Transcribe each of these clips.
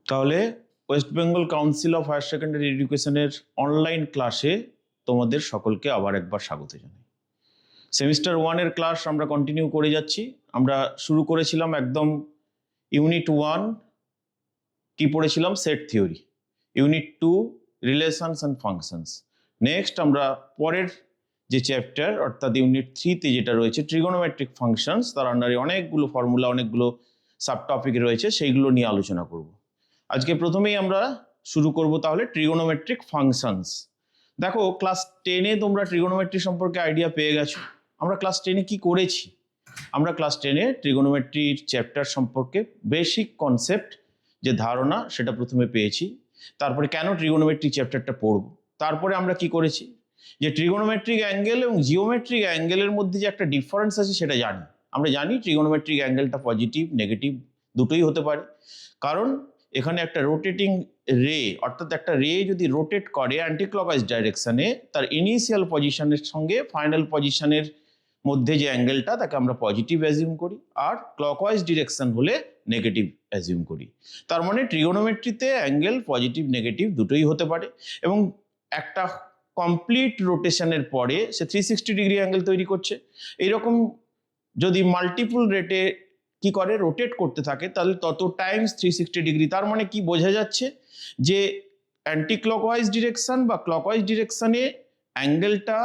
তাহলে West Bengal council of higher secondary এডুকেশনের online ক্লাসে তোমাদের সকলকে আবার একবার স্বাগত জানাই। সেমিস্টার 1-এর ক্লাস আমরা কন্টিনিউ করে যাচ্ছি। আমরা শুরু করেছিলাম একদম ইউনিট 1 কি পড়েছিলাম, set theory. Unit 2 relations and functions. Next আমরা পরের যে চ্যাপ্টার অর্থাৎ ইউনিট 3-তে যেটা রয়েছে ট্রিগোনোমেট্রিক ফাংশনস, তার আন্ডারে অনেকগুলো ফর্মুলা, অনেকগুলো সাব টপিক রয়েছে, সেইগুলো নিয়ে আলোচনা করব। আজকে প্রথমেই আমরা শুরু করব তাহলে ট্রিগোনোমেট্রিক ফাংশনস। দেখো, ক্লাস 10-এ তোমরা ট্রিগোনোমেট্রি সম্পর্কে আইডিয়া পেয়ে গেছো। আমরা ক্লাস 10-এ কি করেছি? আমরা ক্লাস 10-এ ট্রিগোনোমেট্রির চ্যাপ্টার সম্পর্কে বেসিক কনসেপ্ট যে ধারণা সেটা প্রথমে পেয়েছি। তারপরে কেন ট্রিগোনোমেট্রিক চ্যাপ্টারটা পড়ব, তারপরে আমরা কি করেছি যে ট্রিগোনোমেট্রিক অ্যাঙ্গেল এবং জিওমেট্রিক অ্যাঙ্গেলের মধ্যে যে একটা ডিফারেন্স আছে সেটা জানি। আমরা জানি ট্রিগোনোমেট্রিক অ্যাঙ্গেলটা পজিটিভ নেগেটিভ দুটোই হতে পারে, কারণ এখানে একটা রোটেটিং রে, অর্থাৎ একটা রে যদি রোটেট করে অ্যান্টি ক্লকওয়াইজ ডাইরেকশনে, তার ইনিশিয়াল পজিশনের সঙ্গে ফাইনাল পজিশনের মধ্যে যে অ্যাঙ্গেলটা তাকে আমরা পজিটিভ অ্যাজিউম করি, আর ক্লকওয়াইজ ডিরেকশন হলে নেগেটিভ অ্যাজিউম করি। তার মানে ট্রিগোনোমেট্রিতে অ্যাঙ্গেল পজিটিভ নেগেটিভ দুটোই হতে পারে, এবং একটা কমপ্লিট রোটেশনের পরে সে 360 ডিগ্রি অ্যাঙ্গেল তৈরি করছে। এইরকম যদি মাল্টিপল রেটে কি করে রোটেট করতে থাকে, তাহলে তত টাইমস 360 ডিগ্রি। তার মানে কি বোঝা যাচ্ছে যে অ্যান্টি ক্লকওয়াইজ ডিরেকশন বা ক্লকওয়াইজ ডিরেকশনে অ্যাঙ্গেলটা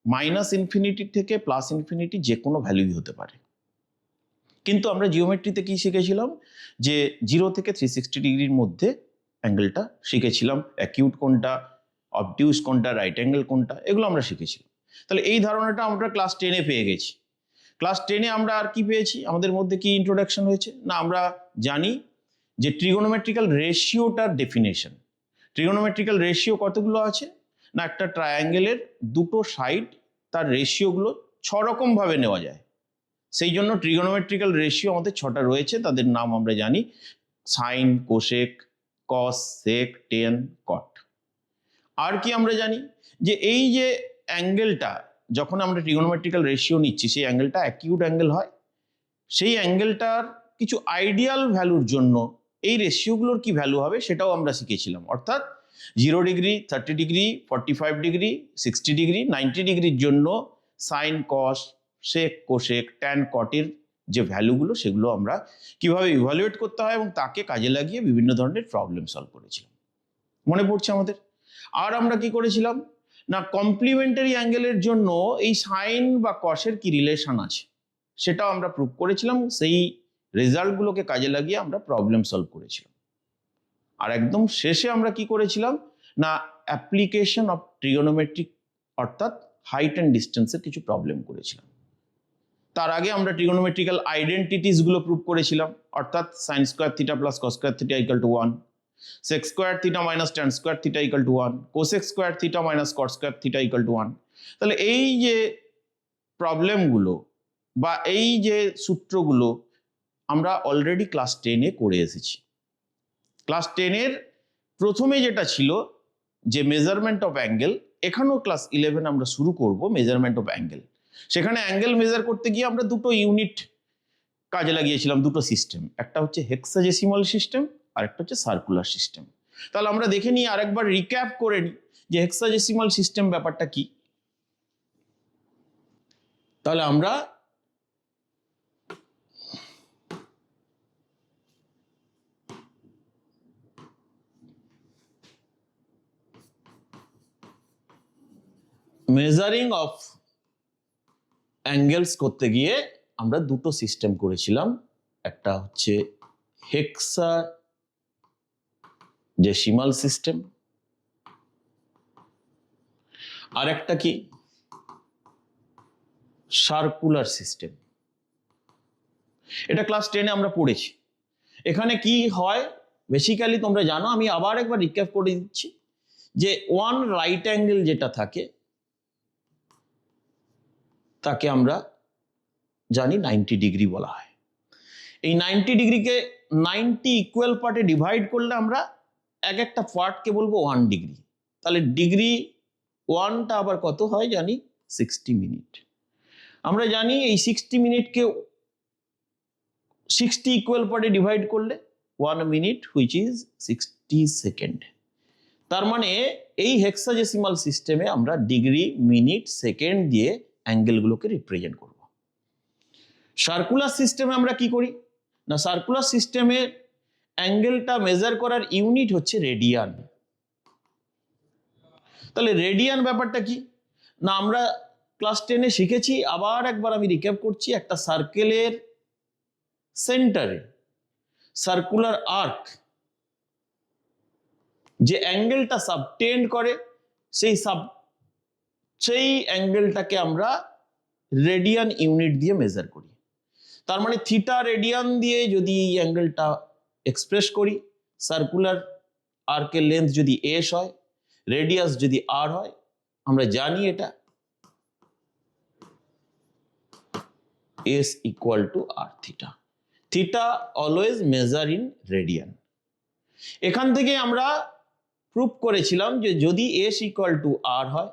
-ইনফিনিটি থেকে +ইনফিনিটি যে কোনো ভ্যালুই হতে পারে। কিন্তু আমরা জিওমেট্রিতে কি শিখেছিলাম যে 0 থেকে 360 ডিগ্রির মধ্যে অ্যাঙ্গেলটা শিখেছিলাম, অ্যাকিউট কোনটা, অবটিউস কোনটা, রাইট অ্যাঙ্গেল কোনটা, এগুলো আমরা শিখেছিলাম। তাহলে এই ধারণাটা আমরা ক্লাস 10-এ পেয়ে গেছি। ক্লাস 10-এ আমরা আর কি পেয়েছি, আমাদের মধ্যে কি ইন্ট্রোডাকশন হয়েছে না, আমরা জানি যে ট্রিগোনোমেট্রিক্যাল রেশিওটার ডেফিনেশন। ট্রিগোনোমেট্রিক্যাল রেশিও কতগুলো আছে না, একটা ট্রায়াঙ্গেলের দুটো সাইড তার রেশিওগুলো 6 রকমভাবে নেওয়া যায়। সেই জন্য ট্রিগোনোমেট্রিক্যাল রেশিও আমাদের 6টা রয়েছে, তাদের নাম আমরা জানি সাইন, কোসেক, কস, সেক, টেন, কট। আর কি আমরা জানি যে এই যে অ্যাঙ্গেলটা যখন আমরা ট্রিগোনোমেট্রিক্যাল রেশিও নিচ্ছি সেই অ্যাঙ্গেলটা অ্যাকিউট অ্যাঙ্গেল হয়। সেই অ্যাঙ্গেলটার কিছু আইডিয়াল ভ্যালুর জন্য এই রেশিওগুলোর কি ভ্যালু হবে সেটাও আমরা শিখেছিলাম। অর্থাৎ 0 ডিগ্রি, 30 ডিগ্রি, 45 ডিগ্রি, 60 ডিগ্রি, 90 ডিগ্রির জন্য সাইন, কস, সেক, কোসেক, ট্যান, কটের যে ভ্যালুগুলো সেগুলো আমরা কিভাবে ইভালুয়েট করতে হয় এবং তাকে কাজে লাগিয়ে বিভিন্ন ধরনের প্রবলেম সলভ করেছিলাম। মনে পড়ছে আমাদের? আর আমরা কি করেছিলাম না, কমপ্লিমেন্টারি অ্যাঙ্গেলের জন্য এই সাইন বা কসের কি রিলেশন আছে সেটাও আমরা প্রুভ করেছিলাম। সেই রেজাল্টগুলোকে কাজে লাগিয়ে আমরা প্রবলেম সলভ করেছিলাম। আর একদম শেষে আমরা কি করেছিলাম না, অ্যাপ্লিকেশন অফ ট্রিগোনোমেট্রিক অর্থাৎ হাইট অ্যান্ড ডিস্টেন্সের কিছু প্রবলেম করেছিলাম। তার আগে আমরা ট্রিগোনোমেট্রিক্যাল আইডেন্টিটিসগুলো প্রুভ করেছিলাম, অর্থাৎ sign square theta plus cos square theta equal to 1, sec square theta minus tan square theta equal to 1, cosec square theta minus cot square theta equal to 1। তাহলে এই যে প্রবলেমগুলো বা এই যে সূত্রগুলো আমরা অলরেডি ক্লাস 10-এ করে এসেছি। ক্লাস 10-এর প্রথমে যেটা ছিল যে মেজারমেন্ট অফ অ্যাঙ্গেল, এখানেও ক্লাস 11 আমরা শুরু করব মেজারমেন্ট অফ অ্যাঙ্গেল। সেখানে অ্যাঙ্গেল মেজার করতে গিয়ে আমরা দুটো ইউনিট কাজে লাগিয়েছিলাম, দুটো সিস্টেম, একটা হচ্ছে হেক্সাডেসিমাল সিস্টেম আর একটা হচ্ছে সার্কুলার সিস্টেম। তাহলে আমরা দেখে নিই, আরেকবার রিক্যাপ করে নিই যে হেক্সাডেসিমাল সিস্টেম ব্যাপারটা কি। তাহলে আমরা মেজারিং অফ অ্যাঙ্গেলস করতে গিয়ে আমরা দুটো সিস্টেম করেছিলাম, একটা হচ্ছে হেক্সাডেসিমাল সিস্টেম আর একটা কি সার্কুলার সিস্টেম। এটা ক্লাস 10-এ আমরা পড়েছি। এখানে কি হয় বেসিক্যালি তোমরা জানো, আমি আবার একবার রিক্যাপ করে দিচ্ছি যে ওয়ান রাইট অ্যাঙ্গেল যেটা থাকে তাকে আমরা জানি 90 ডিগ্রি বলা হয়। এই 90 ডিগ্রিকে 90 ইকুয়াল পার্টে ডিভাইড করলে আমরা এক একটা পার্টকে বলবো 1 ডিগ্রি। তাহলে ডিগ্রি 1টা আবার কত হয় জানি, 60 মিনিট। আমরা জানি এই 60 মিনিটকে 60 ইকুয়াল পার্টে ডিভাইড করলে 1 মিনিট হুইচ ইজ 60 সেকেন্ড। তার মানে এই হেক্সাডেসিমাল সিস্টেমে আমরা ডিগ্রি, মিনিট, সেকেন্ড দিয়ে অ্যাঙ্গেলগুলোকে রিপ্রেজেন্ট করব। সার্কুলার সিস্টেমে আমরা কি করি না, সার্কুলার সিস্টেমে অ্যাঙ্গেলটা মেজার করার ইউনিট হচ্ছে রেডিয়ান। তাহলে রেডিয়ান ব্যাপারটা কি না, আমরা ক্লাস 10-এ শিখেছি, আবার একবার আমি রিক্যাপ করছি, একটা সার্কেলের সেন্টারে সার্কুলার আর্ক যে অ্যাঙ্গেলটা সাবটেন্ড করে সেই অ্যাঙ্গেলটাকে আমরা রেডিয়ান ইউনিট দিয়ে মেজার করি। তার মানে থিটা রেডিয়ান দিয়ে যদি এই অ্যাঙ্গেলটা এক্সপ্রেস করি, সার্কুলার আর্কের লেন্থ যদি এস হয়, রেডিয়াস যদি আর হয়, আমরা জানি এটা S equal to R theta. Theta always measure in radian. এখান থেকে আমরা প্রুভ করেছিলাম যে যদি এস ইকুয়াল টু আর হয়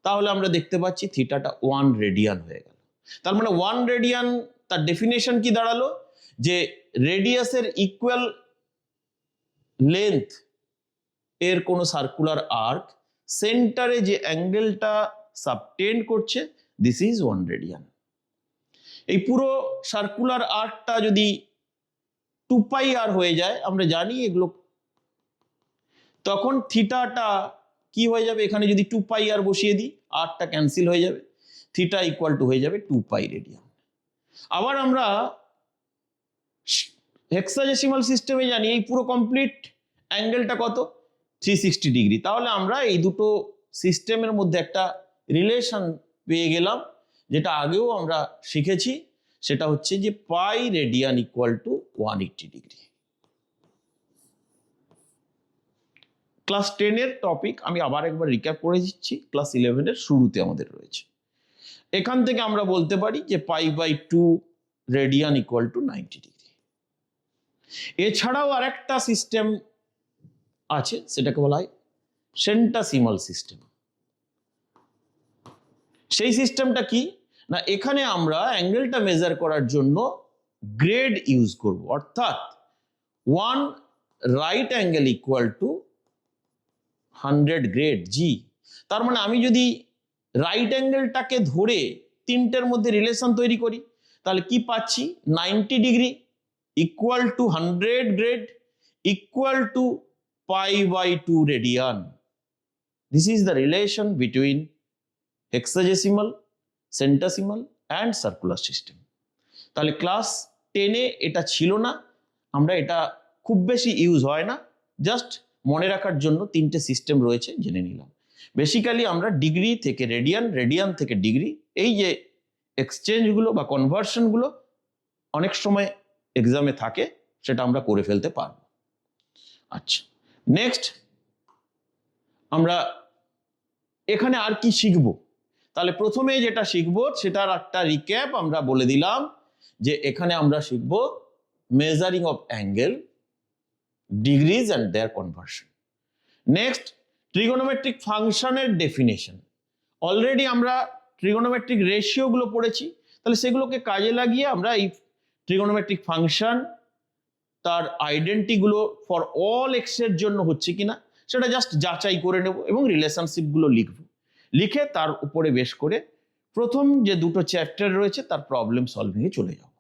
তাহলে আমরা দেখতে পাচ্ছি থিটাটা 1 রেডিয়ান হয়ে গেল। তার মানে 1 রেডিয়ান তার ডেফিনেশন কি দাঁড়ালো, যে রেডিয়াসের ইকুয়াল লেন্থ এর কোন সার্কুলার আর্ক সেন্টারে যে অ্যাঙ্গেলটা সাবটেন্ড করছে, দিস ইজ 1 রেডিয়ান। এই পুরো সার্কুলার আর্কটা যদি 2 পাই আর হয়ে যায়, আমরা জানি এগুলো, তখন থিটাটা কি হয়ে যাবে, এখানে যদি 2 পাই আর বসিয়ে দিই, আরটা ক্যান্সেল হয়ে যাবে, থিটা ইকুয়াল টু হয়ে যাবে 2 পাই রেডিয়ান। আবার আমরা হেক্সাডেসিমাল সিস্টেমে জানি এই পুরো কমপ্লিট অ্যাঙ্গেলটা কত, 360 ডিগ্রি। তাহলে আমরা এই দুটো সিস্টেমের মধ্যে একটা রিলেশন পেয়ে গেলাম, যেটা আগেও আমরা শিখেছি, সেটা হচ্ছে যে pi radian equal to 180 degree. Class 10-এর টপিক আমি আবার একবার রিক্যাপ করে দিচ্ছি, ক্লাস 11-এর শুরুতে আমাদের রয়েছে। এখান থেকে আমরা বলতে পারি যে π/2 রেডিয়ান ইকুয়াল টু 90 ডিগ্রি। এছাড়াও আরেকটা সিস্টেম আছে, সেটাকে বলা হয় সেন্টাসিমাল সিস্টেম। সেই সিস্টেমটা কি না, এখানে আমরা অ্যাঙ্গেলটা মেজার করার জন্য গ্রেড ইউজ করব, অর্থাৎ 1 right angle equal to 100 grade g. তার মানে আমি যদি রাইট অ্যাঙ্গেলটাকে ধরে তিনটের মধ্যে রিলেশন তৈরি করি, তাহলে কি পাচ্ছি, 90 degree equal to 100 grade equal to π/2 radian. This is the relation between hexadecimal, centesimal and circular system. তাহলে ক্লাস 10-এ এটা ছিল না, আমরা এটা খুব বেশি ইউজ হয় না, জাস্ট মনে রাখার জন্য তিনটে সিস্টেম রয়েছে জেনে নিলাম। বেসিক্যালি আমরা ডিগ্রি থেকে রেডিয়ান, রেডিয়ান থেকে ডিগ্রি, এই যে এক্সচেঞ্জগুলো বা কনভার্সনগুলো অনেক সময় এক্সামে থাকে, সেটা আমরা করে ফেলতে পারব। আচ্ছা, নেক্সট আমরা এখানে আর কি শিখব, তাহলে প্রথমে যেটা শিখব সেটার একটা রিক্যাপ আমরা বলে দিলাম, যে এখানে আমরা শিখব measuring of angle, degrees and their conversion. Next trigonometric ফাংশনের ডেফিনেশন। অলরেডি আমরা ট্রিগোনোমেট্রিক রেশিওগুলো পড়েছি, তাহলে সেগুলোকে কাজে লাগিয়ে আমরা এই ট্রিগোনোমেট্রিক ফাংশন, তার আইডেন্টিটিগুলো ফর অল এক্সের জন্য হচ্ছে কিনা সেটা জাস্ট যাচাই করে নেব এবং রিলেশনশিপগুলো লিখব, লিখে তার উপরে বেশ করে প্রথম যে দুটো চ্যাপ্টার রয়েছে তার প্রবলেম সলভিংয়ে চলে যাব।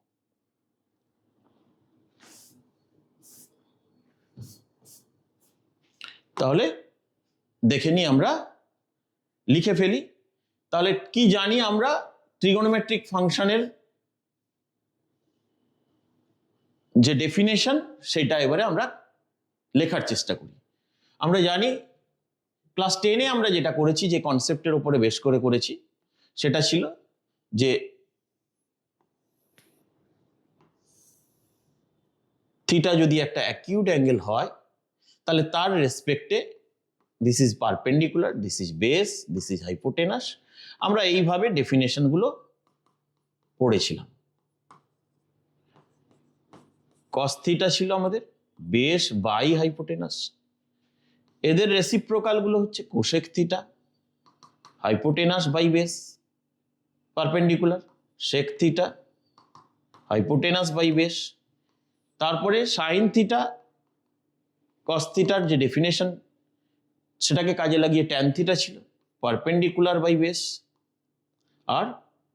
তাহলে দেখে নিই, আমরা লিখে ফেলি। তাহলে কি জানি আমরা ট্রিগোনোমেট্রিক ফাংশনের যে ডেফিনেশন, সেটা এবারে আমরা লেখার চেষ্টা করি। আমরা জানি ক্লাস 10-এ আমরা যেটা করেছি, যে কনসেপ্টের উপরে বেশ করে করেছি, সেটা ছিল যে থিটা যদি একটা অ্যাকিউট অ্যাঙ্গেল হয়, তাহলে তার রেসপেক্টে this is perpendicular, this is base, this is hypotenuse. আমরা এইভাবে ডেফিনেশনগুলো পড়েছিলাম। কস থিটা ছিল আমাদের বেস বাই হাইপোটেনাস, এদের রেসিপ্রোকালগুলো হচ্ছে cosec theta, hypotenuse by base perpendicular, sec theta, hypotenuse by base. তারপরে সাইন থিটা কস থিটার যে ডেফিনেশন সেটাকে কাজে লাগিয়ে ট্যান থিটা ছিল, পারপেন্ডিকুলার বাই বেস, আর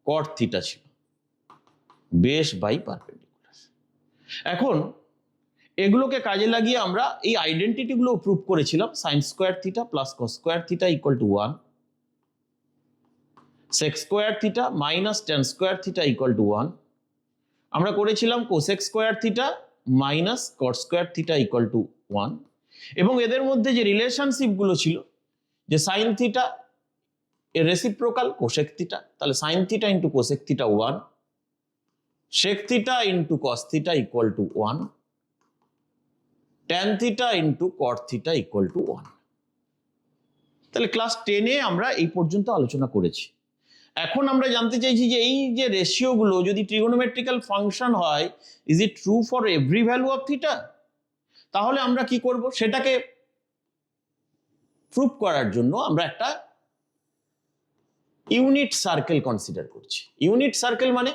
কট থিটা ছিল বেস বাই পারপেন্ডিকুলার। এখন এগুলোকে কাজে লাগিয়ে আমরা এই আইডেন্টিটিগুলো প্রুভ করেছিলাম। Sine square theta plus cos square theta equal to 1, sec square theta minus tan square theta equal to 1। আমরা করেছিলাম cosec square theta minus cot square theta equal to 1, এবং এদের মধ্যে যে রিলেশনশিপগুলো ছিল, যে সাইন থিটা এর রেসিপ্রোকাল কোসেক থিটা, তাহলে sine theta into cosec theta 1, sec theta into cos theta equal to 1, tan theta into cot theta equal to 1। তাহলে ক্লাস 10-এ আমরা এই পর্যন্ত আলোচনা করেছি। এখন আমরা জানতে চাইছি যে এই যে রেশিওগুলো যদি ট্রিগোনোমেট্রিক্যাল ফাংশন হয়, is it true for every value of theta? তাহলে আমরা কি করব, সেটাকে প্রুভ করার জন্য আমরা একটা ইউনিট সার্কেল কনসিডার করছি। ইউনিট সার্কেল মানে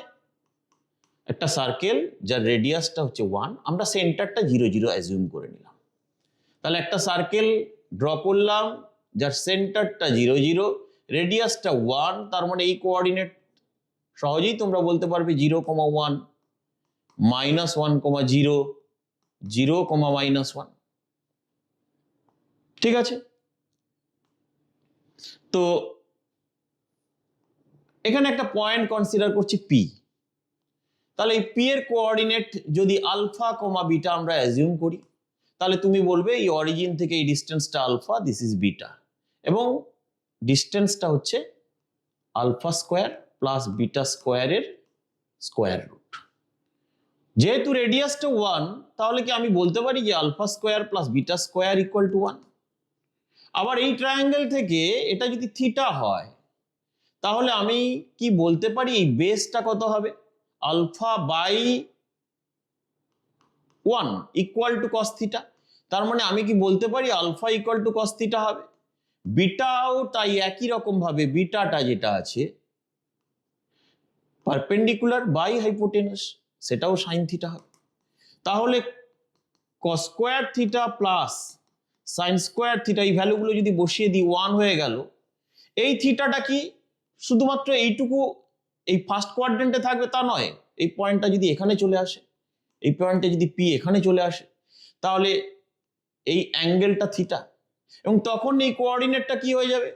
একটা সার্কেল যার রেডিয়াসটা হচ্ছে 1, আমরা সেন্টারটা 0 0 অ্যাজিউম করে নিলাম। তাহলে একটা সার্কেল ড্র করলাম যার সেন্টারটা 0 0, রেডিয়াসটা 1, তার মানে এই কোঅর্ডিনেট সহজেই তোমরা বলতে পারবে 0, 1, -1, 0, 0, -1। ঠিক আছে, তো এখানে একটা পয়েন্ট কনসিডার করছি পি। তাহলে এই পি এর কোঅর্ডিনেট যদি আলফা কমা বিটা আমরা অ্যাজিউম করি, তাহলে তুমি বলবে এই অরিজিন থেকে এই ডিস্টেন্সটা আলফা, দিস ইজ বিটা, এবং ডিস্টেন্সটা হচ্ছে আলফা স্কোয়ার প্লাস বিটা স্কোয়ারের স্কোয়ার রুট। যেহেতু রেডিয়াসটা 1, তাহলে কি আমি বলতে পারি যে alpha square plus beta square equal to 1? আবার এই ট্রায়াঙ্গেল থেকে এটা যদি থিটা হয়, তাহলে আমি কি বলতে পারি এই বেসটা কত হবে? Alpha by 1 equal to cos theta. তার মানে আমি কি বলতে পারি alpha equal to cos theta হবে। বিটাও তাই একই রকম ভাবে, বিটাটা যেটা আছে পারপেন্ডিকুলার বাই হাইপোটেনাস, সেটাও সাইন থিটা হবে। তাহলে cos square theta plus sine square theta, এই ভ্যালুগুলো যদি বসিয়ে দিই 1 হয়ে গেল। এই থিটাটা কি শুধুমাত্র এইটুকু এই ফার্স্ট কোয়াড্রেন্টে থাকবে তা নয়, এই পয়েন্টটা যদি এখানে চলে আসে, এই পয়েন্টে যদি পি এখানে চলে আসে, তাহলে এই অ্যাঙ্গেলটা থিটা, এবং তখন এই কোঅর্ডিনেটটা কি হয়ে যাবে?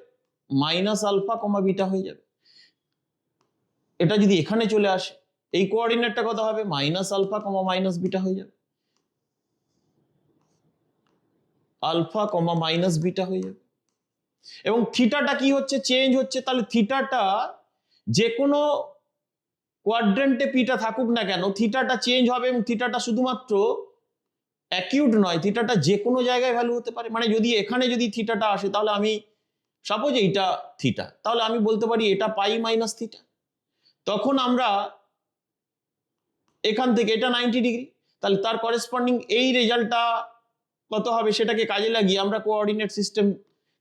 মাইনাস আলফা কমা বিটা হয়ে যাবে। এটা যদি এখানে চলে আসে, এই কোঅর্ডিনেটটা কত হবে? Minus alpha comma minus beta হয়ে যাবে, আলফা কমা মাইনাস বিটা হয়ে যাবে। এবং থিটাটা কি হচ্ছে? চেঞ্জ হচ্ছে। তাহলে থিটাটা যে কোনো কোয়াড্রেন্টে পিটা থাকুক না কেন, থিটাটা চেঞ্জ হবে, এবং থিটাটা শুধুমাত্র অ্যাকিউট নয়, থিটাটা যে কোনো জায়গায় ভ্যালু হতে পারে। মানে যদি এখানে যদি থিটাটা আসে, তাহলে আমি সাপোজ এইটা থিটা, তাহলে আমি বলতে পারি এটা পাই মাইনাস থিটা। তখন আমরা এখান থেকে এটা 90 ডিগ্রি, তাহলে তার করেসপন্ডিং এই রেজাল্টটা কত হবে সেটাকে কাজে লাগিয়ে আমরা কোঅর্ডিনেট সিস্টেম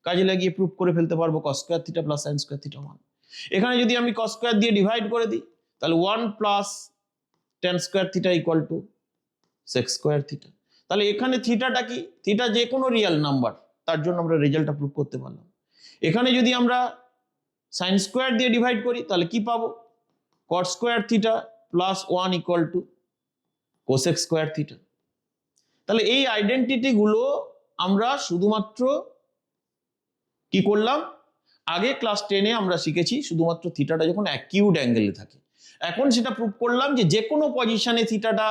কাজে লাগিয়ে প্রুভ করে ফেলতে পারবো cos square theta plus sin square theta 1। এখানে যদি আমি cos স্কয়ার দিয়ে ডিভাইড করে দিই, তাহলে 1 plus tan square theta equal two sec square theta. তাহলে এখানে থিটাটা কি? থিটা যে কোনো রিয়েল নাম্বার, তার জন্য আমরা রেজাল্টটা প্রুভ করতে পারলাম। এখানে যদি আমরা sin স্কয়ার দিয়ে ডিভাইড করি, তাহলে কি পাবো? cot square theta plus 1 equal two cosec square theta. তাহলে এই আইডেন্টিটি গুলো আমরা শুধুমাত্র কি করলাম? আগে ক্লাস 10-এ আমরা শিখেছি শুধুমাত্র থিটাটা যখন অ্যাকিউট অ্যাঙ্গেলে থাকে। এখন সেটা প্রুভ করলাম যে যে কোনো পজিশনে থিটাটা,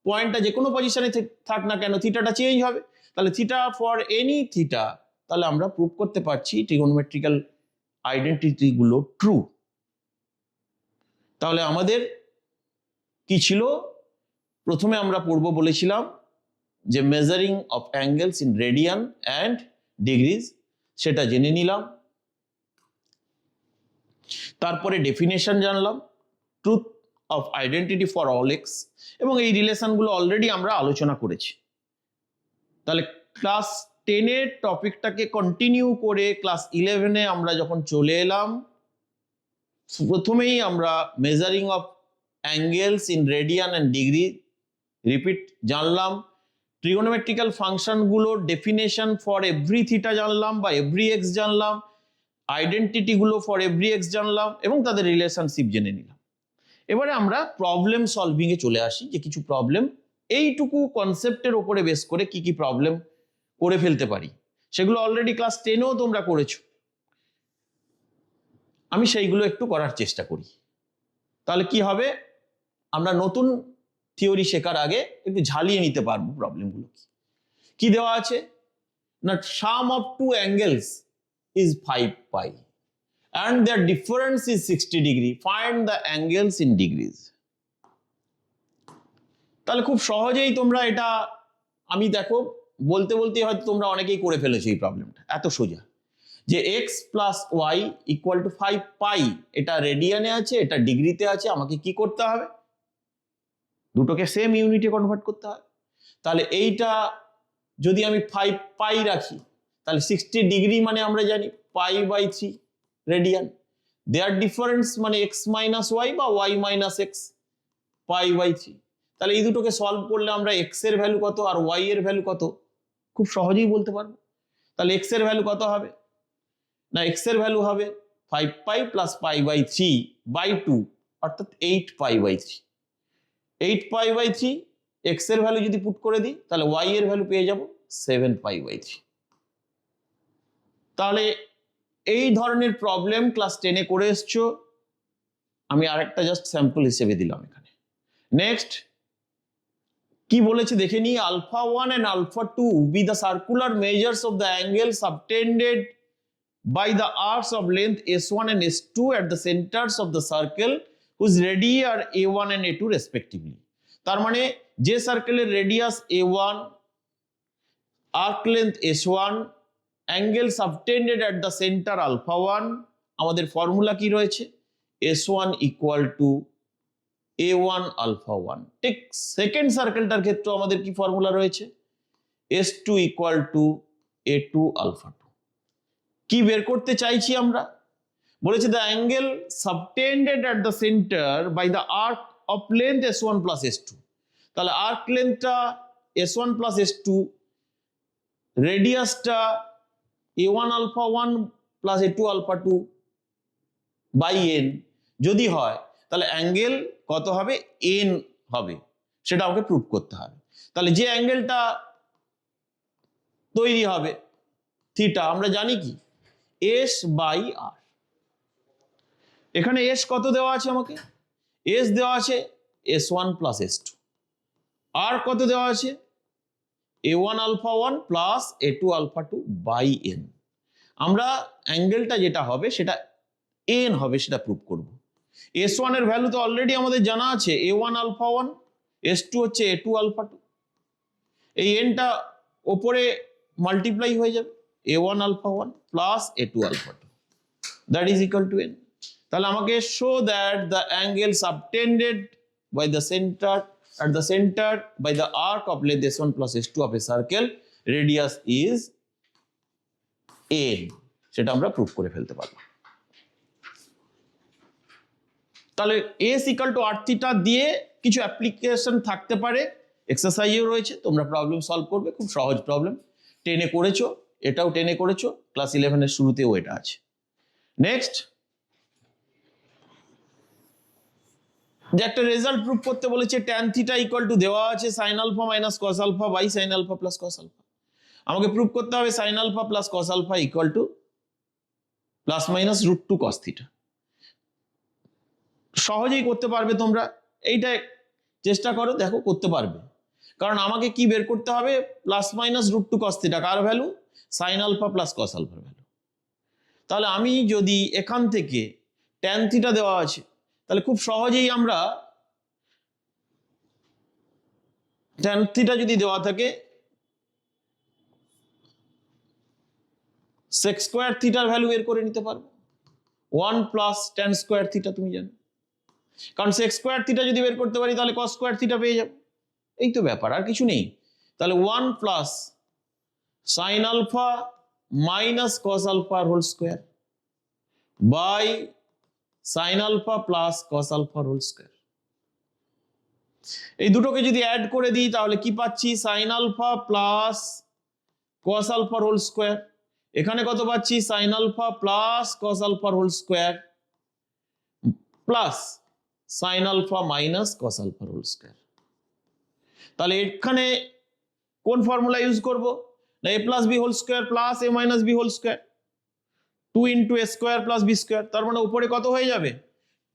পয়েন্টটা যে কোনো পজিশনে থাক না কেন, থিটাটা চেঞ্জ হবে। তাহলে থিটা ফর এনি থিটা, তাহলে আমরা প্রুভ করতে পারছি ট্রিগোনোমেট্রিক্যাল আইডেন্টিটি গুলো ট্রু। তাহলে আমাদের কি ছিল? প্রথমে আমরা পড়ব বলেছিলাম যে measuring of angles in radian and degrees, সেটা জেনে নিলাম। তারপরে ডেফিনেশন জানলাম, truth of identity for all x, এবং এই রিলেশনগুলো অলরেডি আমরা আলোচনা করেছি। তাহলে ক্লাস 10-এর টপিকটাকে কন্টিনিউ করে ক্লাস 11-এ আমরা যখন চলে এলাম, প্রথমেই আমরা measuring of angles in radian and degree repeat জানলাম, ট্রিগোনোমেট্রিক্যাল ফাংশনগুলোর ডেফিনেশন ফর এভরি থিটা জানলাম বা এভরি এক্স জানলাম, আইডেন্টিটি গুলো ফর এভরি এক্স জানলাম এবং তাদের রিলেশনশিপ জেনে নিলাম। এবারে আমরা প্রবলেম সলভিং এ চলে আসি, যে কিছু প্রবলেম এইটুকু কনসেপ্টের উপরে বেস করে কি কি প্রবলেম করে ফেলতে পারি, সেগুলো অলরেডি ক্লাস 10এও তোমরা করেছো, আমি সেইগুলো একটু করার চেষ্টা করি। তাহলে কি হবে, আমরা নতুন থিওরি শেখার আগে একটু ঝালিয়ে নিতে পারবো প্রবলেমগুলো। কি দেওয়া আছে না, sum of two angles is 5 pi and their difference is 60 degree, find the angles in degrees। তাহলে খুব সহজেই তোমরা এটা, আমি দেখো বলতে বলতে হয়তো তোমরা অনেকেই করে ফেলেছো এই প্রবলেমটা, এত সোজা যে x plus Y equal to 5 pi, এটা রেডিয়ানে আছে, এটা ডিগ্রিতে আছে, আমাকে কি করতে হবে, দুটোকে সেম ইউনিটে কনভার্ট করতে হবে। তাহলে এইটা যদি আমি 5 পাই রাখি, তাহলে 60 ডিগ্রি মানে আমরা জানি pi by 3 radian, their difference মানে x মাইনাস ওয়াই বা y minus X pi by 3। তাহলে এই দুটোকে সলভ করলে আমরা x এর ভ্যালু কত আর y এর ভ্যালু কত খুব সহজেই বলতে পারবো। তাহলে x এর ভ্যালু কত হবে না, x এর ভ্যালু হবে 5 pi plus pi by 3 by 2 অর্থাৎ 8 pi by 3। 8 pi by 3 x এর ভ্যালু যদি পুট করে দিই তাহলে y এর ভ্যালু পেয়ে যাব 7 পাই বাই 3। তাহলে এই ধরনের প্রবলেম ক্লাস 10-এ করে এসছো, আমি আরেকটা জাস্ট স্যাম্পল হিসেবে দিলাম এখানে। নেক্সট কি বলেছে দেখে নিই, alpha 1 and alpha 2 be the circular measures of the angles subtended by the arcs of length s1 and s2 at the centers of the circle whose radii are a1 and a2 respectively। তার মানে যে সার্কেলের radius a1, arc length s1, angle subtended at the centre alpha 1, আমাদের formula কি রয়েছে, s1 equal to a1 alpha 1। ঠিক second সার্কেলটার ক্ষেত্রে আমাদের কি ফর্মুলা রয়েছে, s2 equal to a2 alpha 2। কি বের করতে চাইছি আমরা, বলেছে the angle subtended at the centre by the arc of length s1 plus s2। তাহলে আর্ক লেন্থটা s1 প্লাস s2, রেডিয়াসটা a1 alpha 1 plus a2 alpha 2 by n যদি হয়, তাহলে অ্যাঙ্গেল কত হবে, n হবে, সেটা আমাকে প্রুভ করতে হবে। তাহলে যে অ্যাঙ্গেলটা তৈরি হবে থিটা, আমরা জানি কি s বাই r। এখানে s কত দেওয়া আছে, আমাকে s দেওয়া আছে s1 প্লাস s2, r কত দেওয়া আছে a1 alpha 1 plus a2 alpha 2 by n। আমরা অ্যাঙ্গেলটা যেটা হবে সেটা n হবে, সেটা প্রুভ করব। s1 এর ভ্যালু তো অলরেডি আমাদের জানা আছে a1 আলফা 1, s2 হচ্ছে a2 আলফা 2, এই nটা ওপরে মাল্টিপ্লাই হয়ে যাবে a1 alpha 1 plus a2 alpha 2, that is equal to n। তাহলে আমাকে show that the angle subtended by the centre at the center by the arc of length s1 plus s2 of a circle radius is n, সেটা আমরা prove করে ফেলতে পারবো। তাহলে s equal to r theta দিয়ে কিছু application থাকতে পারে, এক্সারসাইজও রয়েছে, তোমরা প্রবলেম সলভ করবে, খুব সহজ প্রবলেম, 10-এ করেছো, এটাও 10-এ করেছো, ক্লাস 11-এর শুরুতেও এটা আছে। নেক্সট যে একটা রেজাল্ট প্রুভ করতে বলেছে, tan থিটা ইকুয়াল টু দেওয়া আছে sin alpha minus cos alpha by sin alpha plus cos alpha. আমাকে প্রুভ করতে হবে sin alpha plus cos alpha equal to plus minus √2 cos theta. সহজেই করতে পারবে তোমরা, এইটা চেষ্টা করো, দেখো করতে পারবে। কারণ আমাকে কি বের করতে হবে, প্লাস মাইনাস √2 cos থিটা কার value, sin alpha plus cos আলফার ভ্যালু। তাহলে আমি যদি এখান থেকে tan থিটা দেওয়া আছে, তাহলে খুব সহজেই আমরা tan থিটা যদি দেওয়া থাকে sec স্কয়ার থিটার ভ্যালু বের করে নিতে পারবো, 1 প্লাস tan স্কয়ার থিটা, তুমি জানো, কারণ sec স্কয়ার থিটা যদি বের করতে পারি তাহলে cos স্কয়ার থিটা পেয়ে যাবো, এই তো ব্যাপার, আর কিছু নেই। তাহলে 1 plus sin alpha minus cos alpha whole square by sin alpha plus cos alpha whole square. এই দুটোকে যদি অ্যাড করে দিই তাহলে কি পাচ্ছি, সাইন আলফা প্লাস কস আলফার হোল স্কোয়ার। এখানে কত পাচ্ছি, সাইন আলফা প্লাস কস আলফার whole square plus sine alpha minus cos আলফার হোল স্কোয়ার। তাহলে এখানে কোন ফর্মুলা ইউজ করব না, a plus b whole square plus a minus b whole square, 2 into a square plus b square. তার মানে উপরে কত হয়ে যাবে,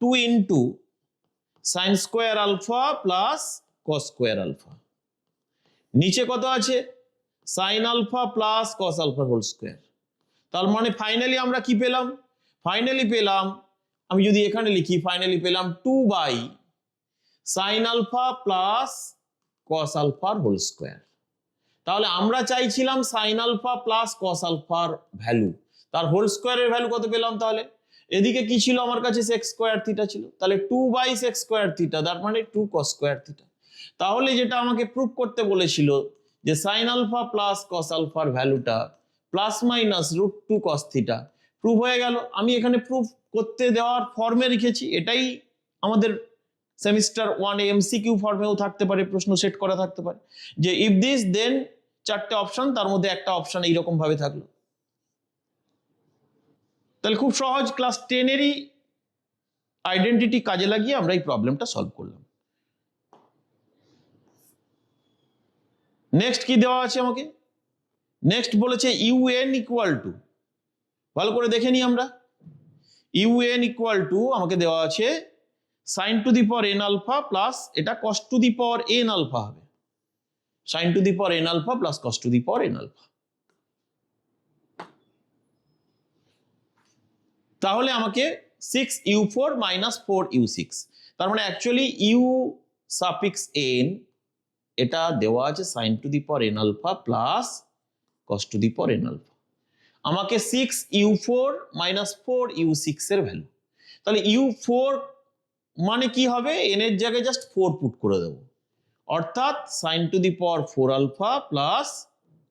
2 into sine square alpha plus cos square alpha, নিচে কত আছে, sine alpha plus cos alpha whole square. তার মানে ফাইনালি আমরা কি পেলাম, ফাইনালি পেলাম, আমি যদি এখানে লিখি ফাইনালি পেলাম 2 by sine alpha plus cos আলফার হোল স্কোয়ার। তাহলে আমরা চাইছিলাম সাইন আলফা প্লাস কস আলফার ভ্যালু, তার হোল স্কোয়ারের ভ্যালু কত পেলাম, তাহলে এদিকে কি ছিল আমার কাছে সেক্স স্কোয়ার থিটা ছিল, তাহলে 2 বাই সেক্স স্কোয়ার থিটা, তার মানে 2 কস স্কোয়ার থিটা। তাহলে যেটা আমাকে প্রুভ করতে বলেছিল যে সাইন আলফা প্লাস কস আলফার ভ্যালুটা plus minus √2 cos theta, prove হয়ে গেল। আমি এখানে প্রুভ করতে দেওয়ার ফর্মে রেখেছি, এটাই আমাদের সেমিস্টার 1 এমসিকিউ ফর্মেও থাকতে পারে, প্রশ্ন সেট করা থাকতে পারে যে ইফ দিস দেন 4টে অপশন, তার মধ্যে একটা অপশন এইরকম ভাবে থাকলো। তাহলে খুব সহজ, ক্লাস 10-এরই আইডেন্টিটি কাজে লাগিয়ে আমরা এই প্রবলেমটা সলভ করলাম। নেক্সট কি দেওয়া আছে আমাকে, নেক্সট বলেছে ইউএন ইকুয়াল টু, ভালো করে দেখে নিই আমরা, ইউএন ইকুয়াল টু আমাকে দেওয়া আছে sine to the power n alpha plus, এটা cos to the power n alpha হবে, sine to the power n alpha plus cos to the power n alpha. তাহলে আমাকে 6u4 মাইনাস 4u6, তার মানে actually you suffix N এটা দেওয়া আছে sine to the power n alpha plus cos to the power n alpha. আমাকে 6u4 minus 4u6 এর value, তাহলে u4 মানে কি হবে, এন এর জায়গায় জাস্ট 4 পুট করে দেবো, অর্থাৎ sine to the power 4 alpha plus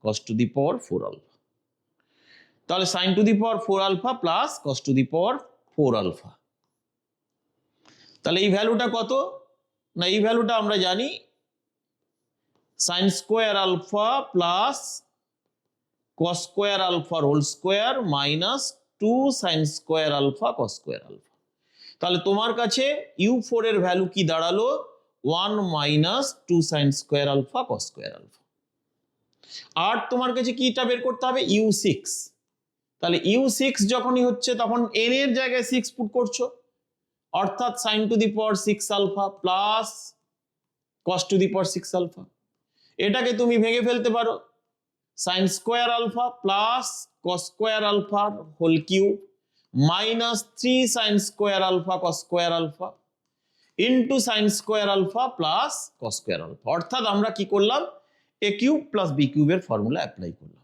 cos to the power 4 alpha. তাহলে sine to the power 4 alpha plus cos to the power 4 alpha. তাহলে এই ভ্যালুটা কত না, এই ভ্যালুটা আমরা জানি sine square alpha plus cos square আলফার whole square minus 2 sine square alpha cos square alpha. তাহলে তোমার কাছে u4 এর ভ্যালু কি দাঁড়ালো, 1 minus 2 sine square alpha cos square alpha. আর তোমার কাছে কিটা বের করতে হবে, u6। তাহলে u6 যখনই হচ্ছে তখন n এর জায়গায় 6 পুট করছো, অর্থাৎ sine to the power 6 alpha plus cos to the power 6 alpha. এটাকে তুমি ভেঙে ফেলতে পারো, sine square alpha plus cos square আলফার whole cube minus 3 sine square alpha cos square alpha into sine square alpha plus cos square alpha. অর্থাৎ আমরা কি করলাম, এ কিউব প্লাস বি কিউবের ফর্মুলা অ্যাপ্লাই করলাম।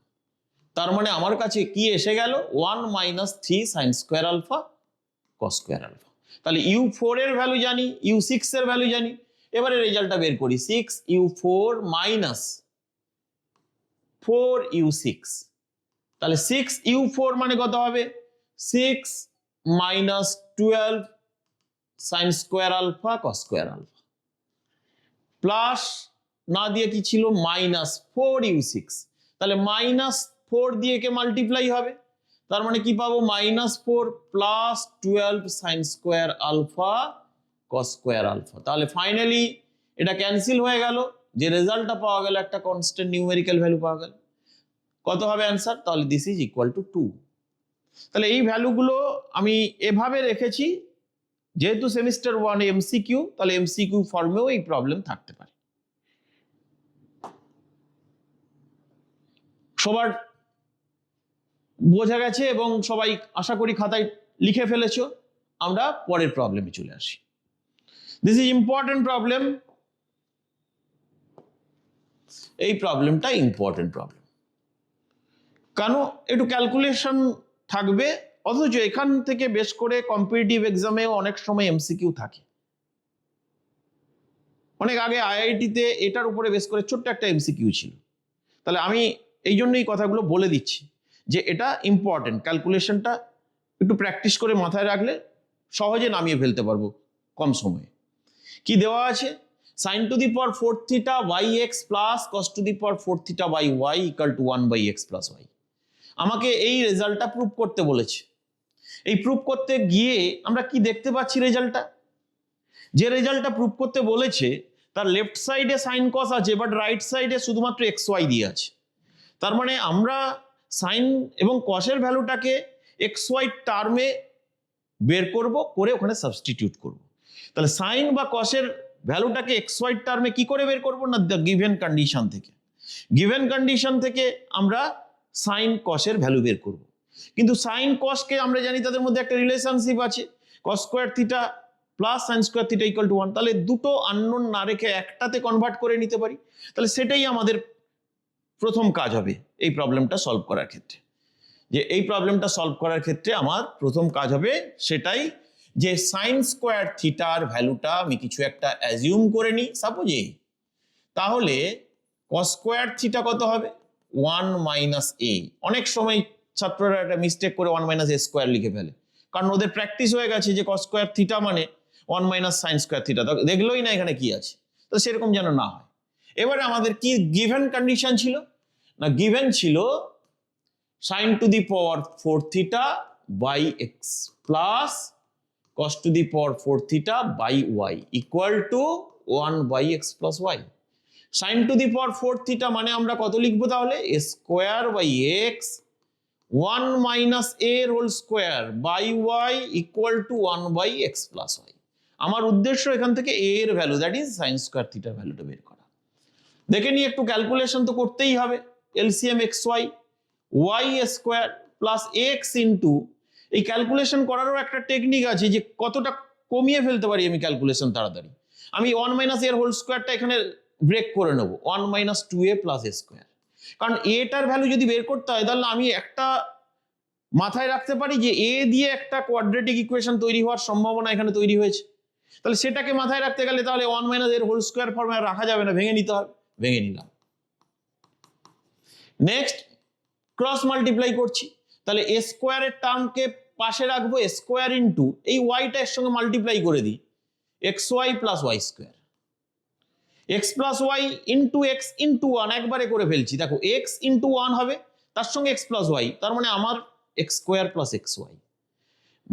তার মানে আমার কাছে কি এসে গেল, 1 minus 3 sine square alpha cos square alpha. তাহলে u4 এর ভ্যালু জানি, u6 এর ভ্যালু জানি, এবারে রেজাল্টটা বের করি, 6u4 মাইনাস 4u6। তাহলে 6u4 মানে কত হবে, 6 minus 12 sine square alpha cos square alpha plus না দিয়ে কি ছিল মাইনাস 4u6, তাহলে মাইনাস 4 দিয়ে কে মাল্টিপ্লাই হবে, তার মানে কি পাবো minus 4 plus 12 sine square alpha cos square alpha. তাহলে ফাইনালি এটা ক্যান্সেল হয়ে গেল, যে রেজাল্টটা পাওয়া গেল একটা কনস্ট্যান্ট নিউমেরিক্যাল ভ্যালু পাওয়া গেল। কত হবে অ্যান্সার, তাহলে দিস ইজ ইকুয়াল টু 2। তাহলে এই ভ্যালুগুলো আমি এভাবে রেখেছি, যেহেতু সেমিস্টার 1 এমসিকিউ, তাহলে এমসিকিউ ফর্মেও এই প্রবলেম থাকতে পারে। সবার বোঝা গেছে এবং সবাই আশা করি খাতায় লিখে ফেলেছো। আমরা পরের প্রবলেমে চলে আসি। দিস ইজ ইম্পর্টেন্ট প্রবলেম, এই প্রবলেমটা ইম্পর্টেন্ট প্রবলেম, কেন একটু ক্যালকুলেশন থাকবে, অথচ এখান থেকে বেশ করে কম্পিটিটিভ এক্সামেও অনেক সময় এমসিকিউ থাকে। অনেক আগে আইআইটিতে এটার উপরে বেশ করে ছোট্ট একটা এমসিকিউ ছিল। তাহলে আমি এই জন্যই কথাগুলো বলে দিচ্ছি যে এটা ইম্পর্টেন্ট, ক্যালকুলেশনটা একটু প্র্যাকটিস করে মাথায় রাখলে সহজে নামিয়ে ফেলতে পারবো কম সময়ে। কি দেওয়া আছে, sin to the power 4 theta by x plus cos to the power 4 theta by y equal to 1 by x plus y। আমাকে এই রেজাল্টটা প্রুভ করতে বলেছে। এই প্রুভ করতে গিয়ে আমরা কি দেখতে পাচ্ছি রেজাল্টটা, যে রেজাল্টটা প্রুভ করতে বলেছে তার লেফট সাইডে সাইন কস আছে, বাট রাইট সাইডে শুধুমাত্র এক্স ওয়াই দিয়ে আছে। তার মানে আমরা সাইন এবং কসের ভ্যালুটাকে এক্স ওয়াই টার্মে বের করব, করে ওখানে সাবস্টিটিউট করব। তাহলে সাইন বা কসের ভ্যালুটাকে এক্স ওয়াই টার্মে কি করে বের করব না, দ্য গিভেন কন্ডিশন থেকে। গিভেন কন্ডিশন থেকে আমরা সাইন কসের ভ্যালু বের করব। কিন্তু সাইন কসকে আমরা জানি তাদের মধ্যে একটা রিলেশনশিপ আছে, কস square theta plus sine square theta equal to 1। তাহলে দুটো আননোন না রেখে একটাতে কনভার্ট করে নিতে পারি। তাহলে সেটাই আমাদের প্রথম কাজ হবে এই প্রবলেমটা সলভ করার ক্ষেত্রে। যে এই প্রবলেমটা সলভ করার ক্ষেত্রে আমার প্রথম কাজ হবে সেটাই, যে সাইন স্কোয়ার থিটার ভ্যালুটা আমি কিছু একটা অ্যাজিউম করে নিই সাপোজে, তাহলে কস স্কোয়ার থিটা কত হবে 1 মাইনাস এ। অনেক সময় ছাত্ররা একটা মিস্টেক করে 1 মাইনাস এ স্কোয়ার লিখে ফেলে, কারণ ওদের প্র্যাকটিস হয়ে গেছে যে কস স্কোয়ার থিটা মানে 1 মাইনাস সাইন স্কোয়ার থিটা, দেখলোই না এখানে কি আছে। তো সেরকম যেন না হয়। এবারে আমাদের কি গিভেন কন্ডিশন ছিল না, গিভেন ছিল sin to the power 4 theta by x plus cos to the power 4 theta by y equal to 1 by x plus y। sin to the power 4 theta মানে আমরা কত লিখবো তাহলে, a square by x 1 minus a whole square by y equal to 1 by x plus y। আমার উদ্দেশ্য এখান থেকে a এর value, that is sin square থিটার ভ্যালুটা বের করা। দেখে নিয়ে একটু ক্যালকুলেশন তো করতেই হবে। LCM x y y square plus x into, এই ক্যালকুলেশন করারও একটা টেকনিক আছে যে কতটা কমিয়ে ফেলতে পারি আমি ক্যালকুলেশন তাড়াতাড়ি। আমি 1 মাইনাস এর হোল স্কোয়ারটা এখানে ব্রেক করে নেবো, 1 মাইনাস 2a প্লাস এ স্কোয়ার। কারণ এটার ভ্যালু যদি বের করতে হয় তাহলে আমি একটা মাথায় রাখতে পারি যে এ দিয়ে একটা কোয়াড্রেটিক ইকুয়েশন তৈরি হওয়ার সম্ভাবনা এখানে তৈরি হয়েছে। তাহলে সেটাকে মাথায় রাখতে গেলে তাহলে 1 মাইনাস এর হোল স্কোয়ার ফর্মে রাখা যাবে না, ভেঙে নিতে হবে, ভেঙে নিলাম। নেক্সট ক্রস মাল্টিপ্লাই করছি, তাহলে এ স্কোয়ারের টার্মকে পাশে রাখবো, এ স্কোয়ার ইন্টু এই ওয়াইটা এর সঙ্গে মাল্টিপ্লাই করে দিই, x y plus y square, x plus y into x into 1 একবারে করে ফেলছি। দেখো এক্স ইন্টু 1 হবে, তার সঙ্গে এক্স প্লাস ওয়াই, তার মানে আমার x square plus x y,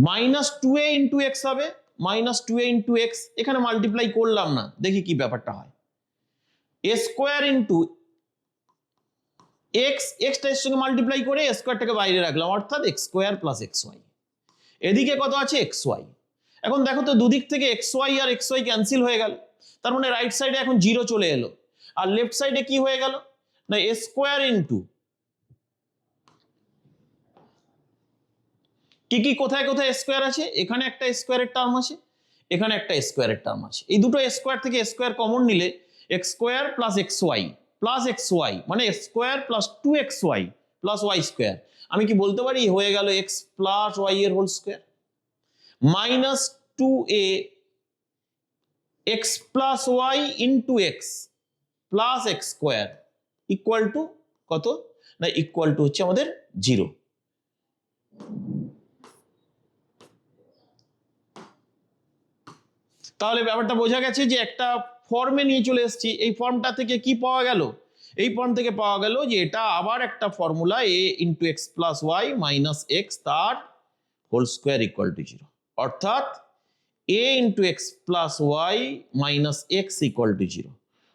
minus 2a into x হবে, মাইনাস 2a ইন্টু এক্স, এখানে মাল্টিপ্লাই করলাম না, দেখি কি ব্যাপারটা হয়। এ স্কোয়ার ইন্টু এক্স, এক্সটা এর সঙ্গে মাল্টিপ্লাই করে স্কোয়ারটাকে বাইরে রাখলাম, অর্থাৎ x square plus x y. এদিকে কত আছে এক্স ওয়াই। এখন দেখো তো দুদিক থেকে এক্স ওয়াই আর এক্স ওয়াই ক্যান্সেল হয়ে গেল, তার মানে রাইট সাইডে এখন 0 চলে এলো, আর লেফট সাইডে কি হয়ে গেল না এ স্কোয়ার ইন্টু কি কি কোথায় কোথায় স্কোয়ার আছে, এখানে একটা স্কোয়ারের টার্ম আছে, এখানে একটা স্কোয়ারের টার্ম আছে। এই দুটো স্কোয়ার থেকে স্কোয়ার কমন নিলে x square plus x y plus x y মানে square plus 2xy plus y square. আমি কি বলতে পারি হয়ে গেল এক্স প্লাস ওয়াই এর whole square, minus 2a x plus y into x plus x square equal to কত না, ইকুয়াল টু হচ্ছে আমাদের 0। তাহলে ব্যাপারটা বোঝা গেছে যে একটা ফর্মে নিয়ে চলে এসেছি। এই ফর্মটা থেকে কি পাওয়া গেল, এই ফর্ম থেকে পাওয়া গেল যে এটা আবার একটা formula, a into x plus y minus x তার হোল স্কোয়ার ইকুয়াল টু 0, অর্থাৎ a into x plus y minus x equal to 0।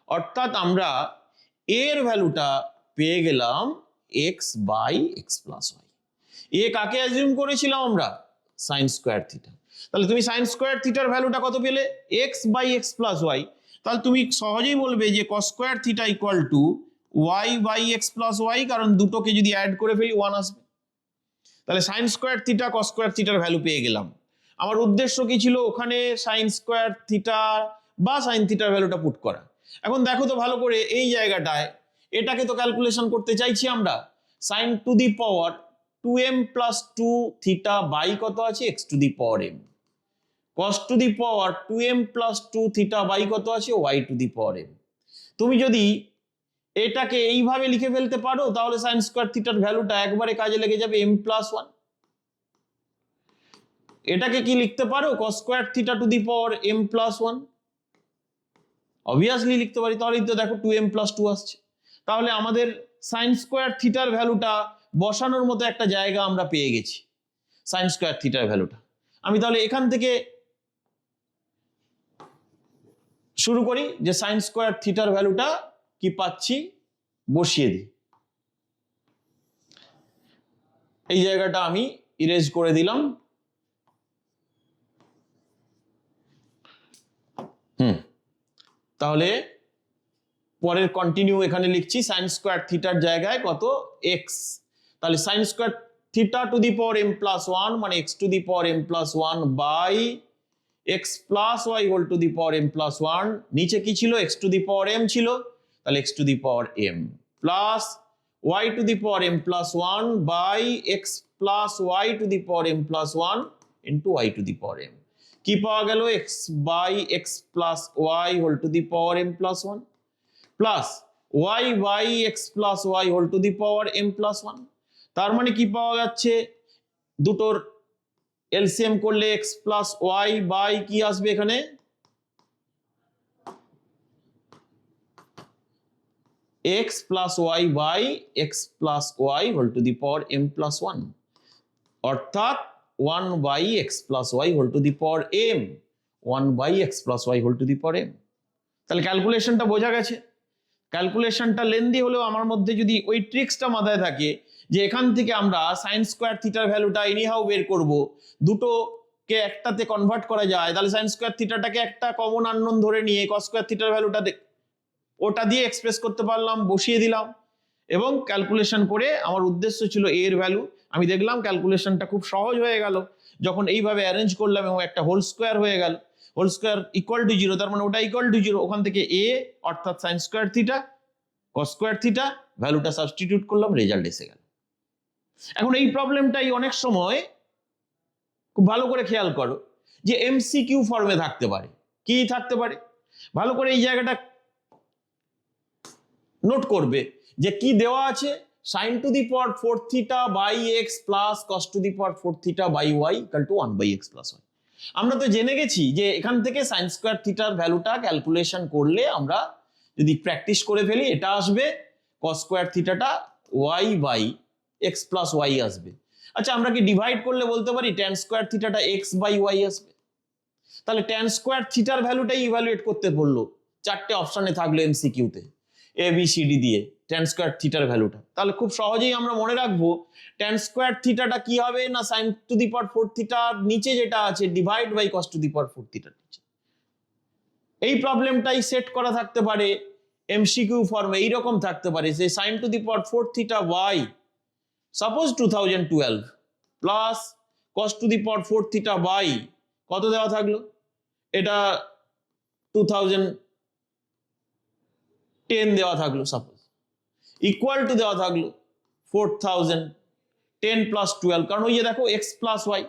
অর্থাৎ আমরা এর ভ্যালুটা পেয়ে গেলাম x by x plus y. এ কাকে অ্যাজিউম করেছিলাম আমরা, সাইন স্কোয়ার থিটা। তাহলে তুমি সাইন স্কোয়ার থিটার ভ্যালুটা কত পেলে, x by x plus y. তাহলে তুমি সহজেই বলবে যে cos square theta equal to y by x plus y, কারণ দুটোকে যদি অ্যাড করে ফেলি 1 আসবে। তাহলে sine square theta cos square থিটার ভ্যালু পেয়ে গেলাম। আমার উদ্দেশ্য কি ছিল, ওখানে সাইন স্কোয়ার থিটা বা সাইন থিটার ভ্যালুটা পুট করা। এখন দেখো তো ভালো করে এই জায়গাটায়, এটাকে তো ক্যালকুলেশন করতে চাইছি আমরা, sine to the power 2m plus 2 theta by কত আছে x to the power m, cos to the power 2m plus 2 theta by কত আছে y to the power m। তুমি যদি এটাকে এইভাবে লিখে ফেলতে পারো তাহলে সাইন স্কোয়ার থিটার ভ্যালুটা একবারে কাজে লেগে যাবে m প্লাস 1। এটাকে কি লিখতে পারো cos square theta to the power m plus 1, obviously লিখতে পারি, তাহলেই তো দেখো 2m + 2 আসছে। তাহলে আমাদের সাইন স্কোয়ার থিটার ভ্যালুটা বসানোর মতো একটা জায়গা আমরা পেয়ে গেছি, সাইন স্কোয়ার থিটার ভ্যালুটা। আমি তাহলে এখান থেকে শুরু করি, যে সাইন স্কোয়ার থিটার ভ্যালুটা কি পাচ্ছি বসিয়ে দিই। এই জায়গাটা আমি ইরেজ করে দিলাম। তাহলে পরের কন্টিনিউ এখানে লিখছি, সাইন স্কোয়ার থিটার জায়গায় কত এক্স, তাহলে sine square theta to the power m + 1 মানে x to the power m + 1 by x + y whole to the power m + 1, নিচে কি ছিল x to the power m ছিল, তাহলে x to the power m plus y to the power m + 1 by x plus y to the power m + 1 into y to the power m, কি পাওয়া গেল x by x plus y whole to the power m + 1 plus y by x plus y whole to the power m + 1। তার মানে কি পাওয়া যাচ্ছে, দুটোর LCM করলে x প্লাস y বাই কি আসবে এখানে x plus y by x plus y whole to the power m + 1, অর্থাৎ 1 by x plus y whole to the power m, 1 by x plus y whole to the power m। তাহলে ক্যালকুলেশনটা বোঝা গেছে। ক্যালকুলেশনটা lengthy হলেও আমার মধ্যে যদি ওই ট্রিক্সটা মাথায় থাকে যে এখান থেকে আমরা সাইন স্কোয়ার থিটার ভ্যালুটা এনিহাউ বের করব, দুটোকে একটাতে কনভার্ট করা যায়, তাহলে সাইন স্কোয়ার থিটাটাকে একটা কমন আননোন ধরে নিয়ে কস স্কোয়ার থিটার ভ্যালুটা ওটা দিয়ে এক্সপ্রেস করতে পারলাম, বসিয়ে দিলাম এবং ক্যালকুলেশন করে আমার উদ্দেশ্য ছিল a এর ভ্যালু। আমি দেখলাম ক্যালকুলেশনটা খুব সহজ হয়ে গেল যখন এইভাবে অ্যারেঞ্জ করলাম এবং একটা হোল স্কোয়ার হয়ে গেল, হোল স্কোয়ার ইকুয়াল টু 0, তার মানে ওটা ইকুয়াল টু 0, ওখান থেকে a অর্থাৎ sign square theta cos square theta ভ্যালুটা সাবস্টিটিউট করলাম, রেজাল্ট এসে গেল। এখন এই প্রবলেমটাই অনেক সময় খুব ভালো করে খেয়াল করো যে এমসিকিউ ফর্মে থাকতে পারে। কি থাকতে পারে ভালো করে এই জায়গাটা নোট করবে যে কি দেওয়া আছে, sin to the power 4 theta by x plus cos to the power 4 theta by y equal to 1 by x plus y. আমরা তো জেনে গেছি যে এখান থেকে সাইন স্কোয়ার থিটার ভ্যালুটা ক্যালকুলেশন করলে আমরা যদি প্র্যাকটিস করে ফেলি এটা আসবে, কস স্কোয়ার থিটাটা y by x plus y আসবে। আচ্ছা আমরা কি ডিভাইড করলে বলতে পারি ট্যান স্কোয়ার থিটাটা এক্স বাই ওয়াই আসবে, তাহলে ট্যান স্কোয়ার থিটার ভ্যালুটাই ইভ্যালুয়েট করতে বললো, চারটে অপশনে থাকলো এমসিকিউতে এ বি সি ডি দিয়ে ট্যান স্কোয়ার থিটার ভ্যালুটা। তাহলে খুব সহজেই আমরা মনে রাখবো ট্যান স্কোয়ার থিটাটা কি হবে না সাইন টু দি পাওয়ার 4 থিটার নিচে যেটা আছে divide by cos to the power 4 থিটার নিচে। এই প্রবলেমটাই সেট করা থাকতে পারে এমসিকিউ ফর্মে, এইরকম থাকতে পারে যে sine to the power 4 theta by suppose 2012 plus cos to the power 4 theta by কত দেওয়া থাকলো, এটা 2010 দেওয়া থাকলো সাপোজ, ইকুয়াল টু দেওয়া থাকলো 4000, 10 প্লাস 12, কারণ ওই যে দেখো এক্স প্লাস ওয়াই,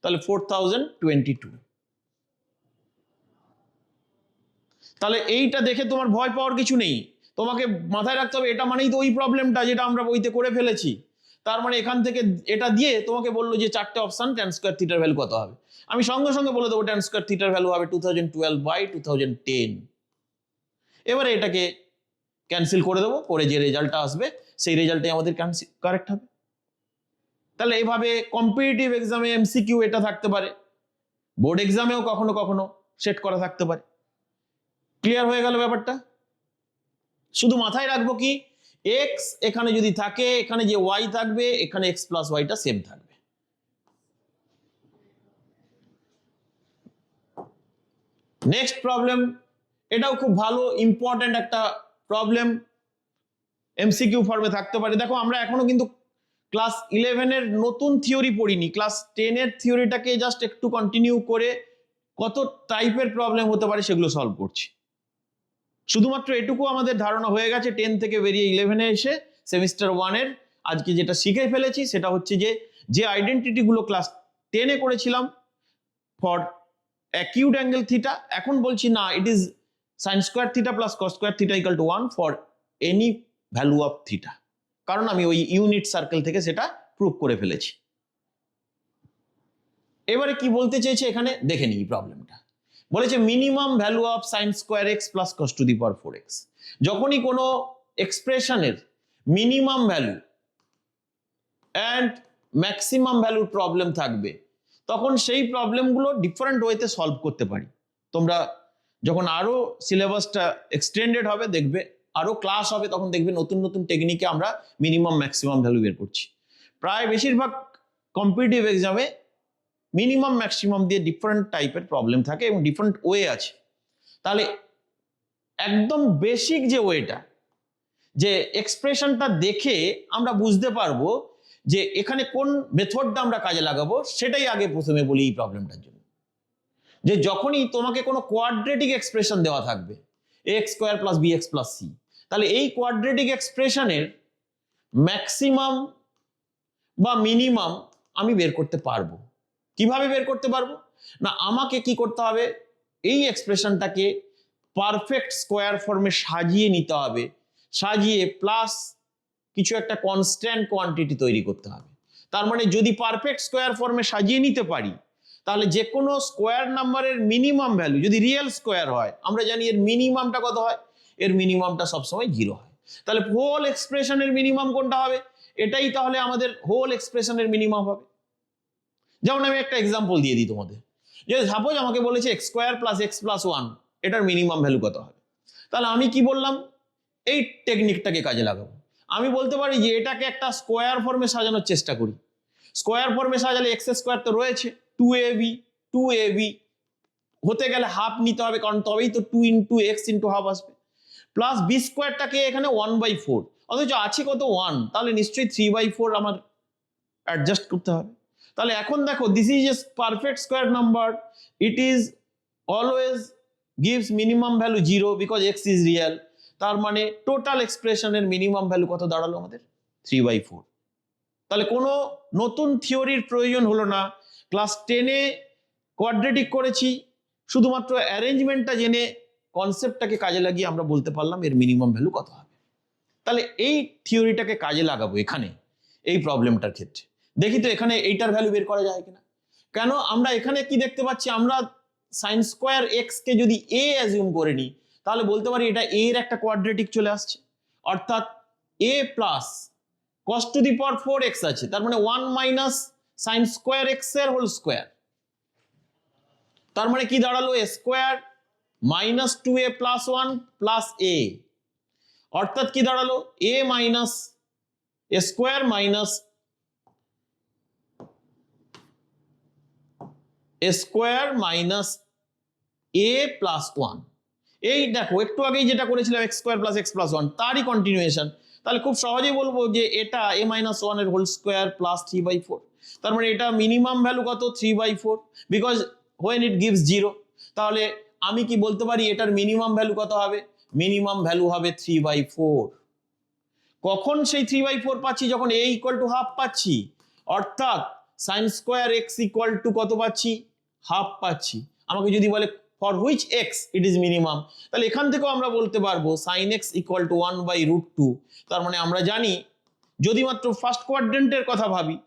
তাহলে 4022। তাহলে এইটা দেখে তোমার ভয় পাওয়ার কিছু নেই, তোমাকে মাথায় রাখতে হবে এটা মানেই তো ওই প্রবলেমটা যেটা আমরা বইতে করে ফেলেছি। তার মানে এখান থেকে এটা দিয়ে তোমাকে বললো যে চারটে অপশন ট্যান স্কোয়ার থিটার ভ্যালু কত হবে, আমি সঙ্গে সঙ্গে বলে দেবো ট্যান স্কোয়ার থিটার ভ্যালু হবে 2012 বাই 2010। এবারে এটাকে ক্যান্সেল করে দেবো, করে যে রেজাল্টটা আসবে সেই রেজাল্টটাই আমাদের কারেক্ট হবে। তাহলে এইভাবে কম্পিটিটিভ এক্সামে এমসিকিউ এটা থাকতে পারে, বোর্ড এক্সামেও কখনো কখনো সেট করা থাকতে পারে। ক্লিয়ার হয়ে গেল ব্যাপারটা? শুধু মাথায় রাখবো কি এক্স এখানে যদি থাকে এখানে যে ওয়াই থাকবে এখানে এক্স প্লাস ওয়াইটা সেম থাকবে। নেক্সট প্রবলেম, এটাও খুব ভালো ইম্পর্টেন্ট একটা প্রবলেম, এমসিকিউ ফর্মে থাকতে পারে। দেখো আমরা এখনো কিন্তু ক্লাস 11-এর নতুন থিওরি পড়িনি, ক্লাস 10-এর থিওরিটাকে জাস্ট একটু কন্টিনিউ করে কত টাইপের প্রবলেম হতে পারে সেগুলো সলভ করছি। শুধুমাত্র এটুকু আমাদের ধারণা হয়ে গেছে 10 থেকে বেরিয়ে 11-এ এসে সেমিস্টার 1-এর আজকে যেটা শিখে ফেলেছি সেটা হচ্ছে যে আইডেন্টিটিগুলো ক্লাস 10-এ করেছিলাম ফর অ্যাকিউট অ্যাঙ্গেল থিটা, এখন বলছি না it is sign square theta plus cos square theta equal to 1 for any value of theta, কারণ আমি ওই ইউনিট সার্কেল থেকে সেটা প্রুভ করে ফেলেছি। এবারে কি বলতে চেয়েছে এখানে দেখে নিই প্রবলেমটা। বলেছে minimum value of sign square x plus cos to the power 4x। যখনই কোনো এক্সপ্রেশনের মিনিমাম ভ্যালু অ্যান্ড ম্যাক্সিমাম ভ্যালুর প্রবলেম থাকবে তখন সেই প্রবলেমগুলো ডিফারেন্ট ওয়েতে সলভ করতে পারি। তোমরা যখন আরো সিলেবাসটা এক্সটেন্ডেড হবে দেখবে, আরো ক্লাস হবে, তখন দেখবে নতুন নতুন টেকনিকে আমরা মিনিমাম ম্যাক্সিমাম ভ্যালু বের করছি। প্রায় বেশিরভাগ কম্পিটিটিভ এক্সামে মিনিমাম ম্যাক্সিমাম দিয়ে ডিফারেন্ট টাইপের প্রবলেম থাকে এবং ডিফারেন্ট ওয়ে আছে। তাহলে একদম বেসিক যে ওয়েটা, যে এক্সপ্রেশনটা দেখে আমরা বুঝতে পারবো যে এখানে কোন মেথডটা আমরা কাজে লাগাবো, সেটাই আগে প্রথমে বলি এই প্রবলেমটার জন্য। যে যখনই তোমাকে কোনো কোয়াড্রেটিক এক্সপ্রেশন দেওয়া থাকবে x square plus b x plus c, তাহলে এই কোয়াড্রেটিক এক্সপ্রেশনের ম্যাক্সিমাম বা মিনিমাম আমি বের করতে পারবো। কিভাবে বের করতে পারবো না, আমাকে কি করতে হবে, এই এক্সপ্রেশনটাকে পারফেক্ট স্কোয়ার ফর্মে সাজিয়ে নিতে হবে, সাজিয়ে প্লাস কিছু একটা কনস্ট্যান্ট কোয়ান্টিটি তৈরি করতে হবে। তার মানে যদি পারফেক্ট স্কোয়ার ফর্মে সাজিয়ে নিতে পারি তাহলে যে কোনো স্কোয়ার নাম্বারের মিনিমাম ভ্যালু যদি রিয়েল স্কোয়ার হয়, আমরা জানি এর মিনিমামটা কত হয়, এর মিনিমামটা সবসময় 0 হয়। তাহলে হোল এক্সপ্রেশনের মিনিমাম কোনটা হবে, এটাই তাহলে আমাদের হোল এক্সপ্রেশনের মিনিমাম হবে। যেমন আমি একটা এক্সাম্পল দিয়ে দিই তোমাদের, যে সাপোজ আমাকে বলেছে x square plus x plus 1 এটার মিনিমাম ভ্যালু কত হবে। তাহলে আমি কি বললাম, এই টেকনিকটাকে কাজে লাগাবো। আমি বলতে পারি যে এটাকে একটা স্কোয়ার ফর্মে সাজানোর চেষ্টা করি। স্কোয়ার ফর্মে সাজালে এক্স স্কোয়ার তো রয়েছে, 2ab হতে গেলে হাফ নিতে হবে, কারণ তবেই তো 2 ইন্টু এক্স ইন্টু হাফ আসবে, প্লাস বি স্কোয়ারটাকে এখানে 1/4, অথচ আছে কত 1, তাহলে নিশ্চয়ই 3/4 আমার অ্যাডজাস্ট করতে হবে। তাহলে এখন দেখো, this is a perfect square number, it is always gives minimum value 0 because x is real. তার মানে টোটাল এক্সপ্রেশনের মিনিমাম ভ্যালু কত দাঁড়ালো আমাদের, 3/4। তাহলে কোনো নতুন থিওরির প্রয়োজন হলো না, ক্লাস 10-এ কোয়াড্রেটিক করেছি, শুধুমাত্র অ্যারেঞ্জমেন্টটা জেনে কনসেপ্টটাকে কাজে লাগিয়ে আমরা বলতে পারলাম এর মিনিমাম ভ্যালু কত হবে। তাহলে এই থিওরিটাকে কাজে লাগাবো এখানে এই প্রবলেমটার ক্ষেত্রে। দেখি তো এখানে এইটার ভ্যালু বের করা যায় কিনা। কেন আমরা এখানে কি দেখতে পাচ্ছি, আমরা সাইন স্কোয়ার এক্স কে যদি এ অ্যাজিউম করে নিই তাহলে বলতে পারি এটা এ এর একটা কোয়াড্রেটিক চলে আসছে, অর্থাৎ a plus cos to the power 4x আছে, তার মানে 1 মাইনাস সাইন স্কোয়ার এক্স এর হোল স্কোয়ার। তার মানে কি দাঁড়ালো, a square minus 2a plus 1 plus a, অর্থাৎ কি দাঁড়ালো, a minus a square minus a square minus a plus 1। এই দেখো একটু আগেই যেটা করেছিলাম x square plus x plus 1 তারই কন্টিনিউয়েশন। তাহলে খুব সহজেই বলবো যে এটা a মাইনাস 1 এর হোল স্কোয়ার প্লাস 3/4। তার মানে এটা মিনিমাম ভ্যালু কত, 3/4, বিকজ হোয়েন ইট গিভস 0। তাহলে আমি কি বলতে পারি এটার মিনিমাম ভ্যালু কত হবে, মিনিমাম ভ্যালু হবে 3/4। কখন সেই 3/4 পাচ্ছি, যখন a ইকুয়াল টু হাফ পাচ্ছি, অর্থাৎ sign square x equal to কত পাচ্ছি, হাফ পাচ্ছি। আমাকে যদি বলে for which x it is minimum, তাহলে এখান থেকেও আমরা বলতে পারবো সাইন এক্স ইকুয়াল টু 1/√2। তার মানে আমরা জানি যদি মাত্র ফার্স্ট কোয়াড্রেন্টের কথা ভাবি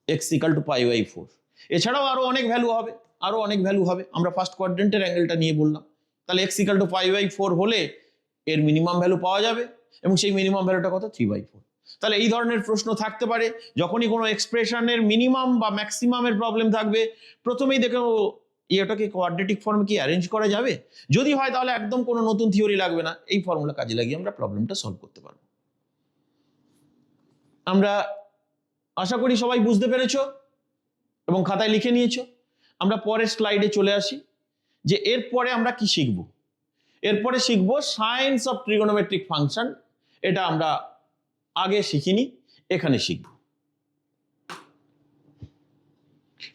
এক্স ইকুয়াল টু π/4। এছাড়াও আরো অনেক ভ্যালু হবে, আরো অনেক ভ্যালু হবে, আমরা ফার্স্ট কোয়াড্রেন্টের অ্যাঙ্গেলটা নিয়ে বললাম। তাহলে এক্স ইকুয়াল টু π/4 হলে এর মিনিমাম ভ্যালু পাওয়া যাবে, এবং সেই মিনিমাম ভ্যালুটা কত, 3/4। তাহলে এই ধরনের প্রশ্ন থাকতে পারে, যখনই কোনো এক্সপ্রেশনের মিনিমাম বা ম্যাক্সিমামের প্রবলেম থাকবে প্রথমেই দেখো এটাকে কোয়াড্রেটিক ফর্মে কি অ্যারেঞ্জ করা যাবে, যদি হয় তাহলে একদম কোনো নতুন থিওরি লাগবে না, এই ফর্মুলা কাজে লাগিয়ে আমরা প্রবলেমটা সলভ করতে পারবো। আমরা আশা করি সবাই বুঝতে পেরেছো এবং খাতায় লিখে নিয়েছো। আমরা পরের স্লাইডে চলে আসি, যে এরপরে আমরা কি শিখব। এরপরে শিখব সায়েন্স অফ ট্রিগোনোমেট্রিক ফাংশন। এটা আমরা আগে শিখিনি, এখানে শিখব।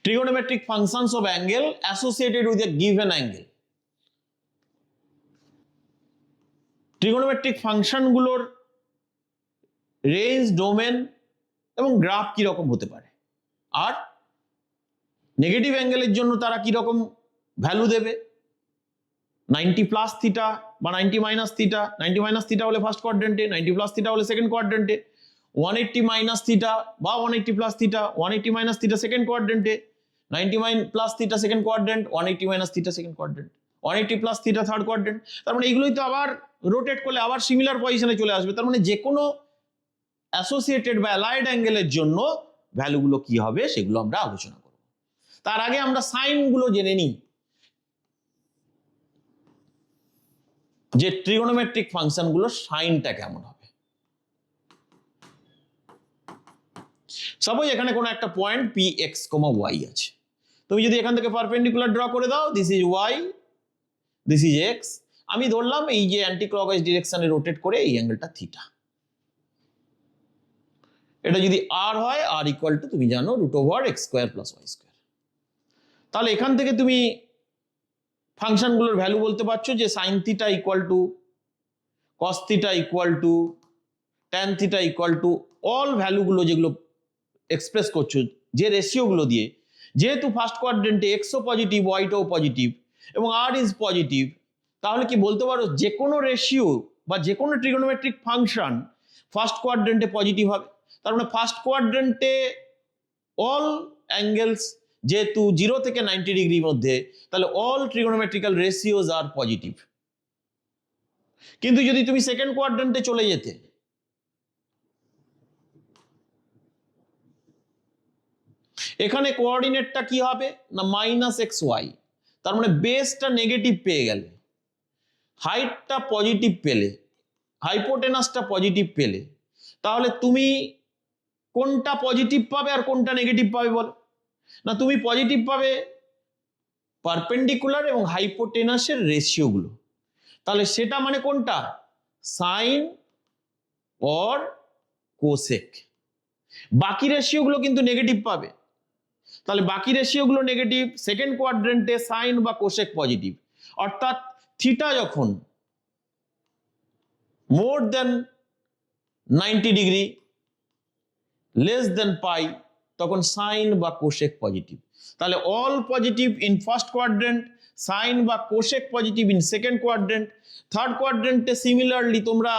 Trigonometric functions of angle associated with a given angle. Trigonometric function গুলোর রেঞ্জ, ডোমেন এবং গ্রাফ কি রকম হতে পারে, আর নেগেটিভ অ্যাঙ্গেলের জন্য তারা কি রকম ভ্যালু দেবে, 90 প্লাস থিটা বা 90 মাইনাস থিটা। 90 মাইনাস থিটা হলে ফার্স্ট কোয়াড্রেন্টে, 90 প্লাস থিটা হলে সেকেন্ড কোয়াড্রেন্টে, 180 মাইনাস থিটা বা 180 plus theta, 180 minus theta second কোয়াড্রেন্টে, 90 plus theta second quadrant, 180 minus theta second quadrant, 180 plus theta third quadrant. তার মানে এগুলোই তো আবার রোটেট করলে আবার সিমিলার পজিশনে চলে আসবে। তার মানে যে কোনো অ্যাসোসিয়েটেড বা অ্যালাইড অ্যাঙ্গেলের জন্য ভ্যালুগুলো কি হবে সেগুলো আমরা আলোচনা করব। তার আগে আমরা সাইনগুলো জেনে নিই যে ট্রিগোনোমেট্রিক ফাংশনগুলোর সাইনটা কেমন হবে। সাপোজ এখানে কোনো একটা point P x comma Y আছে, তুমি যদি এখান থেকে পারপেন্ডিকুলার ড্র করে দাও, this is Y, this is x, আমি ধরলাম এই যে অ্যান্টি ক্লকওয়াইজ ডিরেকশনে রোটেট করে এই অ্যাঙ্গেলটা থিটা। এটা যদি আর হয়, আর ইকুয়াল টু তুমি জানো root over x square plus y square. তাহলে এখান থেকে তুমি ফাংশনগুলোর ভ্যালু বলতে পারছো যে sine theta equal to cos theta equal to tan theta equal to all ভ্যালুগুলো যেগুলো এক্সপ্রেস করছো যে রেশিওগুলো দিয়ে, যেহেতু ফার্স্ট কোয়াড্রেন্টে এক্সও পজিটিভ ওয়াইটাও পজিটিভ এবং আর ইজ পজিটিভ, তাহলে কি বলতে পারো যে কোনো রেশিও বা যে কোনো ট্রিগোনোমেট্রিক ফাংশন ফার্স্ট কোয়াড্রেন্টে পজিটিভ হবে। তার মানে ফার্স্ট কোয়াড্রেন্টে অল অ্যাঙ্গেলস যেহেতু 0 থেকে 90 ডিগ্রির মধ্যে, তাহলে অল ট্রিগোনোমেট্রিক্যাল রেশিওজ আর পজিটিভ। কিন্তু যদি তুমি সেকেন্ড কোয়াড্রেন্টে চলে যেতে, এখানে কোঅর্ডিনেটটা কি হবে না মাইনাস এক্স ওয়াই, তার মানে বেসটা নেগেটিভ পেয়ে গেলে, হাইটটা পজিটিভ পেলে, হাইপোটেনাসটা পজিটিভ পেলে, তাহলে তুমি কোনটা পজিটিভ পাবে আর কোনটা নেগেটিভ পাবে বলো? না তুমি পজিটিভ পাবে পারপেন্ডিকুলার এবং হাইপোটেনাসের রেশিওগুলো। তাহলে সেটা মানে কোনটা? Sine or cosec. বাকি রেশিওগুলো কিন্তু নেগেটিভ পাবে। তাহলে বাকি রেশিওগুলো নেগেটিভ, সেকেন্ড কোয়াড্রেন্টে সাইন বা কোসেক পজিটিভ। অর্থাৎ থিটা যখন মোর দেন 90 ডিগ্রি লেস দেন পাই, তখন সাইন বা কোসেক পজিটিভ। তাহলে all positive in first quadrant, sine বা cosec positive in second quadrant. Third কোয়াড্রেন্টে সিমিলারলি তোমরা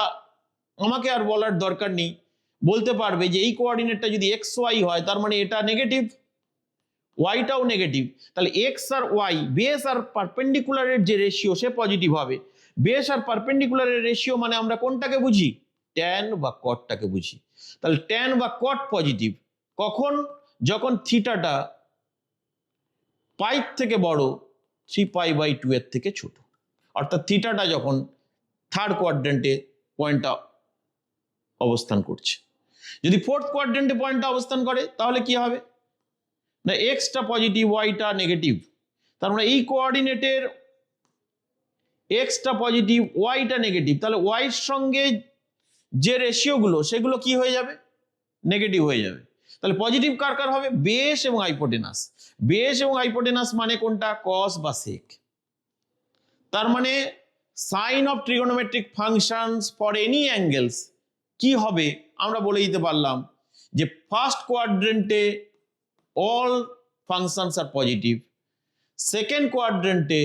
আমাকে আর বলার দরকার নেই, বলতে পারবে যে এই কোঅর্ডিনেটটা যদি এক্স ওয়াই হয় তার মানে এটা নেগেটিভ, ওয়াইটাও নেগেটিভ। তাহলে এক্স আর ওয়াই বেস আর পারপেন্ডিকুলারের যে রেশিও সে পজিটিভ হবে। বেস আর পারপেন্ডিকুলারের রেশিও মানে আমরা কোনটাকে বুঝি? ট্যান বা কটটাকে বুঝি। তাহলে ট্যান বা কট পজিটিভ কখন? যখন থিটাটা পাই থেকে বড়, 3π/2 এর থেকে ছোট। অর্থাৎ থিটাটা যখন থার্ড কোয়াড্রেন্টে পয়েন্টটা অবস্থান করছে। যদি ফোর্থ কোয়াড্রেন্টে পয়েন্টটা অবস্থান করে তাহলে কি হবে না এক্সটা পজিটিভ ওয়াইটা নেগেটিভ। তার মানে এই কোঅর্ডিনেটের এক্সটা পজিটিভ ওয়াইটা নেগেটিভ, তাহলে ওয়াইয়ের সঙ্গে যে রেশিওগুলো সেগুলো কি হয়ে যাবে? নেগেটিভ হয়ে যাবে। তাহলে পজিটিভ কার কার হবে? বেস এবং হাইপোটেনাস। বেস এবং হাইপোটেনাস মানে কোনটা? কস বা সেক। তার মানে sign of trigonometric functions for any angles কি হবে আমরা বলে দিতে পারলাম যে ফার্স্ট কোয়াড্রেন্টে all functions are positive, second quadrant-এ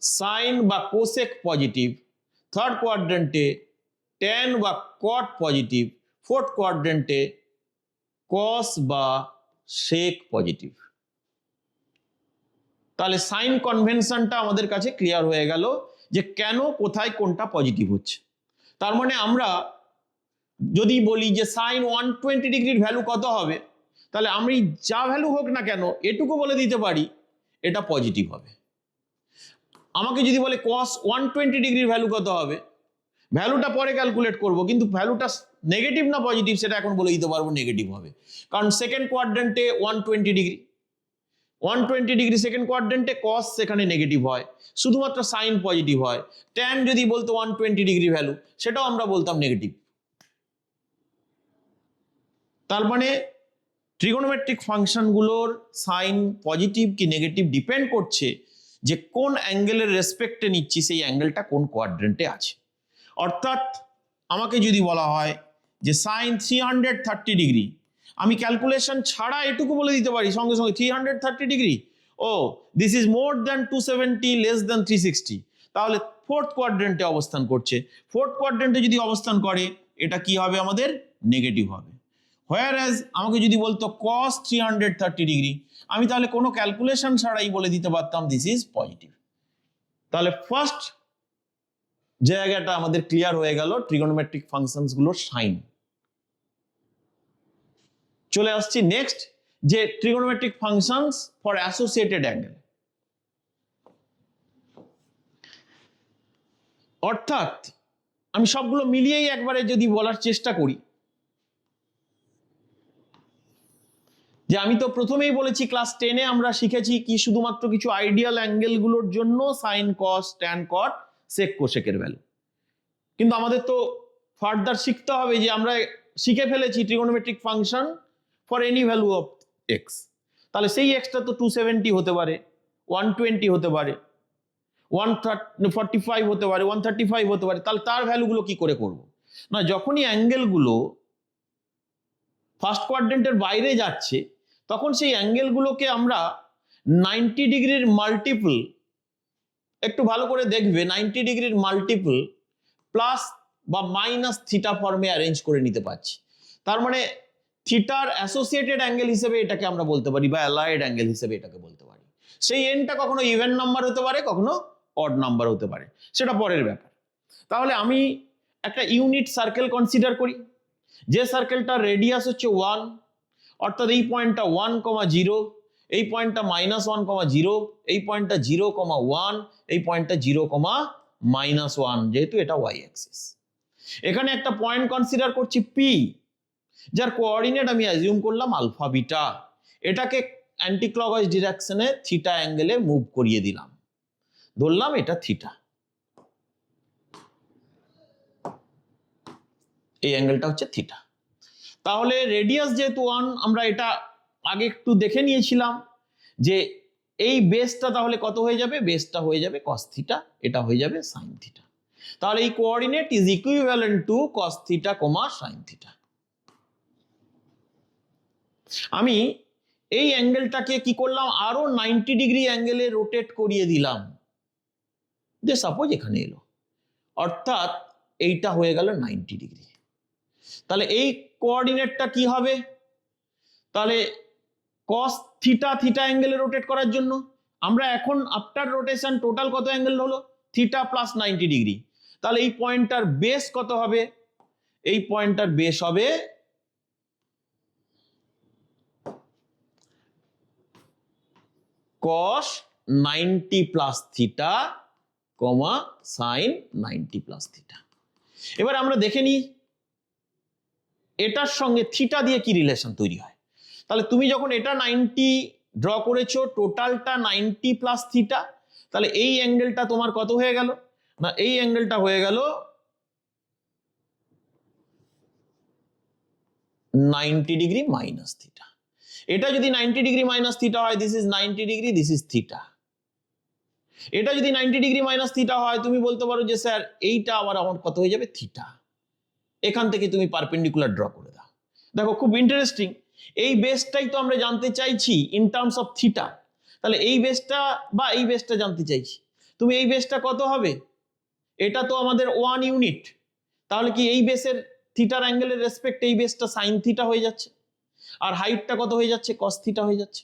sin বা cosec পজিটিভ, থার্ড কোয়াড্রেন্টে tan বা cot পজিটিভ, ফোর্থ কোয়াড্রেন্টে cos বা sec পজিটিভ। তাহলে সাইন কনভেনশনটা আমাদের কাছে ক্লিয়ার হয়ে গেল যে কেন কোথায় কোনটা পজিটিভ হচ্ছে। তার মানে আমরা যদি বলি যে সাইন 120 ডিগ্রির ভ্যালু কত হবে, তাহলে আমি যা ভ্যালু হোক না কেন এটুকু বলে দিতে পারি এটা পজিটিভ হবে। আমাকে যদি বলে কস 120 ডিগ্রির ভ্যালু কত হবে, ভ্যালুটা পরে ক্যালকুলেট করব, কিন্তু ভ্যালুটা নেগেটিভ না পজিটিভ সেটা এখন বলে দিতে পারবো নেগেটিভ হবে। কারণ সেকেন্ড কোয়াড্রেন্টে 120 ডিগ্রি, 120 ডিগ্রি সেকেন্ড কোয়াড্রেন্টে কস সেখানে নেগেটিভ হয়, শুধুমাত্র সাইন পজিটিভ হয়। ট্যান যদি বলতো 120 ডিগ্রি ভ্যালু, সেটাও আমরা বলতাম নেগেটিভ। তার মানে ট্রিগোনোমেট্রিক ফাংশনগুলোর সাইন পজিটিভ কি নেগেটিভ ডিপেন্ড করছে যে কোন অ্যাঙ্গেলের রেসপেক্টে নিচ্ছি, সেই অ্যাঙ্গেলটা কোন কোয়াড্রেন্টে আছে। অর্থাৎ আমাকে যদি বলা হয় যে সাইন 330 ডিগ্রি, আমি ক্যালকুলেশন ছাড়া এটুকু বলে দিতে পারি সঙ্গে সঙ্গে 330 ডিগ্রি, ও this is more than 270 less than 360, তাহলে ফোর্থ কোয়াড্রেন্টে অবস্থান করছে। ফোর্থ কোয়াড্রেন্টে যদি অবস্থান করে এটা কি হবে আমাদের নেগেটিভ হবে। হোয়ার অ্যাজ আমাকে যদি বলতো cos 330 ডিগ্রি, আমি তাহলে কোনো ক্যালকুলেশন ছাড়াই বলে দিতে পারতাম দিস ইজ পজিটিভ। তাহলে ফার্স্ট জায়গাটা আমাদের ক্লিয়ার হয়ে গেল ট্রিগোনোমেট্রিক ফাংশনস গুলোর সাইন। চলে আসছি নেক্সট, যে trigonometric functions for associated angle. অর্থাৎ আমি সবগুলো মিলিয়েই একবারে যদি বলার চেষ্টা করি, যে আমি তো প্রথমেই বলেছি ক্লাস 10-এ আমরা শিখেছি কি শুধুমাত্র কিছু আইডিয়াল অ্যাঙ্গেলগুলোর জন্য সাইন, কস, ট্যান, কট, সেক, কোসেকের ভ্যালু। কিন্তু আমাদের তো ফার্দার শিখতে হবে যে আমরা শিখে ফেলেছি trigonometric function for any value of x. তাহলে সেই এক্সটা তো 270 হতে পারে, 120 হতে পারে, 145 হতে পারে, 135 হতে পারে। তাহলে তার ভ্যালুগুলো কি করে করব? না, যখনই অ্যাঙ্গেলগুলো ফার্স্ট কোয়াড্রেন্টের বাইরে যাচ্ছে তখন সেই অ্যাঙ্গেলগুলোকে আমরা 90 ডিগ্রির মাল্টিপল, একটু ভালো করে দেখবে, 90 ডিগ্রির মাল্টিপল প্লাস বা মাইনাস থিটা ফর্মে অ্যারেঞ্জ করে নিতে পারছি। তার মানে থিটার অ্যাসোসিয়েটেড অ্যাঙ্গেল হিসেবে এটাকে আমরা বলতে পারি, বা অ্যালায়েড অ্যাঙ্গেল হিসেবে এটাকে বলতে পারি। সেই এনটা কখনো ইভেন নাম্বার হতে পারে, কখনো অড নাম্বার হতে পারে, সেটা পরের ব্যাপার। তাহলে আমি একটা ইউনিট সার্কেল কনসিডার করি, যে সার্কেলটার রেডিয়াস হচ্ছে 1, অর্থাৎ এই পয়েন্টটা 1,0, এই পয়েন্টটা -1,0, এই পয়েন্টটা 0,1, এই পয়েন্টটা 0,-1, যেহেতু এটা ওয়াই অ্যাক্সিস। এখানে একটা পয়েন্ট কনসিডার করছি পি, যার কোঅর্ডিনেট আমি অ্যাজিউম করলাম আলফা বিটা। এটাকে অ্যান্টি ক্লকওয়াইজ ডিরেকশনে থিটা অ্যাঙ্গেলে মুভ করিয়ে দিলাম, ধরলাম এটা থিটা, এই অ্যাঙ্গেলটা হচ্ছে থিটা। তাহলে রেডিয়াস যেহেতু 1, আমরা এটা আগে একটু দেখে নিয়েছিলাম যে এই বেসটা তাহলে কত হয়ে যাবে, বেসটা হয়ে যাবে cos থিটা, এটা হয়ে যাবে sin থিটা। তাহলে এই coordinate is equivalent to cos theta, sin theta. আমি এই অ্যাঙ্গেলটাকে কি করলাম, আরো 90 ডিগ্রি অ্যাঙ্গেলে রোটেট করিয়ে দিলাম, যে সাপোজ এখানে এলো, অর্থাৎ এইটা হয়ে গেল 90 ডিগ্রি। তাহলে এই কোঅর্ডিনেটটা কি হবে, তাহলে cos থিটা, থিটা অ্যাঙ্গেলে রোটেট করার জন্য আমরা এখন আফটার রোটেশন টোটাল কত অ্যাঙ্গেল হলো, থিটা প্লাস 90 ডিগ্রি। তাহলে এই পয়েন্টটার বেস কত হবে, এই পয়েন্টটার বেস হবে cos 90 plus theta, sin 90 plus theta. এবার আমরা দেখে নিই এটার সঙ্গে থিটা দিয়ে কি রিলেশন তৈরি হয়। তাহলে তুমি যখন এটা 90 ড্র করেছো, টোটালটা 90 প্লাস থিটা, তাহলে এই অ্যাঙ্গেলটা তোমার কত হয়ে গেল, না এই অ্যাঙ্গেলটা হয়ে গেল 90 ডিগ্রি মাইনাস থিটা। এটা যদি 90 ডিগ্রি মাইনাস থিটা হয়, this is 90 degree, this is theta. এটা যদি 90 ডিগ্রি মাইনাস থিটা হয়, তুমি বলতে পারো যে স্যার এইটা আবার আমার কত হয়ে যাবে, থিটা। এখান থেকে তুমি পারপেন্ডিকুলার ড্র করে দাও। দেখো খুব ইন্টারেস্টিং, এই বেসটাই তো আমরা জানতে চাইছি ইন টার্মস অফ থিটা। তাহলে এই বেসটা বা এই বেসটা জানতে চাইছি, তুমি এই বেসটা কত হবে, এটা তো আমাদের 1 ইউনিট। তাহলে কি এই বেসের থিটার অ্যাঙ্গেলের রেসপেক্ট এই বেসটা সাইন থিটা হয়ে যাচ্ছে, আর হাইটটা কত হয়ে যাচ্ছে, কস থিটা হয়ে যাচ্ছে।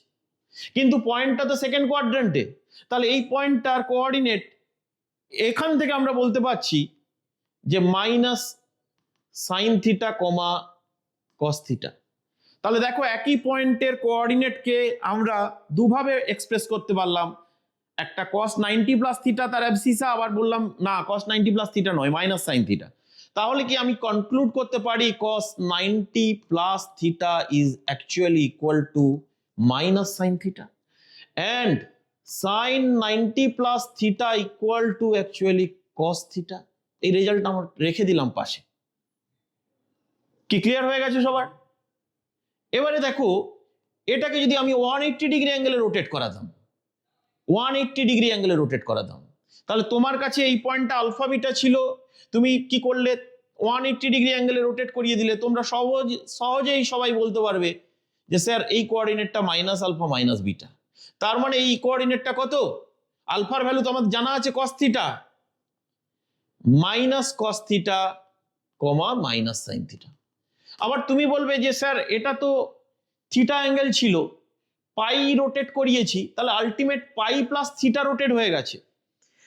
কিন্তু পয়েন্টটা তো সেকেন্ড কোয়াড্রেন্টে, তাহলে এই পয়েন্টটার কোঅর্ডিনেট এখান থেকে আমরা বলতে পারছি যে মাইনাস সাইন থিটা, কস থিটা। তাহলে দেখো একই পয়েন্টের কোঅর্ডিনেটকে আমরা দুভাবে এক্সপ্রেস করতে পারলাম, একটা cos 90 প্লাস থিটা তার অ্যাবসিসা, আবার বললাম না cos 90 প্লাস থিটা নয়, মাইনাস সাইন থিটা। তাহলে কি আমি কনক্লুড করতে পারি cos 90 plus theta is actually equal to minus sine theta, and sine 90 plus theta equal to actually cos theta. এই রেজাল্ট আমরা রেখে দিলাম পাশে। কি ক্লিয়ার হয়ে গেছে সবার? এবারে দেখো এটাকে যদি আমি 180 ডিগ্রি অ্যাঙ্গেলে রোটেট করাতাম, 180 ডিগ্রি অ্যাঙ্গেলে রোটেট করাতাম, তাহলে তোমার কাছে এই পয়েন্টটা আলফা বিটা ছিল, তুমি কি করলে 180 ডিগ্রি অ্যাঙ্গেলে রোটেট করিয়ে দিলে। তোমরা সহজেই সবাই বলতে পারবে যে স্যার এই কোঅর্ডিনেটটা মাইনাস আলফা মাইনাস বিটা, তার মানে এই কোঅর্ডিনেটটা কত, আলফার ভ্যালু তো আমাদের জানা আছে cos theta, minus cos theta, কমা মাইনাস সাইন থিটা। আবার তুমি বলবে যে স্যার এটা তো থিটা অ্যাঙ্গেল ছিল, পাই রোটেট করিয়েছি, তাহলে ultimate pi plus theta rotate হয়ে গেছে।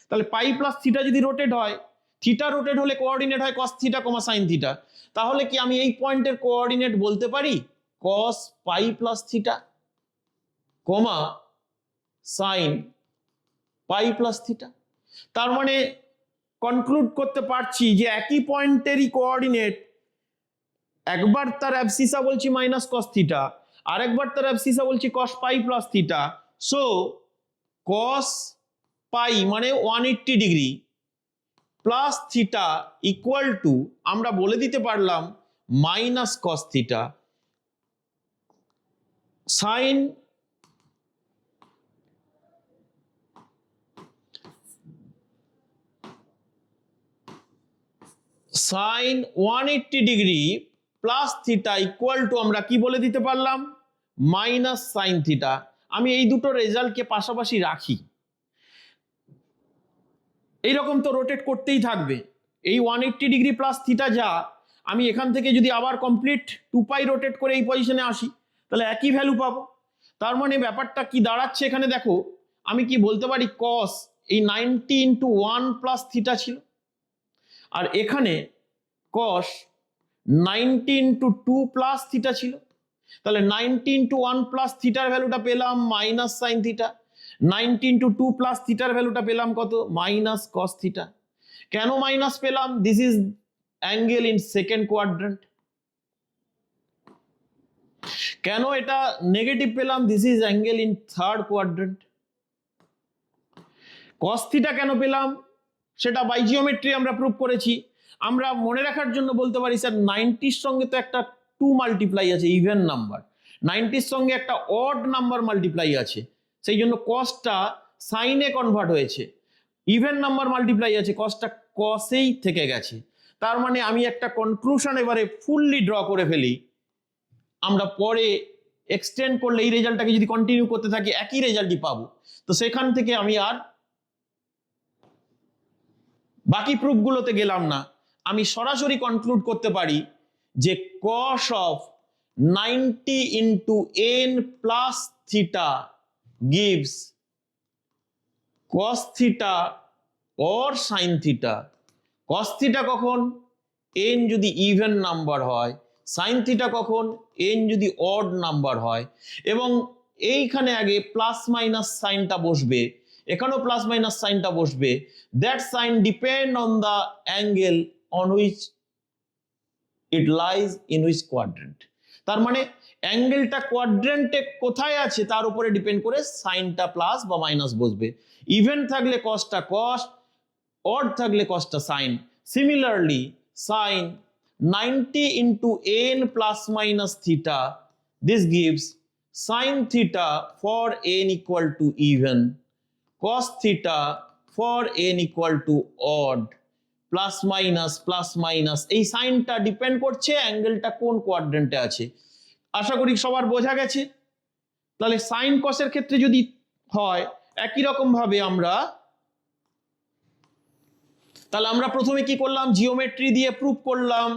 তাহলে পাই প্লাস থিটা যদি রোটেট হয়, থিটা রোটেট হলে কোঅর্ডিনেট হয় cos theta comma sine theta, তাহলে কি আমি এই পয়েন্টের কোঅর্ডিনেট বলতে পারি cos pi plus theta comma sine pi plus theta? তার মানে কনক্লুড করতে পারছি যে একই পয়েন্টেরই কোঅর্ডিনেট, একবার তার অ্যাবসিসা বলছি মাইনাস কস থিটা, আরেকবার তার অ্যাবসিসা বলছি cos pi plus theta. So cos pi মানে 180 degree plus theta equal to আমরা বলে দিতে পারলাম minus cos theta sine sine 180 degree plus theta equal to আমরা কি বলে দিতে পারলাম মাইনাস সাইন থিটা। আমি এই দুটো রেজাল্টকে পাশাপাশি রাখি, এইরকম তো রোটেট করতেই থাকবে। এই 180 ডিগ্রি প্লাস থিটা যা, আমি এখান থেকে যদি আবার কমপ্লিট 2 পাই রোটেট করে এই পজিশনে আসি তাহলে একই ভ্যালু পাবো। তার মানে ব্যাপারটা কি দাঁড়াচ্ছে এখানে দেখো, আমি কি বলতে পারি কস এই 90 ইন্টু 1 প্লাস থিটা ছিল, আর এখানে কস 90 ইন্টু 2 প্লাস থিটা ছিল। তাহলে 90 ইন্টু 1 প্লাস থিটার ভ্যালুটা পেলাম minus sine theta, 90 into 2 plus থিটার ভ্যালুটা পেলাম কত মাইনাস কস থিটা। কেন মাইনাস পেলাম? This is angle in second quadrant. কেন এটা নেগেটিভ পেলাম? This is angle in third quadrant. Cos theta কেন পেলাম সেটা বাই জিওমেট্রি আমরা প্রুভ করেছি। আমরা মনে রাখার জন্য বলতে পারি স্যার 90-র সঙ্গে তো একটা 2 মাল্টিপ্লাই আছে, ইভেন নাম্বার, 90-র সঙ্গে একটা অড নাম্বার মাল্টিপ্লাই আছে, সেই জন্য কসটা সাইনে কনভার্ট হয়েছে। ইভেন নাম্বার মাল্টিপ্লাই আছে, কসটা কসেই থেকে গেছে। তার মানে আমি একটা কনক্লুশন এবারে ফুললি ড্র করে ফেলি। আমরা পরে এক্সটেন্ড করলে এই রেজাল্টটাকে যদি কন্টিনিউ করতে থাকি একই রেজাল্টই পাবো। তো সেখান থেকে আমি আর বাকি প্রুফগুলোতে গেলাম না, আমি সরাসরি কনক্লুড করতে পারি যে cos of 90 into n plus theta gives cos theta or sin theta। cos theta কখন? n যদি ইভেন নাম্বার হয়, sin theta কখন? n যদি অড নাম্বার হয়। এবং এইখানে আগে প্লাস মাইনাস সাইনটা বসবে, এখানেও প্লাস মাইনাস সাইনটা বসবে। That sign depend on the angle on which it lies in which quadrant. তার মানে অ্যাঙ্গেলটা কোয়াড্রেন্টে কোথায় আছে তার উপরে ডিপেন্ড করে সাইনটা প্লাস বা মাইনাস বসবে। ইভেন থাকলে কসটা কস, অড থাকলে কসটা sine. Similarly sine 90 into n plus minus theta, this gives sin theta for n equal to even, cos theta for n equal to odd, plus minus এই সাইনটা depend করছে অ্যাঙ্গেলটা কোন কোয়াড্রেন্টে আছে। আশা করি সবার বোঝা গেছে। তাহলে সাইন কসের ক্ষেত্রে যদি হয় একই রকম ভাবে তাহলে আমরা প্রথমে কি করলাম? জিওমেট্রি দিয়ে প্রুভ করলাম,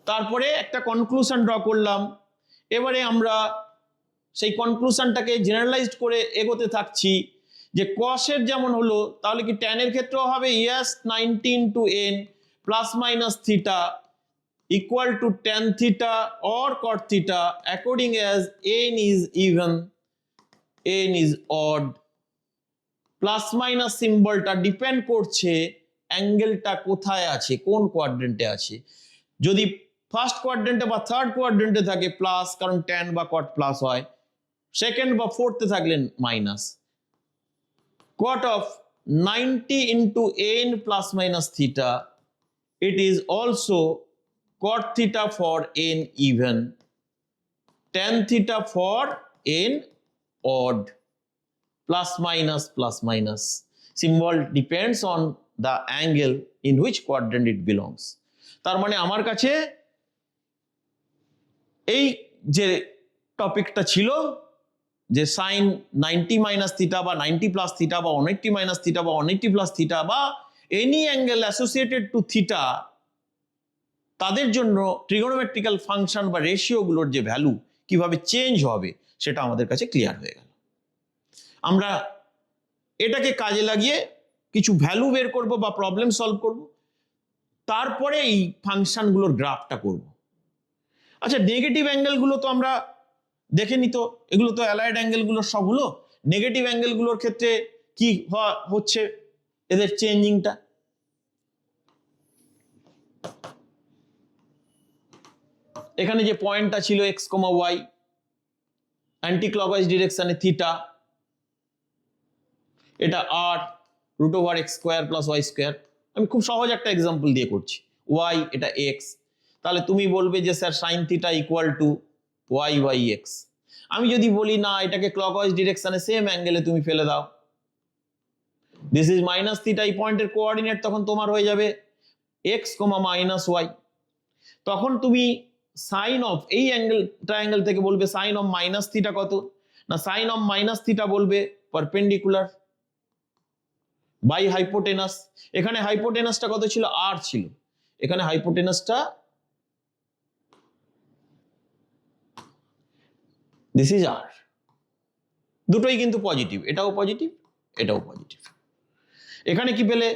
তারপরে একটা কনক্লুশন ড্র করলাম। এবারে আমরা সেই কনক্লুশনটাকে জেনারেলাইজড করে এগোতে থাকছি যে কসের যেমন হলো তাহলে কি ট্যানের ক্ষেত্রেও হবে? Yes, 90 into n plus minus theta equal to tan theta or cot theta according as n is even, n is odd। Plus minus সিম্বলটা ডিপেন্ড করছে অ্যাঙ্গেলটা কোথায় আছে, কোন কোয়াড্রেন্টে আছে। যদি ফার্স্ট কোয়াড্রেন্টে বা থার্ড কোয়াড্রেন্টে থাকে প্লাস, কারণ ট্যান বা কট প্লাস হয়। সেকেন্ড বা ফোর্থে থাকলে minus. cot of 90 into n plus minus theta, it is also cot theta for n even, tan theta for n odd, plus minus symbol depends on the angle in which quadrant it belongs। তার মানে আমার কাছে এই যে টপিকটা ছিল যে sign 90 minus theta বা 90 প্লাস থিটা বা 180 মাইনাস থিটা বা 180 প্লাস থিটা বা any angle associated to theta, তাদের জন্য ট্রিগোনোমেট্রিক্যাল ফাংশন বা রেশিওগুলোর যে ভ্যালু কিভাবে চেঞ্জ হবে সেটা আমাদের কাছে ক্লিয়ার হয়ে গেল। আমরা এটাকে কাজে লাগিয়ে কিছু ভ্যালু বের করব বা প্রবলেম সলভ করব, তারপরে এই ফাংশনগুলোর গ্রাফটা করব। আচ্ছা, নেগেটিভ অ্যাঙ্গেলগুলো তো আমরা দেখে নিত, এগুলো তো অ্যালাইড অ্যাঙ্গেলগুলোর সব হলো। নেগেটিভ অ্যাঙ্গেলগুলোর ক্ষেত্রে কি হচ্ছে এদের চেঞ্জিংটা? এখানে যে পয়েন্টটা ছিল x comma y, anti clockwise ডিরেকশনে থিটা, এটা আর root over x square plus y square. আমি খুব সহজ একটা এক্সাম্পল দিয়ে করছি, ওয়াই এটা এক্স, তাহলে তুমি বলবে যে sir sine theta equal to y by x. আমি যদি বলি না, এটাকে ক্লকওয়াইজ ডিরেকশনে সেম অ্যাঙ্গেলে তুমি ফেলে দাও, দিস ইজ মাইনাস থিটা, এই পয়েন্টের কোঅর্ডিনেট তখন তোমার হয়ে যাবে এক্স কমা মাইনাস ওয়াই। তখন তুমি সাইন অফ এই ট্রায়াঙ্গেল থেকে বলবে সাইন অফ মাইনাস থিটা কত না, সাইন অফ মাইনাস থিটা বলবে পারপেন্ডিকুলার বাই হাইপোটেনাস। এখানে হাইপোটেনাসটা কত ছিল? আর ছিল, এখানে হাইপোটেনাসটা দিস ইজ আর। দুটোই কিন্তু পজিটিভ, এটাও পজিটিভ এটাও পজিটিভ। এখানে কি পেলে?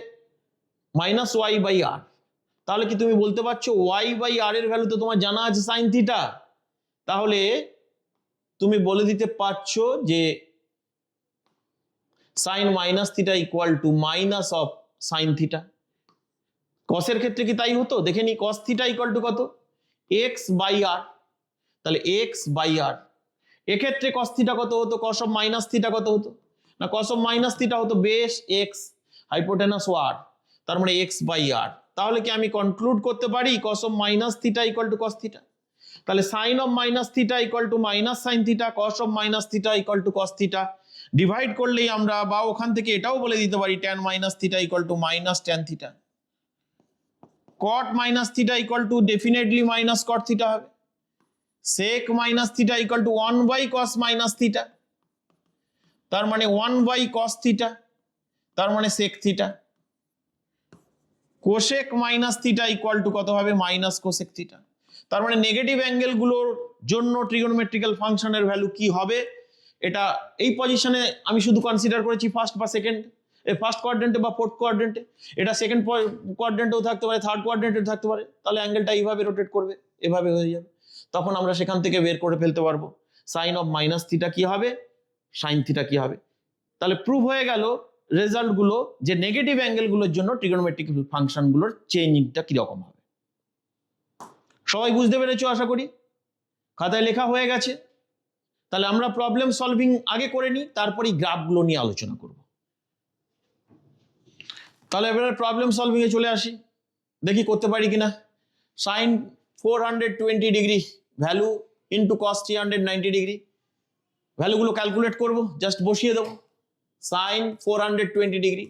Minus Y by r. তাহলে কি তুমি বলতে পারছো ওয়াই বাই আর এর ভ্যালু তো তোমার জানা আছে সাইন থিটা, তাহলে তুমি বলে দিতে পারছো যে sine minus theta equal to minus of sine theta. কসের ক্ষেত্রে কি তাই হতো? দেখে নি, কস থিটা ইকুয়াল টু কত? X by r. তাহলে এক্স বাই আর। এক্ষেত্রে কস থিটা কত হতো? কস অফ মাইনাস থিটা কত হতো না, কস অফ মাইনাস থিটা হতো বেস এক্স হাইপোটেনাস আর, তার মানে এক্স বাই আর। তাহলে কি আমি কনক্লুড করতে পারি cos of minus theta equal to cos theta? তাহলে sine of minus theta equal to minus sine theta, cos of minus theta equal to cos theta. Divide করলেই আমরা, বা ওখান থেকে এটাও বলে দিতে পারি tan minus theta equal to minus tan theta. Cot minus theta equal to definitely minus cot theta হবে। Sec minus theta equal to 1 by cos minus theta, তার মানে 1 বাই কস থিটা, তার মানে sec theta. Cosec minus theta equal to কত হবে? Minus cosec theta. তার মানে negative অ্যাঙ্গেলগুলোর জন্য ট্রিগোনোমেট্রিক্যাল ফাংশনের ভ্যালু কি হবে, এটা এই পজিশনে আমি শুধু কনসিডার করেছি ফার্স্ট বা সেকেন্ড, ফার্স্ট কোয়াড্রেন্টে বা ফোর্থ কোয়াড্রেন্টে, এটা সেকেন্ড কোয়াড্রেন্টেও থাকতে পারে, থার্ড কোয়াড্রেন্টেও থাকতে পারে। তাহলে অ্যাঙ্গেলটা এইভাবে রোটেট করবে, এভাবে হয়ে যাবে। তখন আমরা সেখান থেকে বের করে ফেলতে পারবো সাইন অফ মাইনাস থিটা কি হবে, সাইন থিটা কি হবে। তাহলে প্রুভ হয়ে গেল রেজাল্টগুলো যে নেগেটিভ অ্যাঙ্গেলগুলোর জন্য ট্রিগোনোমেট্রিক ফাংশনগুলোর চেঞ্জিংটা কিরকম হবে। সবাই বুঝতে পেরেছো আশা করি, খাতায় লেখা হয়ে গেছে। তাহলে আমরা প্রবলেম সলভিং আগে করে নিই, তারপরেই গ্রাফগুলো নিয়ে আলোচনা করব। তাহলে এবারে প্রবলেম সলভিং এ চলে আসি, দেখি করতে পারি কিনা। Sine 420 degree value into cos 390 degree, ভ্যালুগুলো ক্যালকুলেট করব, জাস্ট বসিয়ে দেবো। সাইন 420 ডিগ্রি,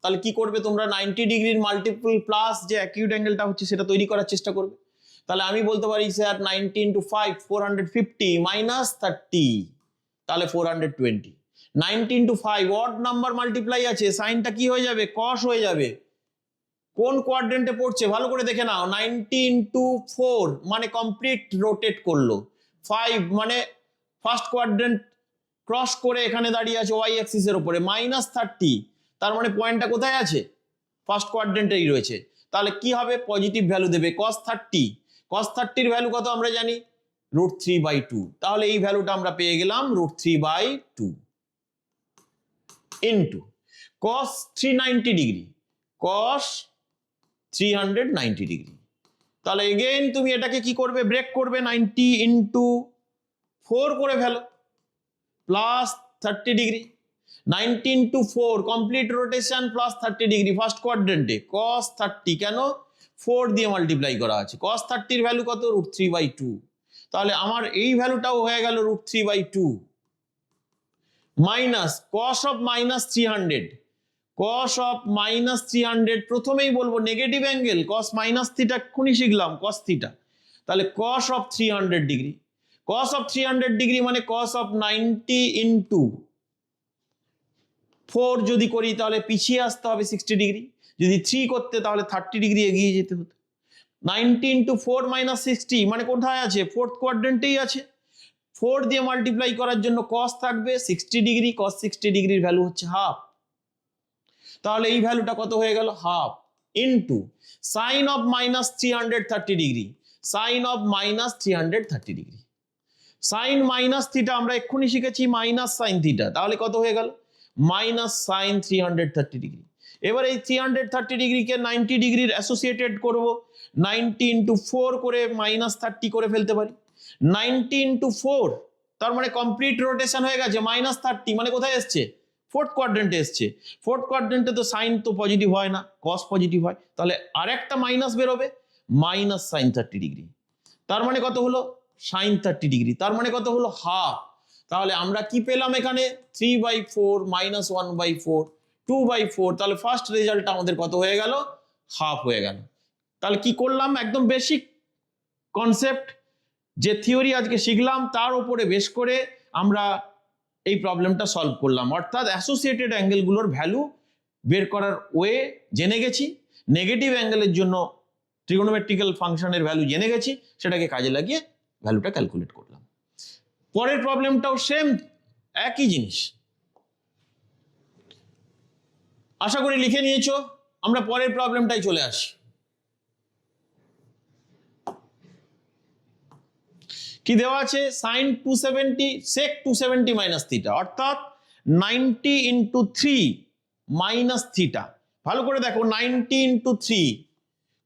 তাহলে কি করবে তোমরা? 90 ডিগ্রির মাল্টিপল প্লাস যে অ্যাকিউট অ্যাঙ্গেলটা হচ্ছে সেটা তৈরি করার চেষ্টা করবে। তাহলে আমি বলতে পারি স্যার 90 ইন্টু 5 450 মাইনাস 30, তাহলে 420। 90 ইন্টু 5 অড নাম্বার মাল্টিপ্লাই আছে, সাইনটা কি হয়ে যাবে? কস হয়ে যাবে। কোন কোয়াড্রেন্টে পড়ছে ভালো করে দেখে নাও। 90 ইন্টু 4 মানে কমপ্লিট রোটেট করলো, 5 মানে ফার্স্ট কোয়াড্রেন্ট ক্রস করে এখানে দাঁড়িয়ে আছে ওয়াই অ্যাক্সিসের উপরে, মাইনাস 30, তার মানে পয়েন্টটা কোথায় আছে? ফার্স্ট কোয়াড্রেন্টেই রয়েছে। তাহলে কি হবে? পজিটিভ ভ্যালু দেবে cos 30। cos 30 এর ভ্যালু কত আমরা জানি? √3/2। তাহলে এই ভ্যালুটা আমরা পেয়ে গেলাম √3/2 into cos 390 degree, cos 390 degree. তাহলে এগেইন তুমি এটাকে কি করবে? ব্রেক করবে, 90 ইন্টু 4 করে ফেলো plus 30 degree. 90 into 4 complete rotation plus 30 degree first কোয়াড্রেন্টে, cos 30 কেন? 4 দিয়ে মাল্টিপ্লাই করা আছে। cos 30 এর ভ্যালু কত? √3/2। তাহলে আমার এই ভ্যালুটাও হয়ে গেল √3/2 minus cos of minus 300। cos of minus 300 প্রথমেই বলবো negative angle, cos minus theta এক্ষুনি শিখলাম, cos থিটা। তাহলে cos of 300 degree, cos of 300 degree মানে cos অফ 90 ইন্টু 4 যদি করি তাহলে পিছিয়ে আসতে হবে 60 ডিগ্রি। যদি 3 করতে তাহলে 30 ডিগ্রি এগিয়ে যেতে হতো। 90 ইন্টু 4 মাইনাস 60 মানে কোথায় আছে? ফোর্থ কোয়াড্রেন্টেই আছে। 4 দিয়ে মাল্টিপ্লাই করার জন্য কস থাকবে 60 ডিগ্রি, কস 60 ডিগ্রির ভ্যালু হচ্ছে হাফ। তাহলে এই ভ্যালুটা কত হয়ে গেল? Half into sine of minus 330 degree, sine of minus 330 degree. Sine minus theta আমরা এক্ষুনি শিখেছি মাইনাস সাইন থিটা, তাহলে কত হয়ে গেল? Minus sine 330 degree. এবার এই 330 ডিগ্রিকে 90 ডিগ্রির অ্যাসোসিয়েটেড করব, 90 ইন্টু 4 করে মাইনাস 30 করে ফেলতে পারি। 90 ইন্টু 4 তার মানে কমপ্লিট রোটেশন হয়ে গেছে, মাইনাস 30 মানে কোথায় এসছে? ফোর্থ কোয়াড্রেন্টে এসছে। ফোর্থ কোয়াড্রেন্টে তো সাইন তো পজিটিভ হয় না, কস পজিটিভ হয়, তাহলে আরেকটা মাইনাস বেরোবে, মাইনাস সাইন 30 ডিগ্রি। তার মানে কত হলো? Sine 30 degree. তার মানে কত হলো? হাফ। তাহলে আমরা কি পেলাম এখানে? 3/4 মাইনাস 1/4 2/4। তাহলে ফার্স্ট রেজাল্ট আমাদের কত হয়ে গেল? হাফ হয়ে গেল। তাহলে কি করলাম? একদম বেসিক কনসেপ্ট যে থিওরি আজকে শিখলাম তার উপরে বেস করে আমরা এই প্রবলেমটা সলভ করলাম, অর্থাৎ অ্যাসোসিয়েটেড অ্যাঙ্গেলগুলোর ভ্যালু বের করার ওয়ে জেনে গেছি, নেগেটিভ অ্যাঙ্গেলের জন্য ট্রিগোনোমেট্রিক্যাল ফাংশনের ভ্যালু জেনে গেছি, সেটাকে কাজে লাগিয়ে ভ্যালুটা ক্যালকুলেট করলাম। পরের প্রবলেমটাও সেম একই জিনিস, আশা করি লিখে নিয়েছো। আমরা পরের প্রবলেমটাই চলে আসি। কি দেওয়া আছে? সাইন 270 সেক 270 মাইনাস থিটা, অর্থাৎ 90 ইন্টু 3 মাইনাস থিটা। ভালো করে দেখো, 90 ইন্টু 3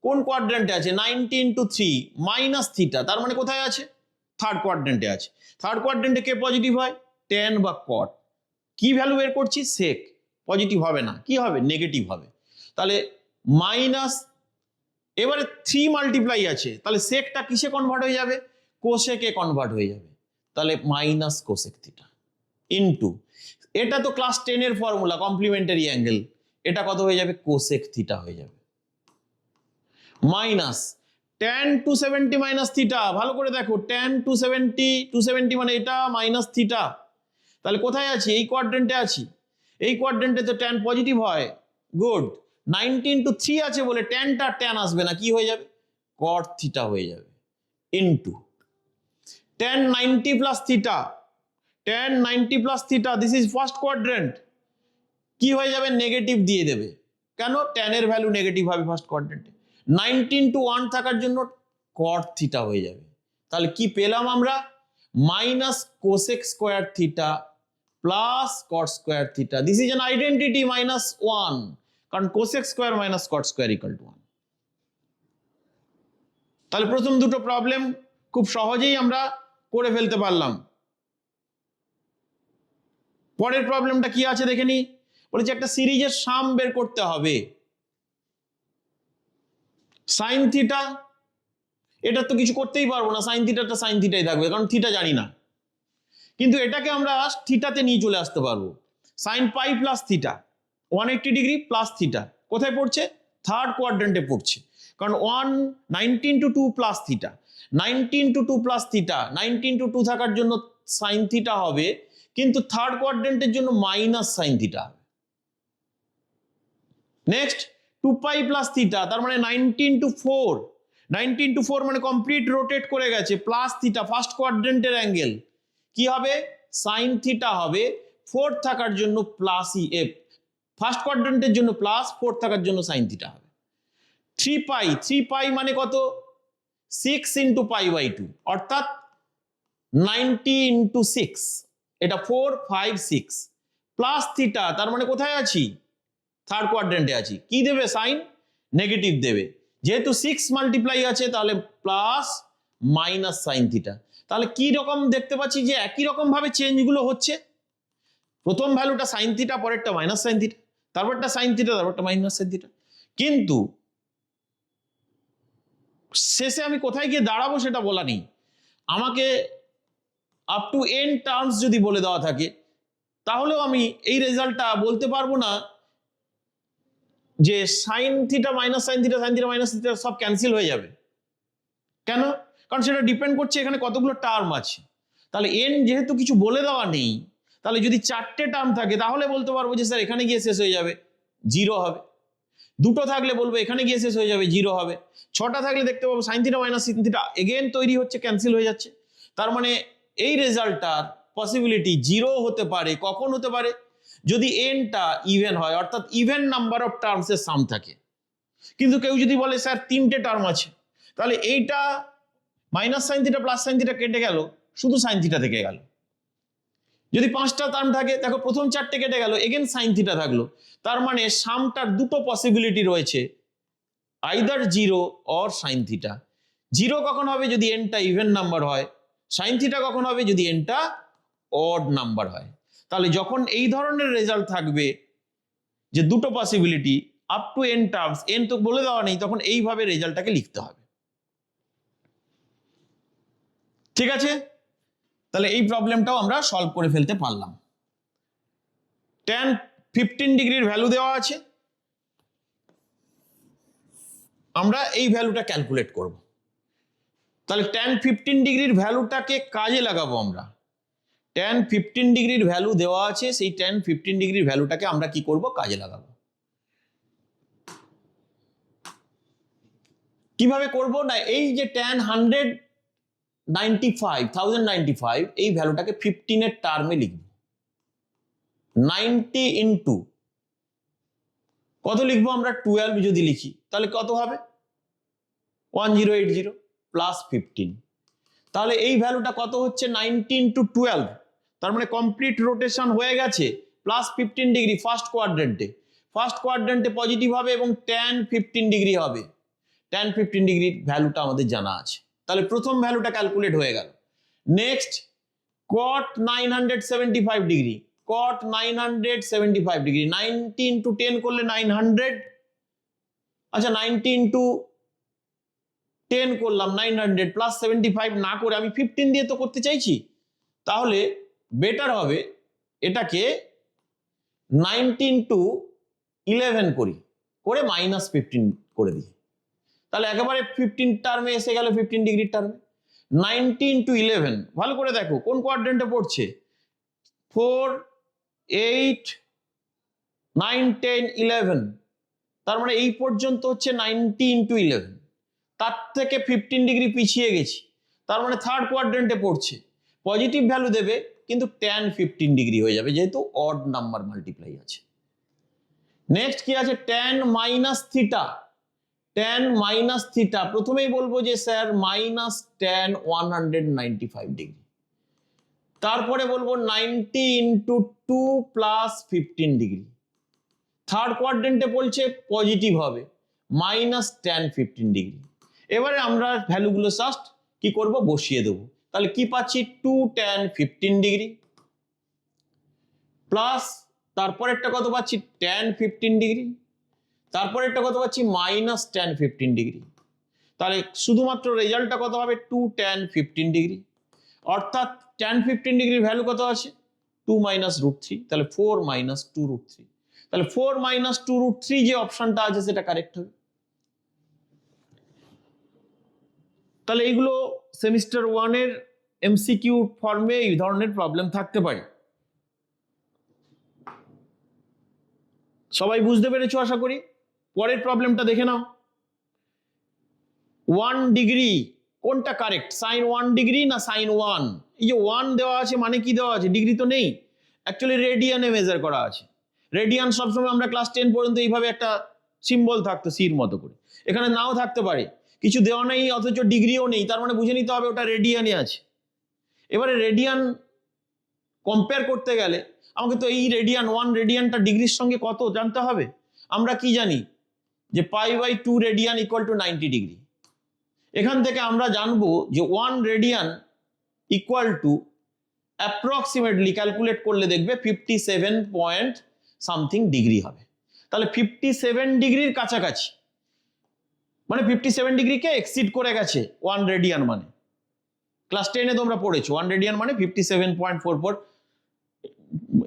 কোন কোয়াড্রেন্টে আছে? 90 ইন্টু 3 মাইনাস থিটা, তার মানে কোথায় আছে? থার্ড কোয়াড্রেন্টে আছে। থার্ড কোয়াড্রেন্টে কে পজিটিভ হয়? ট্যান বা কট। কি ভ্যালু বের করছি? সেক। পজিটিভ হবে না, কি হবে? নেগেটিভ হবে। তাহলে মাইনাস, এবারে 3 মাল্টিপ্লাই আছে, তাহলে সেকটা কিসে কনভার্ট হয়ে যাবে? কোসেকে কনভার্ট হয়ে যাবে। তাহলে মাইনাস কোসেক থিটা ইনটু, এটা তো ক্লাস 10 এর ফর্মুলা কমপ্লিমেন্টারি অ্যাঙ্গেল, এটা কত হয়ে যাবে? কোসেক থিটা হয়ে যাবে। মাইনাস tan 270 মাইনাস থিটা, ভালো করে দেখো, tan 270 মানে এটা মাইনাস থিটা। তাহলে কোথায় আছি? এই কোয়াড্রেন্টে আছি। এই কোয়াড্রেন্টে তো tan পজিটিভ হয়, গুড। 90 ইন্টু 3 আছে বলে ট্যানটা ট্যান আসবে না, কি হয়ে যাবে? কট থিটা হয়ে যাবে into tan 90 plus theta, tan 90 plus theta, this is first quadrant, কি হয়ে যাবে? নেগেটিভ দিয়ে দেবে। কেন? tan এর ভ্যালু নেগেটিভ হবে ফার্স্ট কোয়াড্রেন্টে। 19 টু 1 থাকার জন্য কট থিটা হয়ে যাবে। তাহলে কি পেলাম আমরা? Minus cosec square theta plus cot square theta. This is an identity -1, কারণ cosec square minus cot square equal to 1। তাহলে প্রথম দুটো প্রবলেম খুব সহজেই আমরা করে ফেলতে পারলাম। পরের প্রবলেমটা কি আছে দেখে নি। বলেছে একটা সিরিজের সাম বের করতে হবে। সাইন থিটা, এটা তো কিছু করতেই পারবো না, সাইন থিটাটা সাইন থিটাই থাকবে, কারণ থিটা জানি না। কিন্তু এটাকে আমরা থিটাতে নিয়ে চলে আসতে পারবো। Sign pi plus theta 180 degree plus theta কোথায় পড়ছে? থার্ড কোয়াড্রেন্টে পড়ছে, কারণ 190 into 2 plus theta, 90 into 2 plus theta, 90 into 2 থাকার জন্য সাইন থিটা হবে, কিন্তু থার্ড কোয়াড্রেন্টের জন্য মাইনাস সাইন থিটা হবে। নেক্সট 2 পাই প্লাস থিটা, তার মানে 90 ইন্টু 4, 90 ইন্টু 4 মানে কমপ্লিট রোটেট করে গেছে, প্লাস থিটা, ফার্স্ট কোয়াড্রেন্টের অ্যাঙ্গেল কি হবে? সাইন থিটা হবে। 4 থাকার জন্য প্লাস ফার্স্ট কোয়াড্রেন্টের জন্য প্লাস, 4 থাকার জন্য সাইন থিটা হবে। 3 পাই মানে কত? 6 ইন্টু পাই বাই 2, অর্থাৎ 90 ইন্টু 6, এটা 4 5 6 প্লাস থিটা, তার মানে কোথায় আছি? থার্ড কোয়াড্রেন্টে আছি। কি দেবে? সাইন নেগেটিভ দেবে, যেহেতু 6 মাল্টিপ্লাই আছে তাহলে প্লাস মাইনাস সাইন থিটা। তাহলে কি রকম দেখতে পাচ্ছি যে একই রকম ভাবে চেঞ্জগুলো হচ্ছে। প্রথম ভ্যালুটা সাইন থিটা, পরেরটা মাইনাস সাইন থিটা, তারপরটা সাইন থিটা, তারপরটা মাইনাস সাইন থিটা। কিন্তু শেষে আমি কোথায় গিয়ে দাঁড়াবো সেটা বলা নেই। আমাকে আপ টু n টার্মস যদি বলে দেওয়া থাকে, তাহলেও আমি এই রেজাল্টটা বলতে পারবো না যে sine theta minus sine theta, sign theta minus theta সব ক্যান্সেল হয়ে যাবে। কেন? কারণ সেটা ডিপেন্ড করছে এখানে কতগুলো টার্ম আছে। তাহলে n যেহেতু কিছু বলে দেওয়া নেই, তাহলে যদি 4টে টার্ম থাকে তাহলে বলতে পারবো যে স্যার এখানে গিয়ে শেষ হয়ে যাবে, 0 হবে। দুটো থাকলে বলবো এখানে গিয়ে শেষ হয়ে যাবে, 0 হবে। 6টা থাকলে দেখতে পাবো sine theta minus sine theta again তৈরি হচ্ছে, ক্যান্সেল হয়ে যাচ্ছে। তার মানে এই রেজাল্টটার পসিবিলিটি 0 হতে পারে। কখন হতে পারে? যদি এনটা ইভেন হয়, অর্থাৎ ইভেন নাম্বার অফ টার্মসের সাম থাকে। কিন্তু কেউ যদি বলে স্যার 3টে টার্ম আছে, তাহলে এইটা minus sine theta plus sine theta কেটে গেল, শুধু সাইন থিটা থেকে গেল। যদি 5টা টার্ম থাকে, দেখো প্রথম 4টে কেটে গেল, এগেন সাইন থিটা থাকলো। তার মানে সামটার দুটো পসিবিলিটি রয়েছে, আইদার 0 অর সাইন থিটা। 0 কখন হবে? যদি এনটা ইভেন নাম্বার হয়। সাইন থিটা কখন হবে? যদি এনটা অড নাম্বার হয়। তাহলে যখন এই ধরনের রেজাল্ট থাকবে যে দুটো possibility up to N terms, N তো বলে দেওয়া নেই, তখন এইভাবে রেজাল্টটাকে লিখতে হবে। ঠিক আছে, তাহলে এই প্রবলেমটাও আমরা সলভ করে ফেলতে পারলাম। tan 15 ডিগ্রির ভ্যালু দেওয়া আছে, আমরা এই ভ্যালুটা ক্যালকুলেট করব। তাহলে tan 15 ডিগ্রির ভ্যালুটাকে কাজে লাগাবো আমরা। tan 15 ডিগ্রির ভ্যালু দেওয়া আছে, সেই tan 15 ডিগ্রির ভ্যালুটাকে আমরা কি করব? কাজে লাগাবো। কিভাবে করব? না, এই যে tan 1095 এই ভ্যালুটাকে 15 এর টার্মে লিখব। 90 ইন্টু কত লিখবো আমরা? 12 যদি লিখি তাহলে কত হবে? 1080 প্লাস 15। তাহলে এই ভ্যালুটা কত হচ্ছে? 90 ইন্টু 12। তার মানে কমপ্লিট রোটেশন হয়ে গেছে, প্লাস 15 ডিগ্রি ফার্স্ট কোয়াড্রেন্টে। ফার্স্ট কোয়াড্রেন্টে পজিটিভ হবে এবং tan 15 ডিগ্রি হবে। tan 15 ডিগ্রির ভ্যালুটা আমাদের জানা আছে, তাহলে প্রথম ভ্যালুটা ক্যালকুলেট হয়ে গেল। Next cot 975 degree, cot 975 degree, 90 into 10 করলে 900। আচ্ছা 90 ইন্টু 10 করলাম 900 প্লাস 75 না করে আমি 15 দিয়ে তো করতে চাইছি, তাহলে বেটার হবে এটাকে 90 ইন্টু 11 করি, করে মাইনাস 15 করে দিই। তাহলে একেবারে 15 টার্মে এসে গেল, 15 ডিগ্রির টার্মে। 90 ইন্টু 11 ভালো করে দেখো কোন কোয়াড্রেন্টে পড়ছে? 4, 8, 9, 10, 11। তার মানে এই পর্যন্ত হচ্ছে 90 ইন্টু 11। তার থেকে 15 ডিগ্রি পিছিয়ে গেছি, তার মানে থার্ড কোয়াড্রেন্টে পড়ছে। পজিটিভ ভ্যালু দেবে কিন্তু tan 15 ডিগ্রি হয়ে যাবে, যেহেতু অড নাম্বার মাল্টিপ্লাই আছে। নেক্সট কি আছে? tan minus theta. tan minus theta প্রথমেই বলবো যে স্যার মাইনাস tan 195 ডিগ্রি। তারপরে বলবো 90 ইন্টু 2 প্লাস 15 ডিগ্রি। থার্ড কোয়াড্রেন্টে বলছে পজিটিভ হবে, মাইনাস tan 15 ডিগ্রি। এবারে আমরা ভ্যালুগুলো জাস্ট কি করব? বসিয়ে দেবো। তাহলে কি পাচ্ছি? 2 tan 15 ডিগ্রি প্লাস তারপরেরটা কত পাচ্ছি? tan 15 degree. তারপরেরটা কত পাচ্ছি? Minus tan 15 degree. তাহলে শুধুমাত্র রেজাল্টটা কত হবে? 2 tan 15 ডিগ্রি। অর্থাৎ tan 15 ডিগ্রির ভ্যালু কত আছে? 2 মাইনাস রুট 3। তাহলে 4 মাইনাস 2 রুট 3। তাহলে 4 মাইনাস 2 রুট 3 যে অপশনটা আছে সেটা কারেক্ট হবে। তাহলে এইগুলো সেমিস্টার 1 এর এমসিকিউ ফর্মে এই ধরনের প্রবলেম থাকতে পারে। সবাই বুঝতে পেরেছো আশা করি। পরের প্রবলেমটা দেখে নাও। 1 ডিগ্রি কোনটা কারেক্ট? সাইন 1 ডিগ্রি না সাইন 1? এই যে 1 দেওয়া আছে মানে কি দেওয়া আছে? ডিগ্রি তো নেই, অ্যাকচুয়ালি রেডিয়ানে মেজার করা আছে। রেডিয়ান সবসময় আমরা ক্লাস 10 পর্যন্ত এইভাবে একটা সিম্বল থাকতো সির মতো করে, এখানে নাও থাকতে পারে, কিছু দেওয়া নেই অথচ ডিগ্রিও নেই, তার মানে বুঝে নিতে হবে ওটা রেডিয়ানে আছে। এবারে রেডিয়ান কম্পেয়ার করতে গেলে আমাকে তো এই রেডিয়ান 1 রেডিয়ানটা ডিগ্রির সঙ্গে কত জানতে হবে। আমরা কি জানি যে π/2 রেডিয়ান ইকুয়াল টু 90 ডিগ্রি। এখান থেকে আমরা জানবো যে 1 radian equal two approximately calculate করলে দেখবে 57 পয়েন্ট সামথিং ডিগ্রি হবে। তাহলে 57 ডিগ্রির কাছাকাছি, মানে 57 ডিগ্রিকে এক্সিড করে গেছে 1 রেডিয়ান মানে। ক্লাস 10 এ তোমরা পড়েছো 1 রেডিয়ান মানে 57.44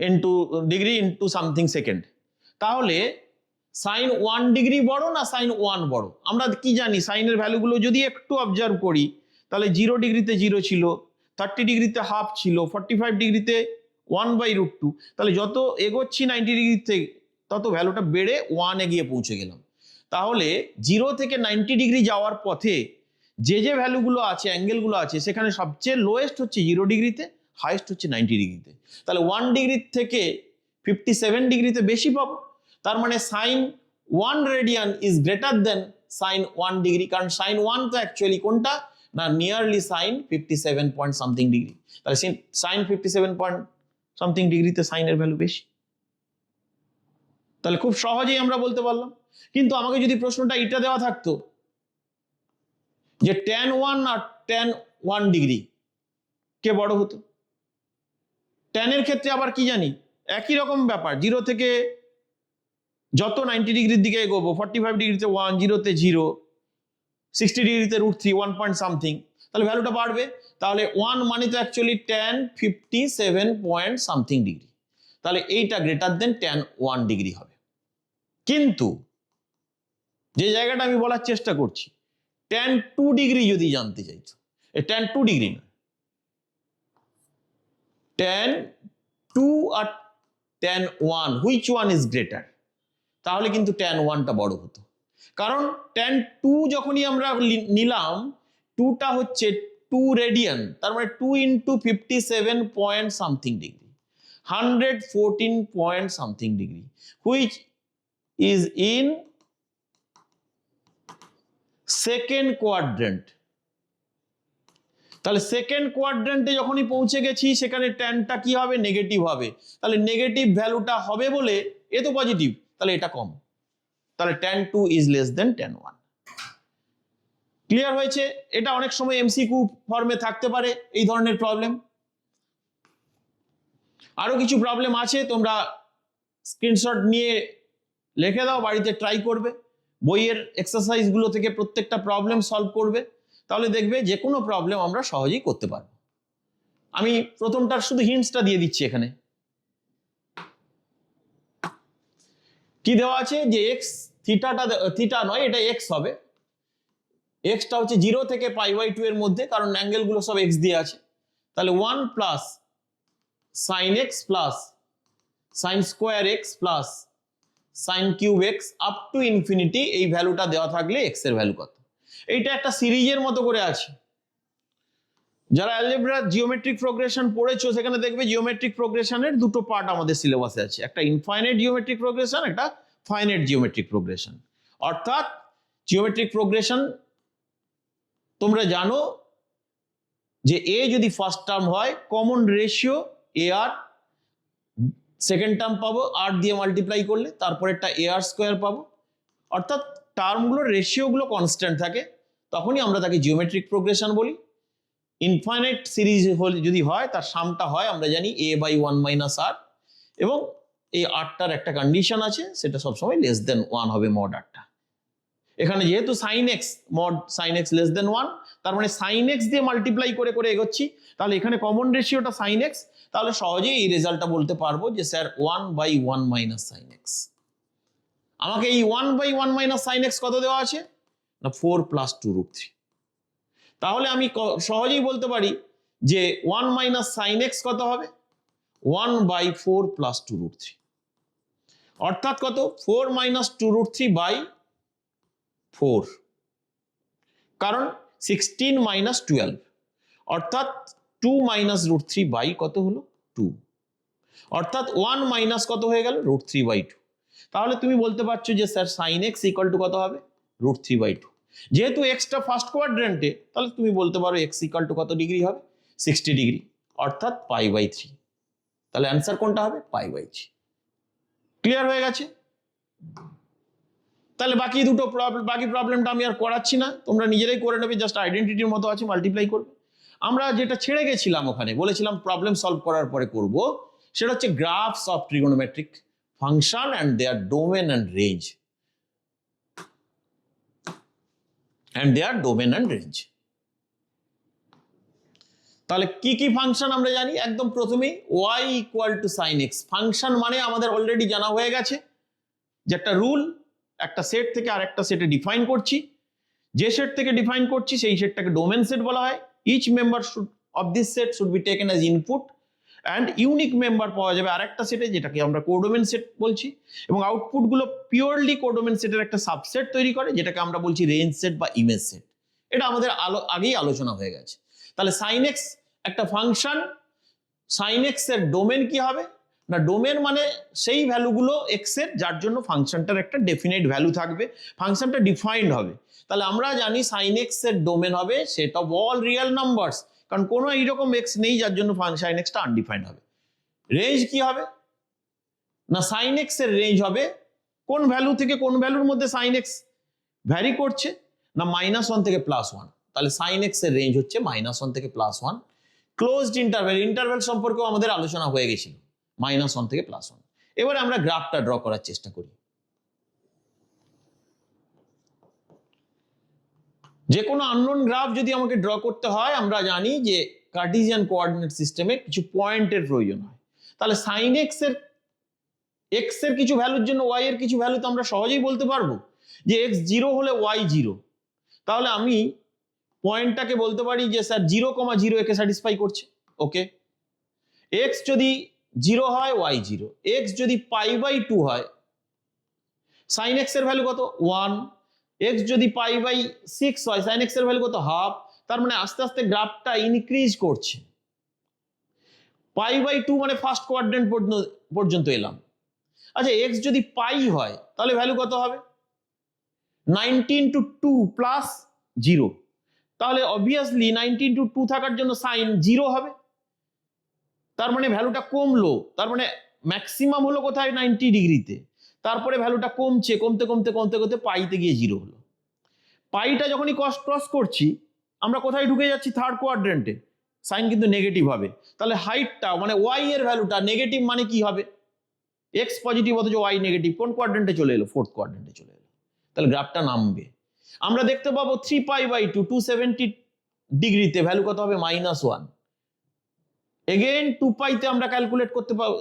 into degree into something second. তাহলে সাইন 1 ডিগ্রি বড় না সাইন 1 বড়? আমরা কি জানি সাইনের ভ্যালুগুলো যদি একটু অবজার্ভ করি, তাহলে 0 ডিগ্রিতে 0 ছিল, 30 ডিগ্রিতে হাফ ছিল, 45 ডিগ্রিতে 1/√2। তাহলে যত এগোচ্ছি 90 ডিগ্রিতে তত ভ্যালুটা বেড়ে 1-এ গিয়ে পৌঁছে গেলাম। তাহলে 0 থেকে 90 ডিগ্রি যাওয়ার পথে যে ভ্যালুগুলো আছে, অ্যাঙ্গেলগুলো আছে, সেখানে সবচেয়ে লোয়েস্ট হচ্ছে 0 ডিগ্রিতে, হাইয়েস্ট হচ্ছে 90 ডিগ্রিতে। তাহলে 1 ডিগ্রি থেকে 57 ডিগ্রিতে বেশি পাবো। তার মানে sine 1 radian is greater than sine 1 degree, কারণ সাইন 1 তো অ্যাকচুয়ালি কোনটা না, nearly sine 57 point something degree. তাহলে সাইন 57 পয়েন্ট সামথিং ডিগ্রিতে সাইনের ভ্যালু বেশি। তাহলে খুব সহজেই আমরা বলতে পারলাম। কিন্তু আমাকে যদি প্রশ্নটা এটা দেওয়া থাকতো যে tan 1 আর tan 1 ডিগ্রি কে বড় হতো, tan এর ক্ষেত্রে আবার কি জানি, একই রকম ব্যাপার, 0 থেকে যত 90 ডিগ্রির দিকে এগোবো, 45 ডিগ্রিতে 1, 0-তে 0, 60 ডিগ্রিতে √3, 1 পয়েন্ট সামথিং, তাহলে ভ্যালুটা বাড়বে। তাহলে 1 মানে তো actually tan 57 point something degree, তাহলে এইটা গ্রেটার দেন tan 1 ডিগ্রি হবে। কিন্তু যে জায়গাটা আমি বলার চেষ্টা করছি, tan 2 ডিগ্রি যদি জানতে চাইছো, tan 2 ডিগ্রি না, tan 2 আর tan 1 which one is greater, তাহলে কিন্তু tan 1টা বড় হতো। কারণ tan 2 যখনই আমরা নিলাম, 2টা হচ্ছে 2 রেডিয়ান, তার মানে 2 into 57 point something degree, 114 point something degree, which is in second quadrant. তাহলে সেকেন্ড কোয়াড্রেন্টে যখনই পৌঁছে গেছি, সেখানে ট্যানটা কি হবে, নেগেটিভ হবে। তাহলে নেগেটিভ ভ্যালুটা হবে বলে এ তো পজিটিভ, তাহলে এটা কম, তাহলে tan 2 is less than tan 1। Clear হয়েছে? এটা অনেক সময় এমসিকিউ ফর্মে থাকতে পারে এই ধরনের প্রবলেম। আরো কিছু প্রবলেম আছে, তোমরা স্ক্রিনশট নিয়ে লিখে দাও, বাড়িতে ট্রাই করবে, বইয়ের এক্সারসাইজগুলো থেকে প্রত্যেকটা প্রবলেম সলভ করবে, তাহলে দেখবে যে কোনো প্রবলেম আমরা সহজেই করতে পারবো। আমি প্রথমটার শুধু হিন্টসটা দিয়ে দিচ্ছি। এখানে কি দেওয়া আছে যে এক্স, থিটা নয়, এটা এক্স হবে, এক্সটা হচ্ছে 0 থেকে π/2 এর মধ্যে, কারণ অ্যাঙ্গেলগুলো সব এক্স দিয়ে আছে। তাহলে 1 plus sine x plus sine square x plus sine cube x up to infinity, এই ভ্যালুটা দেওয়া থাকলে এক্স এর ভ্যালু কত। এইটা একটা সিরিজের মতো করে আছে। যারা অ্যালজেব্রা জিওমেট্রিক প্রোগ্রেশন পড়েছো, সেখানে দেখবে জিওমেট্রিক প্রোগ্রেশনের দুটো পার্ট আমাদের সিলেবাসে আছে, একটা ইনফাইনাইট জিওমেট্রিক প্রোগ্রেশন, একটা ফাইনাইট জিওমেট্রিক প্রোগ্রেশন। অর্থাৎ জিওমেট্রিক প্রোগ্রেশন তোমরা জানো যে এ যদি ফার্স্ট টার্ম হয়, কমন রেশিও এ আর, সেকেন্ড টার্ম পাবো আর দিয়ে মাল্টিপ্লাই করলে, তারপরেরটা এ আর স্কোয়ার পাবো। অর্থাৎ টার্মগুলোর রেশিওগুলো কনস্ট্যান্ট থাকে, তখনই আমরা তাকে জিওমেট্রিক প্রোগ্রেশন বলি। ইনফাইনাইট সিরিজ যদি হয়, তার সামটা হয় আমরা জানি a/1 - r, এবং এই আরটার একটা কন্ডিশন আছে, সেটা সবসময় লেস দেন 1 হবে মড আরটা। এখানে যেহেতু sine x, mod sine x less than 1, তার মানে সাইন এক্স দিয়ে মাল্টিপ্লাই করে করে এগোচ্ছি, তাহলে এখানে কমন রেশিওটা সাইন এক্স, তাহলে সহজেই এই রেজাল্টটা বলতে পারবো যে স্যার 1/1 - sin x। আমাকে এই 1/1 - sin x কত দেওয়া আছে না, 4 + 2√3। তাহলে আমি সহজেই বলতে পারি যে 1 - sin x কত হবে, 1/4 + 2√3, অর্থাৎ কত, 4 - 2√3/4, কারণ 16 - 12, অর্থাৎ 2 - √3 কত হলো 2, অর্থাৎ 1 মাইনাস কত হয়ে গেল √3/2। তাহলে তুমি বলতে পারছো যে sir sine x equal to কত হবে, √3/2। যেহেতু এক্সটা ফার্স্ট কোয়াড্রেন্টে, তাহলে তুমি বলতে পারো এক্স ইকুয়াল টু কত ডিগ্রি হবে, 60 ডিগ্রি, অর্থাৎ π/3। তাহলে অ্যান্সার কোনটা হবে, π/3। ক্লিয়ার হয়ে গেছে? তাহলে বাকি প্রবলেমটা আমি আর করাচ্ছি না, তোমরা নিজেরাই করে নেবে, জাস্ট আইডেন্টিটির মতো আছে, মাল্টিপ্লাই করবে। আমরা যেটা ছেড়ে গেছিলাম ওখানে, বলেছিলাম প্রবলেম সলভ করার পরে করব, সেটা হচ্ছে graphs of trigonometric function and their domain and range. তাহলে কি কি ফাংশন আমরা জানি, একদম প্রথমেই y = sin x। ফাংশন মানে আমাদের অলরেডি জানা হয়ে গেছে যে একটা রুল, একটা সেট থেকে আরেকটা সেটে ডিফাইন করছি, যে সেট থেকে ডিফাইন করছি সেই সেটটাকে ডোমেন সেট বলা হয়। Each member of this set should be taken as input and unique member পাওয়া যাবে আরেকটা সেটে, যেটাকে আমরা কোডোমেন সেট বলছি, এবং আউটপুটগুলো পিওরলি কোডোমেন সেটের একটা সাবসেট তৈরি করে, যেটাকে আমরা বলছি রেঞ্জ সেট বা ইমেজ সেট। এটা আমাদের আগেই আলোচনা হয়ে গেছে। তাহলে সাইন এক্স একটা ফাংশন, সাইন এক্স এর ডোমেন কি হবে না, ডোমেন মানে সেই ভ্যালুগুলো এক্স এর যার জন্য ফাংশনটার একটা ডেফিনাইট ভ্যালু থাকবে, ফাংশনটা ডিফাইন্ড হবে। তাহলে আমরা জানি সাইন এক্স এর ডোমেন হবে set of all real numbers, কারণ কোনো এইরকম এক্স নেই যার জন্য সাইন এক্সটা আনডিফাইন্ড হবে। রেঞ্জ কি হবে না, সাইন এক্স এর রেঞ্জ হবে কোন ভ্যালু থেকে কোন ভ্যালুর মধ্যে সাইন এক্স ভ্যারি করছে না, -1 থেকে +1। তাহলে সাইন এক্স এর রেঞ্জ হচ্ছে -1 থেকে +1। ক্লোজড ইন্টারভ্যাল, ইন্টারভ্যাল সম্পর্কেও আমাদের আলোচনা হয়ে গেছিল, -1 থেকে +1। এবারে আমরা গ্রাফটা ড্র করার চেষ্টা করি। যে কোনো আননোন গ্রাফ যদি আমাকে ড্র করতে হয়, আমরা জানি যে কার্টেসিয়ান কোঅর্ডিনেট সিস্টেমে কিছু পয়েন্টের প্রয়োজন হয়। তাহলে সাইন এক্স এর কিছু ভ্যালুর জন্য ওয়াই এর কিছু ভ্যালু তো আমরা সহজেই বলতে পারবো যে এক্স 0 হলে ওয়াই 0। তাহলে আমি পয়েন্টটাকে বলতে পারি যে স্যার 0,0 একে স্যাটিসফাই করছে, ওকে। এক্স যদি 0 হয় ওয়াই 0, এক্স যদি π/2 হয়, সাইন এক্স এর ভ্যালু কত 1, এক্স যদি π/6 হয়, সাইন এক্স এর ভ্যালু কত হাফ। তার মানে আস্তে আস্তে গ্রাফটা ইনক্রিজ করছে। π/2 মানে ফার্স্ট কোয়াড্রেন্ট পর্যন্ত এলাম। আচ্ছা, এক্স যদি পাই হয় তাহলে ভ্যালু কত হবে 19 × 2 + 0। তাহলে অবভিয়াসলি 19 × 2 থাকার জন্য সাইন 0 হবে, তার মানে ভ্যালুটা কমলো। তার মানে ম্যাক্সিমাম হলো কোথায় 90 ডিগ্রিতে, তারপরে ভ্যালুটা কমছে, কমতে কমতে কমতে কমতে পাইতে গিয়ে 0 হলো। পাইটা যখনই ক্রস করছি আমরা কোথায় ঢুকে যাচ্ছি, থার্ড কোয়াড্রেন্টে, সাইন কিন্তু নেগেটিভ হবে। তাহলে হাইটটা মানে ওয়াই এর ভ্যালুটা নেগেটিভ, মানে কি হবে এক্স পজিটিভ অথচ ওয়াই নেগেটিভ, কোন কোয়াড্রেন্টে চলে এলো, ফোর্থ কোয়াড্রেন্টে চলে এলো। তাহলে গ্রাফটা নামবে। আমরা দেখতে পাবো 3π/2 270 ডিগ্রিতে ভ্যালু কত হবে -1। এগেইন 2π-তে আমরা ক্যালকুলেট করতে পাবো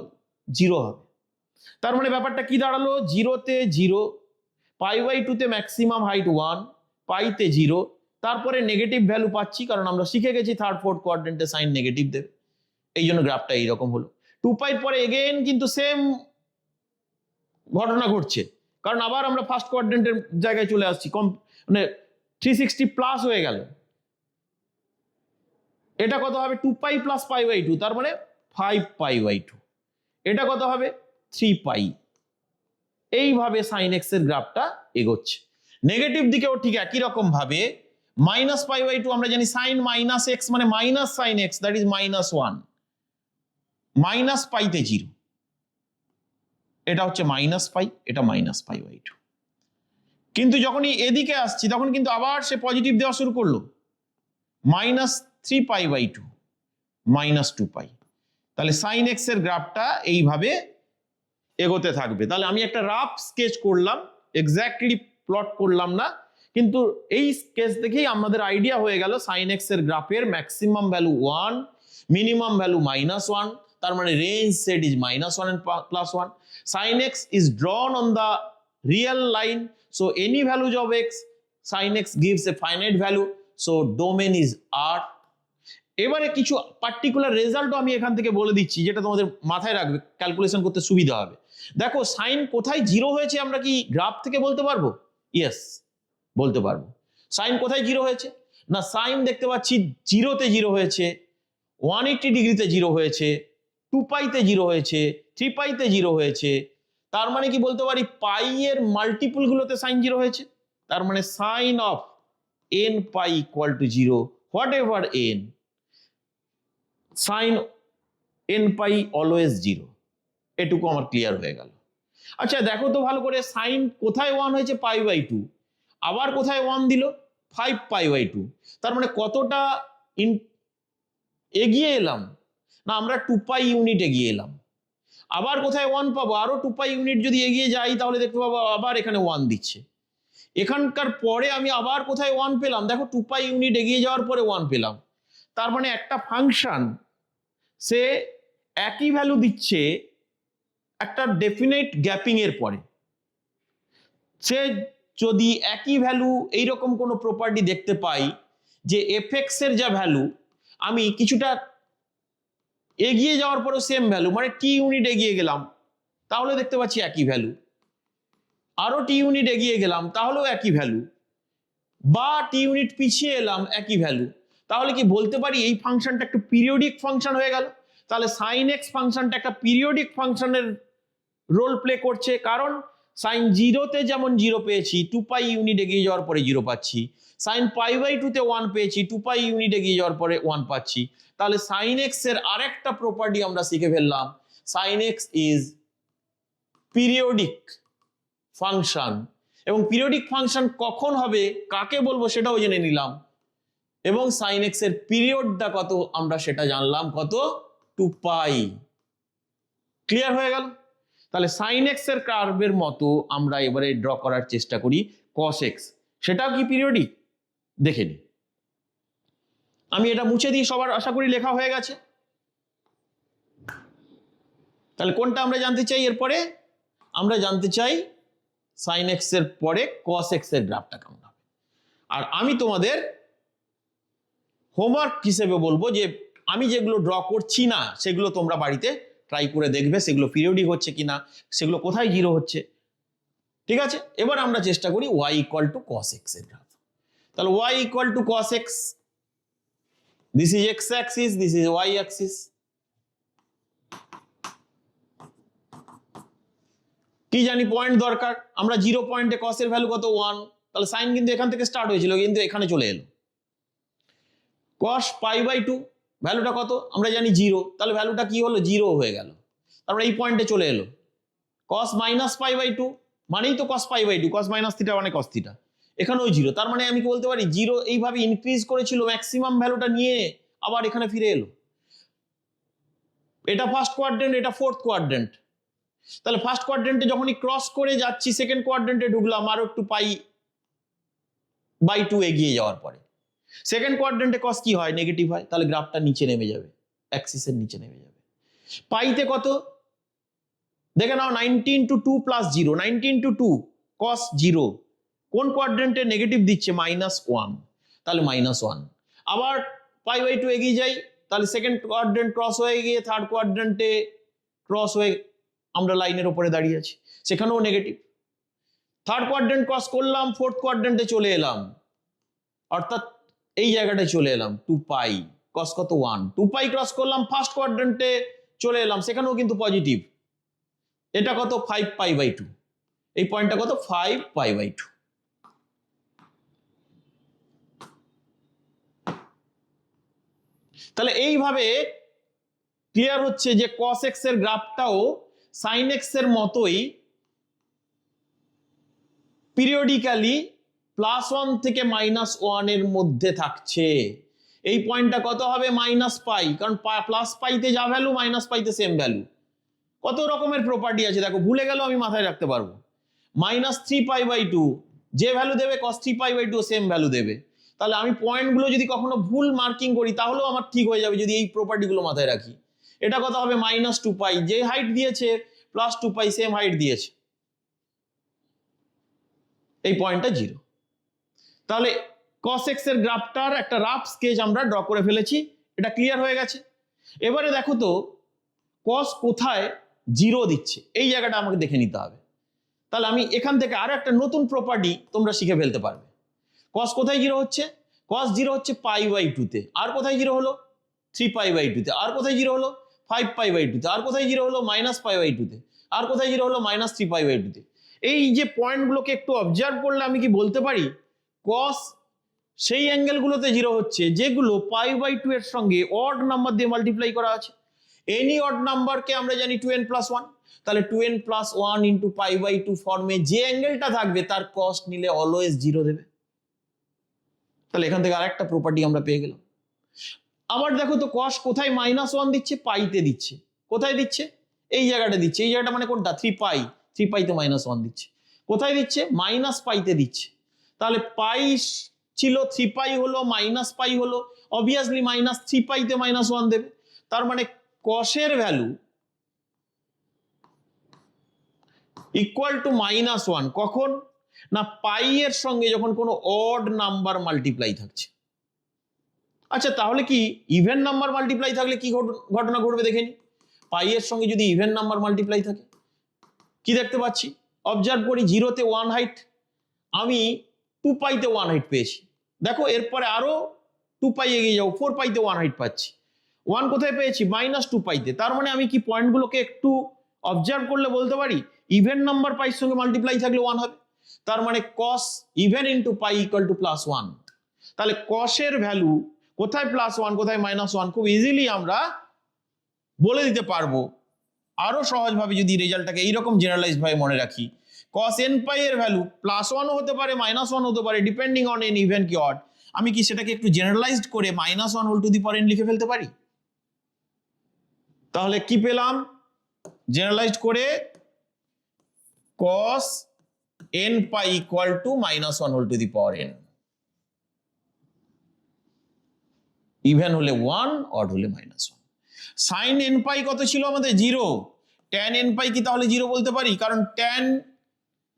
0 হবে। তার মানে ব্যাপারটা কি দাঁড়ালো, 0-তে 0, π/2-তে ম্যাক্সিমাম হাইট 1, পাইতে 0, তারপরে নেগেটিভ ভ্যালু পাচ্ছি কারণ আমরা শিখে গেছি থার্ড ফোর্থ কোয়াড্রেন্টে সাইন নেগেটিভ দেবে। এই জন্য গ্রাফটা এইরকম হলো। 2π-র পরে এগেইন কিন্তু সেম ঘটনা ঘটছে, কারণ আবার আমরা ফার্স্ট কোয়াড্রেন্টের জায়গায় চলে আসছি, মানে 360+ হয়ে গেল। এটা কত হবে 2π + π/2, তার মানে 5π/2। এটা কত হবে 3π। এইভাবে সাইন এক্স এর গ্রাফটা এগোচ্ছে। নেগেটিভ দিকেও ঠিক একই রকম ভাবে -π/2 আমরা জানি সাইন -x মানে minus sine x, that is -1, -π-তে 0, এটা হচ্ছে -π, এটা -π/2। কিন্তু যখনই এদিকে আসছি তখন কিন্তু আবার সে পজিটিভ দেওয়া শুরু করলো, -3π/2 -2π। তাহলে সাইন এক্স এর গ্রাফটা এইভাবে এগোতে থাকবে। তাহলে আমি একটা রাফ স্কেচ করলাম, এক্স্যাক্টলি প্লট করলাম না, কিন্তু এই স্কেচ দেখেই আমাদের আইডিয়া হয়ে গেল সাইন এক্স এর গ্রাফের ম্যাক্সিমাম ভ্যালু 1, মিনিমাম ভ্যালু -1, তার মানে range set is -1 and +1. Sin x is drawn on the real line, so any values of x, sin x gives a finite value, so domain is R. এবারে কিছু particular রেজাল্টও আমি এখান থেকে বলে দিচ্ছি, যেটা তোমাদের মাথায় রাখবে, ক্যালকুলেশন করতে সুবিধা হবে। দেখো সাইন কোথায় 0 হয়েছে আমরা কি গ্রাফ থেকে বলতে পারবো? ইয়েস, বলতে পারবো। সাইন কোথায় 0 হয়েছে না, সাইন দেখতে পাচ্ছি 0-তে 0 হয়েছে, 180 ডিগ্রিতে 0 হয়েছে, 2π-তে 0 হয়েছে, 3π-তে 0 হয়েছে। তার মানে কি বলতে পারি পাই এর মাল্টিপল গুলোতে সাইন 0 হয়েছে। তার মানে sign of nπ = 0, whatever n, sine nπ always 0। এটুকু আমার ক্লিয়ার হয়ে গেল। আচ্ছা দেখো তো ভালো করে, সাইন কোথায় 1 হয়েছে π/2, আবার কোথায় 1 দিল 5π/2। তার মানে কতটা এগিয়ে এলাম না, আমরা 2π ইউনিট এগিয়ে এলাম। আবার কোথায় 1 পাবো, আরো 2π ইউনিট যদি এগিয়ে যাই তাহলে দেখতে পাবো আবার এখানে 1 দিচ্ছে। এখানকার পরে আমি আবার কোথায় 1 পেলাম, দেখো 2π ইউনিট এগিয়ে যাওয়ার পরে 1 পেলাম। তার মানে একটা ফাংশন সে একই ভ্যালু দিচ্ছে একটা ডেফিনেট গ্যাপিং এর পরে। সে যদি একই ভ্যালু এইরকম কোনো প্রপার্টি দেখতে পাই যে এফ এক্স এর যা ভ্যালু আমি কিছুটা এগিয়ে যাওয়ার পরেও সেম ভ্যালু, মানে টি ইউনিট এগিয়ে গেলাম তাহলে দেখতে পাচ্ছি একই ভ্যালু, আরো টি ইউনিট এগিয়ে গেলাম তাহলেও একই ভ্যালু, বা টি ইউনিট পিছিয়ে এলাম একই ভ্যালু, তাহলে কি বলতে পারি এই ফাংশনটা একটা পিরিয়ডিক ফাংশন হয়ে গেল? তাহলে সাইন এক্স ফাংশনটা একটা পিরিয়ডিক ফাংশনের রোল প্লে করছে, কারণ সাইন জিরোতে যেমন জিরো পেয়েছি, 2π ইউনিট এগিয়ে যাওয়ার পরে জিরো পাচ্ছি, সাইন π/2 1 পেয়েছি, 2π ইউনিট এগিয়ে যাওয়ার পরে 1 পাচ্ছি। তাহলে সাইন এক্স এর আরেকটা প্রপার্টি আমরা শিখে ফেললাম, sine x is periodic function. এবং পিরিয়ডিক ফাংশন কখন হবে, কাকে বলবো সেটাও জেনে নিলাম, এবং সাইন এক্স এর পিরিয়ডটা কত আমরা সেটা জানলাম, কত, 2π। ক্লিয়ার হয়ে গেল? তাহলে সাইন এক্স এর কার্ভের মতো আমরা এবারে ড্র করার চেষ্টা করি কস এক্স, সেটাও কি পিরিয়ডিক দেখে নি। আমি এটা মুছে দিই, সবার আশা করি লেখা হয়ে গেছে। তাহলে কোনটা আমরা জানতে চাই? এরপরে আমরা জানতে চাই সাইন এক্স এর পরে কস এক্স এর গ্রাফটা কেমন হবে। আর আমি তোমাদের হোমওয়ার্ক হিসেবে বলবো যে আমি যেগুলো ড্র করছি না সেগুলো তোমরা বাড়িতে ট্রাই করে দেখবে, সেগুলো পিরিয়ডিক হচ্ছে কিনা, সেগুলো কোথায় জিরো হচ্ছে। ঠিক আছে, এবার আমরা চেষ্টা করি y equal to cos x এর গ্রাফ। তাহলে y equal to cos x, this is x axis, this is y axis. কি জানি পয়েন্ট দরকার, আমরা 0 পয়েন্টে কস এর ভ্যালু কত, 1, তাহলে সাইন কিন্তু এখান থেকে স্টার্ট হয়েছিল কিন্তু এখানে চলে এলো। কস π/2 ভ্যালুটা কত আমরা জানি 0, তাহলে ভ্যালুটা কি হলো, 0 হয়ে গেল, তারপরে এই পয়েন্টে চলে এলো। কস -π/2 মানেই তো কস π/2, কস মাইনাস থিটা মানে কস থিটা, এখানেও 0, তার মানে আমি কি বলতে পারি 0 এইভাবে ইনক্রিজ করেছিল ম্যাক্সিমাম ভ্যালুটা নিয়ে আবার এখানে ফিরে এলো। এটা ফার্স্ট কোয়াড্রেন্ট, এটা ফোর্থ কোয়াড্রেন্ট, তাহলে ফার্স্ট কোয়াড্রেন্টে যখনই ক্রস করে যাচ্ছি সেকেন্ড কোয়াড্রেন্টে ঢুকলাম আরো একটু π/2 এগিয়ে যাওয়ার পরে, সেকেন্ড কোয়াড্রেন্টে কস কি হয়, নেগেটিভ হয়, তাহলে গ্রাফটা নিচে নেমে যাবে, অ্যাক্সিসের নিচে নেমে যাবে। পাইতে কত দেখে নাও, 19 × 2 + 0, 19 × 2 cos 0, কোন কোয়াড্রেন্টে নেগেটিভ দিচ্ছে, -1, তাহলে -1। আবার π/2 এগিয়ে যাই, তাহলে সেকেন্ড কোয়াড্রেন্ট ক্রস হয়ে গিয়ে থার্ড কোয়াড্রেন্টে ক্রস হয়ে আমরা লাইনের উপরে দাঁড়িয়ে আছি, সেখানেও নেগেটিভ। থার্ড কোয়াড্রেন্ট ক্রস করলাম, ফোর্থ কোয়াড্রেন্টে চলে এলাম, অর্থাৎ এই জায়গাটায় চলে এলাম, 2π, cos কত 1, 2π ক্রস করলাম, ফার্স্ট কোয়াড্রেন্টে চলে এলাম, সেখানেও কিন্তু পজিটিভ, এটা কত, 5π/2, এই পয়েন্টটা কত, 5π/2। তাহলে এইভাবে ক্লিয়ার হচ্ছে যে cos x এর গ্রাফটাও sin x এর মতোই পিরিয়ডিক্যালি +1 থেকে -1 এর মধ্যে থাকছে। এই পয়েন্টটা কত হবে, -π, কারণ +π-তে যা ভ্যালু -π-তে সেম ভ্যালু। কত রকমের প্রপার্টি আছে দেখো, ভুলে গেল আমি মাথায় রাখতে পারবো। -3π/2 যে ভ্যালু দেবে cos 3π/2 সেম ভ্যালু দেবে। তাহলে আমি পয়েন্টগুলো যদি কখনো ভুল মার্কিং করি তাহলেও আমার ঠিক হয়ে যাবে যদি এই প্রপার্টিগুলো মাথায় রাখি। এটা কত হবে, -2π, যে হাইট দিয়েছে +2π সেম হাইট দিয়েছে, এই পয়েন্টটা 0। তাহলে cos x এর গ্রাফটার একটা রাফ স্কেচ আমরা ড্র করে ফেলেছি, এটা ক্লিয়ার হয়ে গেছে। এবারে দেখো তো cos কোথায় 0 দিচ্ছে, এই জায়গাটা আমাকে দেখে নিতে হবে। তাহলে আমি এখান থেকে আরো একটা নতুন প্রপার্টি তোমরা শিখে ফেলতে পারবে। cos কোথায় 0 হচ্ছে, cos 0 হচ্ছে π/2 তে, আর কোথায় 0 হলো, 3π/2 তে, আর কোথায় 0 হলো, 5π/2 তে, আর কোথায় 0 হলো, -π/2 তে, আর কোথায় 0 হলো, -3π/2 তে। এই যে পয়েন্টগুলোকে একটু অবজার্ভ করলে আমি কি বলতে পারি cos সেই অ্যাঙ্গেলগুলোতে 0 হচ্ছে যেগুলো π/2 এর সঙ্গে অড নাম্বার দিয়ে মাল্টিপ্লাই করা আছে। এনি অড নাম্বারকে আমরা জানি 2n + 1, তাহলে 2n + 1 × π/2 ফর্মে যে অ্যাঙ্গেলটা থাকবে তার কস্ট নিলে অলওয়েজ 0 দেবে। তাহলে এখান থেকে আরেকটা প্রপার্টি আমরা পেয়ে গেলাম। আবার দেখো তো cos কোথায় -1 দিচ্ছে, পাইতে দিচ্ছে, কোথায় দিচ্ছে, এই জায়গাটা দিচ্ছে, এই জায়গাটা মানে কোনটা, 3π, 3π তে -1 দিচ্ছে, কোথায় দিচ্ছে, -π-তে দিচ্ছে। তাহলে পাই ছিল 3π হলো, -π হলো, অবভিয়াসলি -3π তে -1 দেবে। তার মানে cos এর ভ্যালু ইকুয়াল টু -1 কখন না, পাই এর সঙ্গে যখন কোনো অড নাম্বার মাল্টিপ্লাই থাকছে। আচ্ছা, তাহলে কি ইভেন নাম্বার মাল্টিপ্লাই থাকলে কি ঘটনা ঘটবে দেখে নি। পাই এর সঙ্গে যদি ইভেন নাম্বার মাল্টিপ্লাই থাকে, কি দেখতে পাচ্ছি? অবজার্ভ করি, 0-তে 1 হাইট, আমি 2 পাইতে 1 হাইট পেয়েছি। দেখো এরপরে আরো 2 পাই এগিয়ে যাও, 4 পাইতে 1 হাইট পাচ্ছি। 1 কোথায় পেয়েছি? -2 পাইতে। তার মানে আমি কি পয়েন্টগুলোকে একটু অবজার্ভ করলে বলতে পারি ইভেন নাম্বার পাইর সঙ্গে মাল্টিপ্লাই থাকলে 1 হবে। তার মানে cos even into pi equal to +1। তাহলে cos এর ভ্যালু কোথায় +1 কোথায় -1 খুব ইজিলি আমরা বলে দিতে পারবো। আরো সহজভাবে যদি রেজাল্টটাকে এইরকম জেনারেলাইজড ভাবে মনে রাখি, cos n পাই এর ভ্যালু +1 হতে পারে -1 হতে পারে ডিপেন্ডিং অন এন ইভেন কি অড। আমি কি সেটাকে একটু জেনারেলাইজড করে -1 whole to the power n লিখে ফেলতে পারি? তাহলে কি পেলাম জেনারেলাইজড করে? cos n pi equal to -1 whole to the power n। Even হলে 1, অড হলে -1। sin n পাই কত ছিল আমাদের? 0। tan n পাই কি তাহলে 0 বলতে পারি? কারণ tan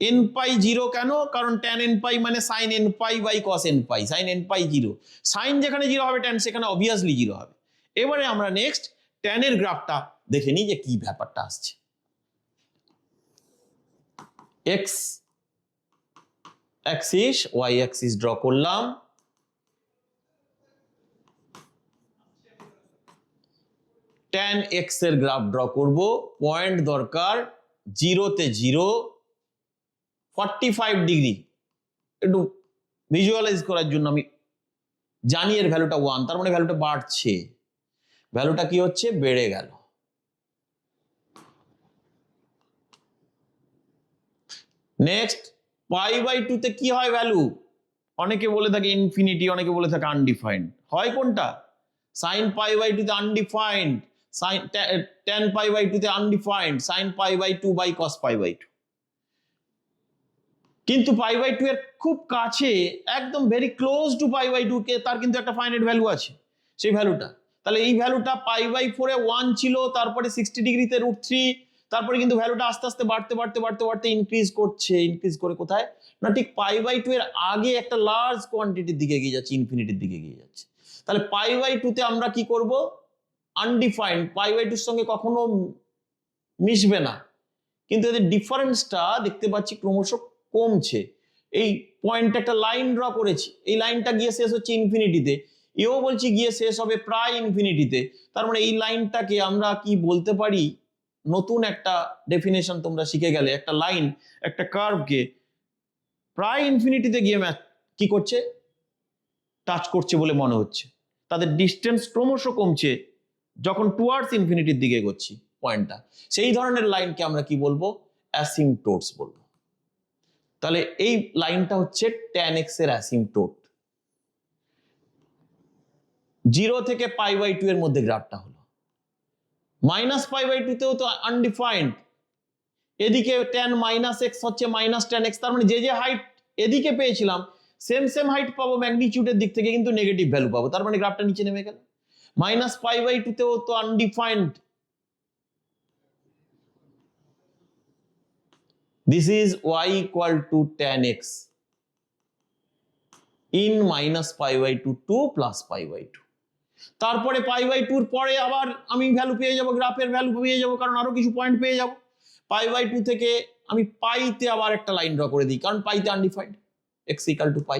n পাই 0 কেন? কারণ tan n পাই মানে sin n pi by cos n pi. sin n pi 0, sin যেখানে 0 হবে tan সেখানে অবভিয়াসলি 0 হবে। এবারে আমরা নেক্সট tan এর গ্রাফটা দেখে নিই যে কি ব্যাপারটা আসছে। x Axis, y Axis draw করলাম। tan x এর গ্রাফ ড্র করব। পয়েন্ট দরকার 0-তে 0, 45 ডিগ্রি। একটু ভিজুয়ালাইজ করার জন্য আমি জানি এর ভ্যালুটা 1, তার মানে ভ্যালুটা বাড়ছে। ভ্যালুটা কি হচ্ছে? বেড়ে গেল। নেক্সট π/2 তে কি হয় ভ্যালু? অনেকে বলে থাকে ইনফিনিটি, অনেকে বলে থাকে আনডিফাইন্ড। হয় কোনটা? sin π/2 তে আনডিফাইন্ড, tan π/2 তে আনডিফাইন্ড, sin π/2 বাই cos π/2। কিন্তু π/2 এর খুব কাছে, একদম ভেরি ক্লোজ টু π/2 কে, তার কিন্তু একটা ফাইনাইট ভ্যালু আছে, সেই ভ্যালুটা। তাহলে এই ভ্যালুটা π/4 এ 1 ছিল, তারপরে 60 ডিগ্রিতে √3, তারপরে কিন্তু ভ্যালুটা আস্তে আস্তে বাড়তে বাড়তে বাড়তে বাড়তে ইনক্রিজ করছে। ইনক্রিজ করে কোথায় না, ঠিক π/2 এর আগে একটা লার্জ কোয়ান্টিটির দিকে এগিয়ে যাচ্ছে, ইনফিনিটির দিকে এগিয়ে যাচ্ছে। তাহলে π/2 তে আমরা কি করব? আনডিফাইন্ড, π/2 এর সঙ্গে কখনো মিশবে না, কিন্তু এদের ডিফারেন্সটা দেখতে পাচ্ছি ক্রমশ কমছে। এই পয়েন্ট একটা লাইন ড্র করেছি, এই লাইনটা গিয়ে শেষ হচ্ছে ইনফিনিটিতে, এও বলছি গিয়ে শেষ হবে প্রায় ইনফিনিটিতে। তার মানে এই লাইনটাকে আমরা কি বলতে পারি? নতুন একটা ডেফিনেশন তোমরা শিখে গেলে, একটা লাইন একটা কার্ভকে প্রায় ইনফিনিটিতে গিয়ে কি করছে? টাচ করছে বলে মনে হচ্ছে। তাদের ডিস্টেন্স ক্রমশ কমছে যখন টুয়ার্ডস ইনফিনিটির দিকে এগোচ্ছি পয়েন্টটা। সেই ধরনের লাইনকে আমরা কি বলবো? অ্যাসিম্পটোটস বলবো। তাহলে এই লাইনটা হচ্ছে tan x এর অ্যাসিম্পটোট। 0 থেকে π/2 এর মধ্যে গ্রাফটা হলো। -π/2 তেও তো আনডিফাইন্ড, এদিকে tan -x হচ্ছে -tan x, তার মানে যে যে হাইট এদিকে পেয়েছিলাম সেম হাইট পাবো ম্যাগনিটিউডের দিক থেকে, কিন্তু নেগেটিভ ভ্যালু পাবো। তার মানে গ্রাফটা নিচে নেমে গেল। -π/2 তেও তো undefined. This is y equal to tan x in -π/2 to +π/2। তারপরে π/2 এর পরে আবার আমি ভ্যালু পেয়ে যাব, গ্রাফের ভ্যালু পেয়ে যাব, কারণ আরো কিছু পয়েন্ট পেয়ে যাব। π/2 থেকে আমি পাইতে আবার একটা লাইন ড্র করে দিই, কারণ পাইতে আনডিফাইন্ড, x equal to π।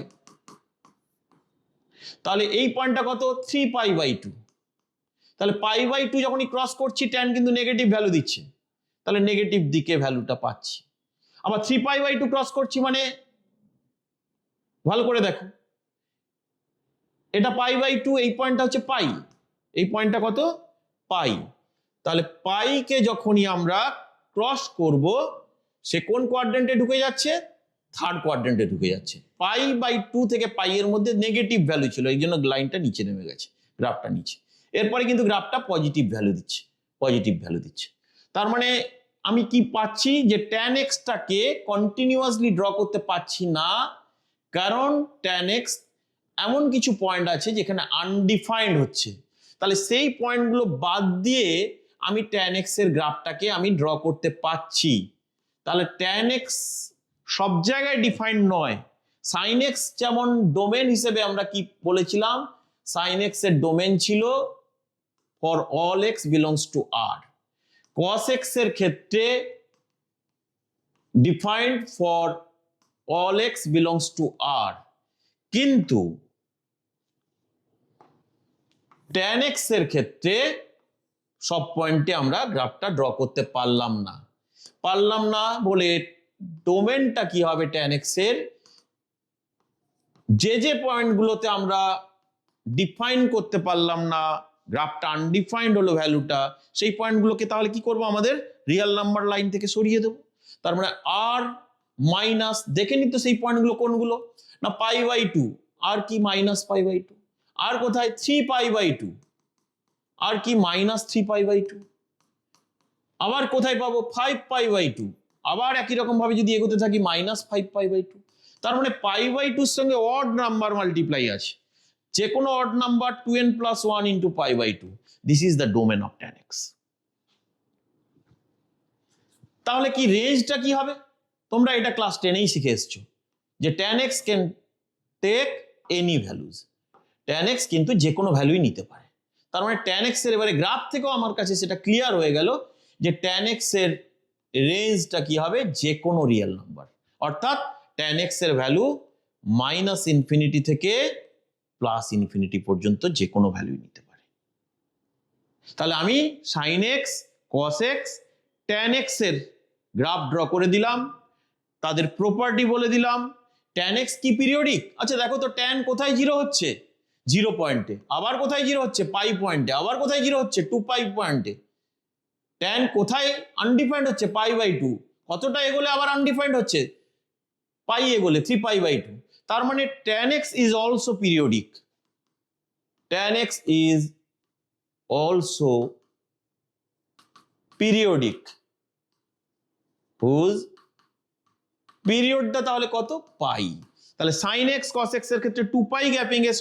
তাহলে এই পয়েন্টটা কত? 3π/2। তাহলে π/2 যখনই ক্রস করছি tan কিন্তু নেগেটিভ ভ্যালু দিচ্ছে, তাহলে নেগেটিভ দিকে ভ্যালুটা পাচ্ছি। আবার 3π/2 ক্রস করছি মানে, ভালো করে দেখো, এটা π/2, এই পয়েন্টটা হচ্ছে পাই, এই পয়েন্টটা কত? পাই। তাহলে পাইকে যখনই আমরা ক্রস করব, সে কোন কোয়াড্রেন্টে ঢুকে যাচ্ছে? থার্ড কোয়াড্রেন্টে ঢুকে যাচ্ছে। π/2 থেকে পাই এর মধ্যে নেগেটিভ ভ্যালু ছিল, এই জন্য লাইনটা নিচে নেমে গেছে, গ্রাফটা নিচে। এরপরে কিন্তু গ্রাফটা পজিটিভ ভ্যালু দিচ্ছে, পজিটিভ ভ্যালু দিচ্ছে। তার মানে আমি কি পাচ্ছি? যে tan x টাকে কন্টিনিউয়াসলি ড্র করতে পারছি না, কারণ tan x এমন কিছু পয়েন্ট আছে যেখানে আনডিফাইন্ড হচ্ছে। তাহলে সেই পয়েন্টগুলো বাদ দিয়ে আমি tan x এর গ্রাফটাকে আমি ড্র করতে পারছি। তাহলে tan x সব জায়গায় ডিফাইন্ড নয়। sin x যেমন ডোমেন হিসেবে আমরা কি বলেছিলাম? সাইন এক্স এর ডোমেন ছিল for all x belongs to r, cos x এর ক্ষেত্রে defined for all x belongs to r, কিন্তু tan x এর ক্ষেত্রে সব পয়েন্টে আমরা গ্রাফটা ড্র করতে পারলাম না বলে ডোমেনটা কি হবে tan x এর, যে পয়েন্টগুলোতে আমরা ডিফাইন করতে পারলাম না, গ্রাফটা আনডিফাইন্ড হলো ভ্যালুটা, সেই পয়েন্টগুলোকে তাহলে কি করব, আমাদের রিয়েল নাম্বার লাইন থেকে সরিয়ে দেব। তার মানে আর মাইনাস, দেখে নিতে সেই পয়েন্টগুলো কোনগুলো, না π/2, আর কি -π/2, আর কোথায় 3π/2, আর কি -3π/2, আবার কোথায় পাবো 5π/2, আবার একই রকম ভাবে যদি এগোতে থাকি -5π/2। তার মানে π/2 এর সঙ্গে অড নাম্বার মাল্টিপ্লাই আছে, যে কোনো odd number 2n + 1 × π/2, this is the domain of tan x। তাহলে কি রেঞ্জটা কি হবে, তোমরা এটা ক্লাস 10এই শিখে এসছো যে tan x can take any values, tan x কিন্তু যে কোনো ভ্যালুই নিতে পারে। তার মানে tan x এর এবারে গ্রাফ থেকেও আমার কাছে সেটা ক্লিয়ার হয়ে গেল যে tan x এর রেঞ্জটা কি হবে, যে কোনো রিয়েল নাম্বার, অর্থাৎ tan x এর ভ্যালু -∞ থেকে +∞ পর্যন্ত যে কোনো ভ্যালুই নিতে পারে। তাহলে আমি sin x, cos x, tan x এর গ্রাফ ড্র করে দিলাম, তাদের প্রপার্টি বলে দিলাম। tan x কি পিরিয়ডিক, আচ্ছা দেখো তো tan কোথায় 0 হচ্ছে, 0 পয়েন্টে, আবার কোথায় 0 হচ্ছে π পয়েন্টে, আবার কোথায় 0 হচ্ছে 2π পয়েন্টে। tan কোথায় আনডিফাইন্ড হচ্ছে π/2, কতটা এগোলে আবার আনডিফাইন্ড হচ্ছে π এগোলে 3π/2। তার মানে tan x is also periodic, tan x is also periodic, whose পিরিয়ডটা তাহলে কত, π। তাহলে sin x cos x এর ক্ষেত্রে 2π গ্যাপিং এ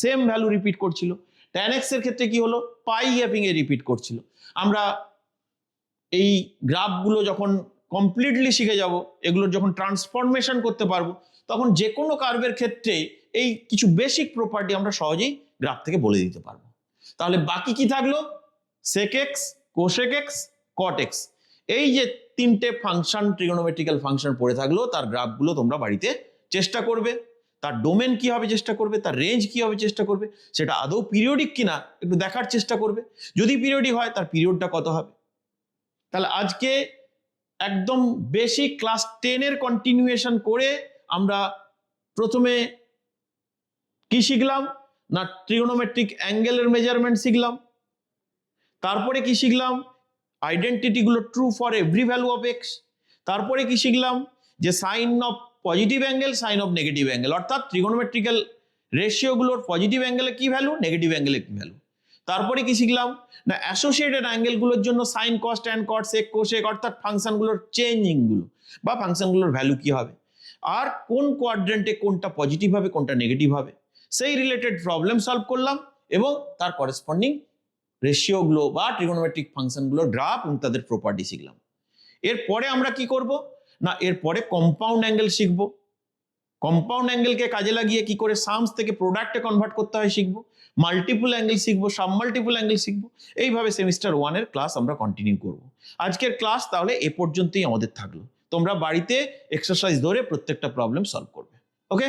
সেম ভ্যালু রিপিট করছিল, tan x এর ক্ষেত্রে কি হলো, π গ্যাপিং এ রিপিট করছিল। আমরা এই গ্রাফগুলো যখন কমপ্লিটলি শিখে যাব, এগুলোর যখন ট্রান্সফরমেশন করতে পারবো, তখন যে কোনো কার্ভের ক্ষেত্রে এই কিছু বেসিক প্রপার্টি আমরা সহজেই গ্রাফ থেকে বলে দিতে পারবো। তাহলে বাকি কি থাকলো, sec x, cosec x, cot x, এই যে তিনটে ফাংশন, ট্রিগোনোমেট্রিক্যাল ফাংশন পড়ে থাকলো, তার গ্রাফগুলো তোমরা বাড়িতে চেষ্টা করবে, তার ডোমেন কি হবে চেষ্টা করবে, তার রেঞ্জ কি হবে চেষ্টা করবে, সেটা আদৌ পিরিয়ডিক কিনা একটু দেখার চেষ্টা করবে। যদি পিরিয়ডিক হয় তার পিরিয়ডটা কত হবে। তাহলে আজকে একদম বেসিক ক্লাস 10 এর কন্টিনিউয়েশন করে আমরা প্রথমে কি শিখলাম, না ট্রিগোনোমেট্রিক অ্যাঙ্গেলের মেজারমেন্ট শিখলাম, তারপরে কি শিখলাম, আইডেন্টিটি গুলো true for every value of x, তারপরে কি শিখলাম যে sine of positive angle, sine of negative angle, অর্থাৎ ট্রিগোনোমেট্রিক্যাল রেশিও গুলোর পজিটিভ অ্যাঙ্গেলে কি ভ্যালু, নেগেটিভ অ্যাঙ্গেলে কি ভ্যালু। তারপরে কি শিখলাম, না অ্যাসোসিয়েটেড অ্যাঙ্গেলগুলোর জন্য সাইন, কস, ট্যান, কট, সেক, কোসেক, অর্থাৎ ফাংশনগুলোর চেঞ্জিং গুলো বা ফাংশনগুলোর ভ্যালু কি হবে, আর কোন কোয়াড্রেন্টে কোনটা পজিটিভ হবে কোনটা নেগেটিভ হবে, সেই রিলেটেড প্রবলেম সলভ করলাম এবং তার করেসপন্ডিং রেশিওগুলো বা ট্রিগোনোমেট্রিক ফাংশনগুলোর গ্রাফ এবং তাদের প্রপার্টি শিখলাম। এরপরে আমরা কি করব, না এরপরে কম্পাউন্ড অ্যাঙ্গেল শিখবো। কম্পাউন্ড অ্যাঙ্গেলকে কাজে লাগিয়ে কি করে সামস থেকে প্রোডাক্টে কনভার্ট করতে হয় শিখবো, মাল্টিপল অ্যাঙ্গেল শিখবো, সাব মাল্টিপল অ্যাঙ্গেল শিখবো। এইভাবে সেমিস্টার 1 এর ক্লাস আমরা কন্টিনিউ করব। আজকের ক্লাস তাহলে এ পর্যন্তই আমাদের থাকলো। তোমরা বাড়িতে এক্সারসাইজ ধরে প্রত্যেকটা প্রবলেম সলভ করবে। ওকে।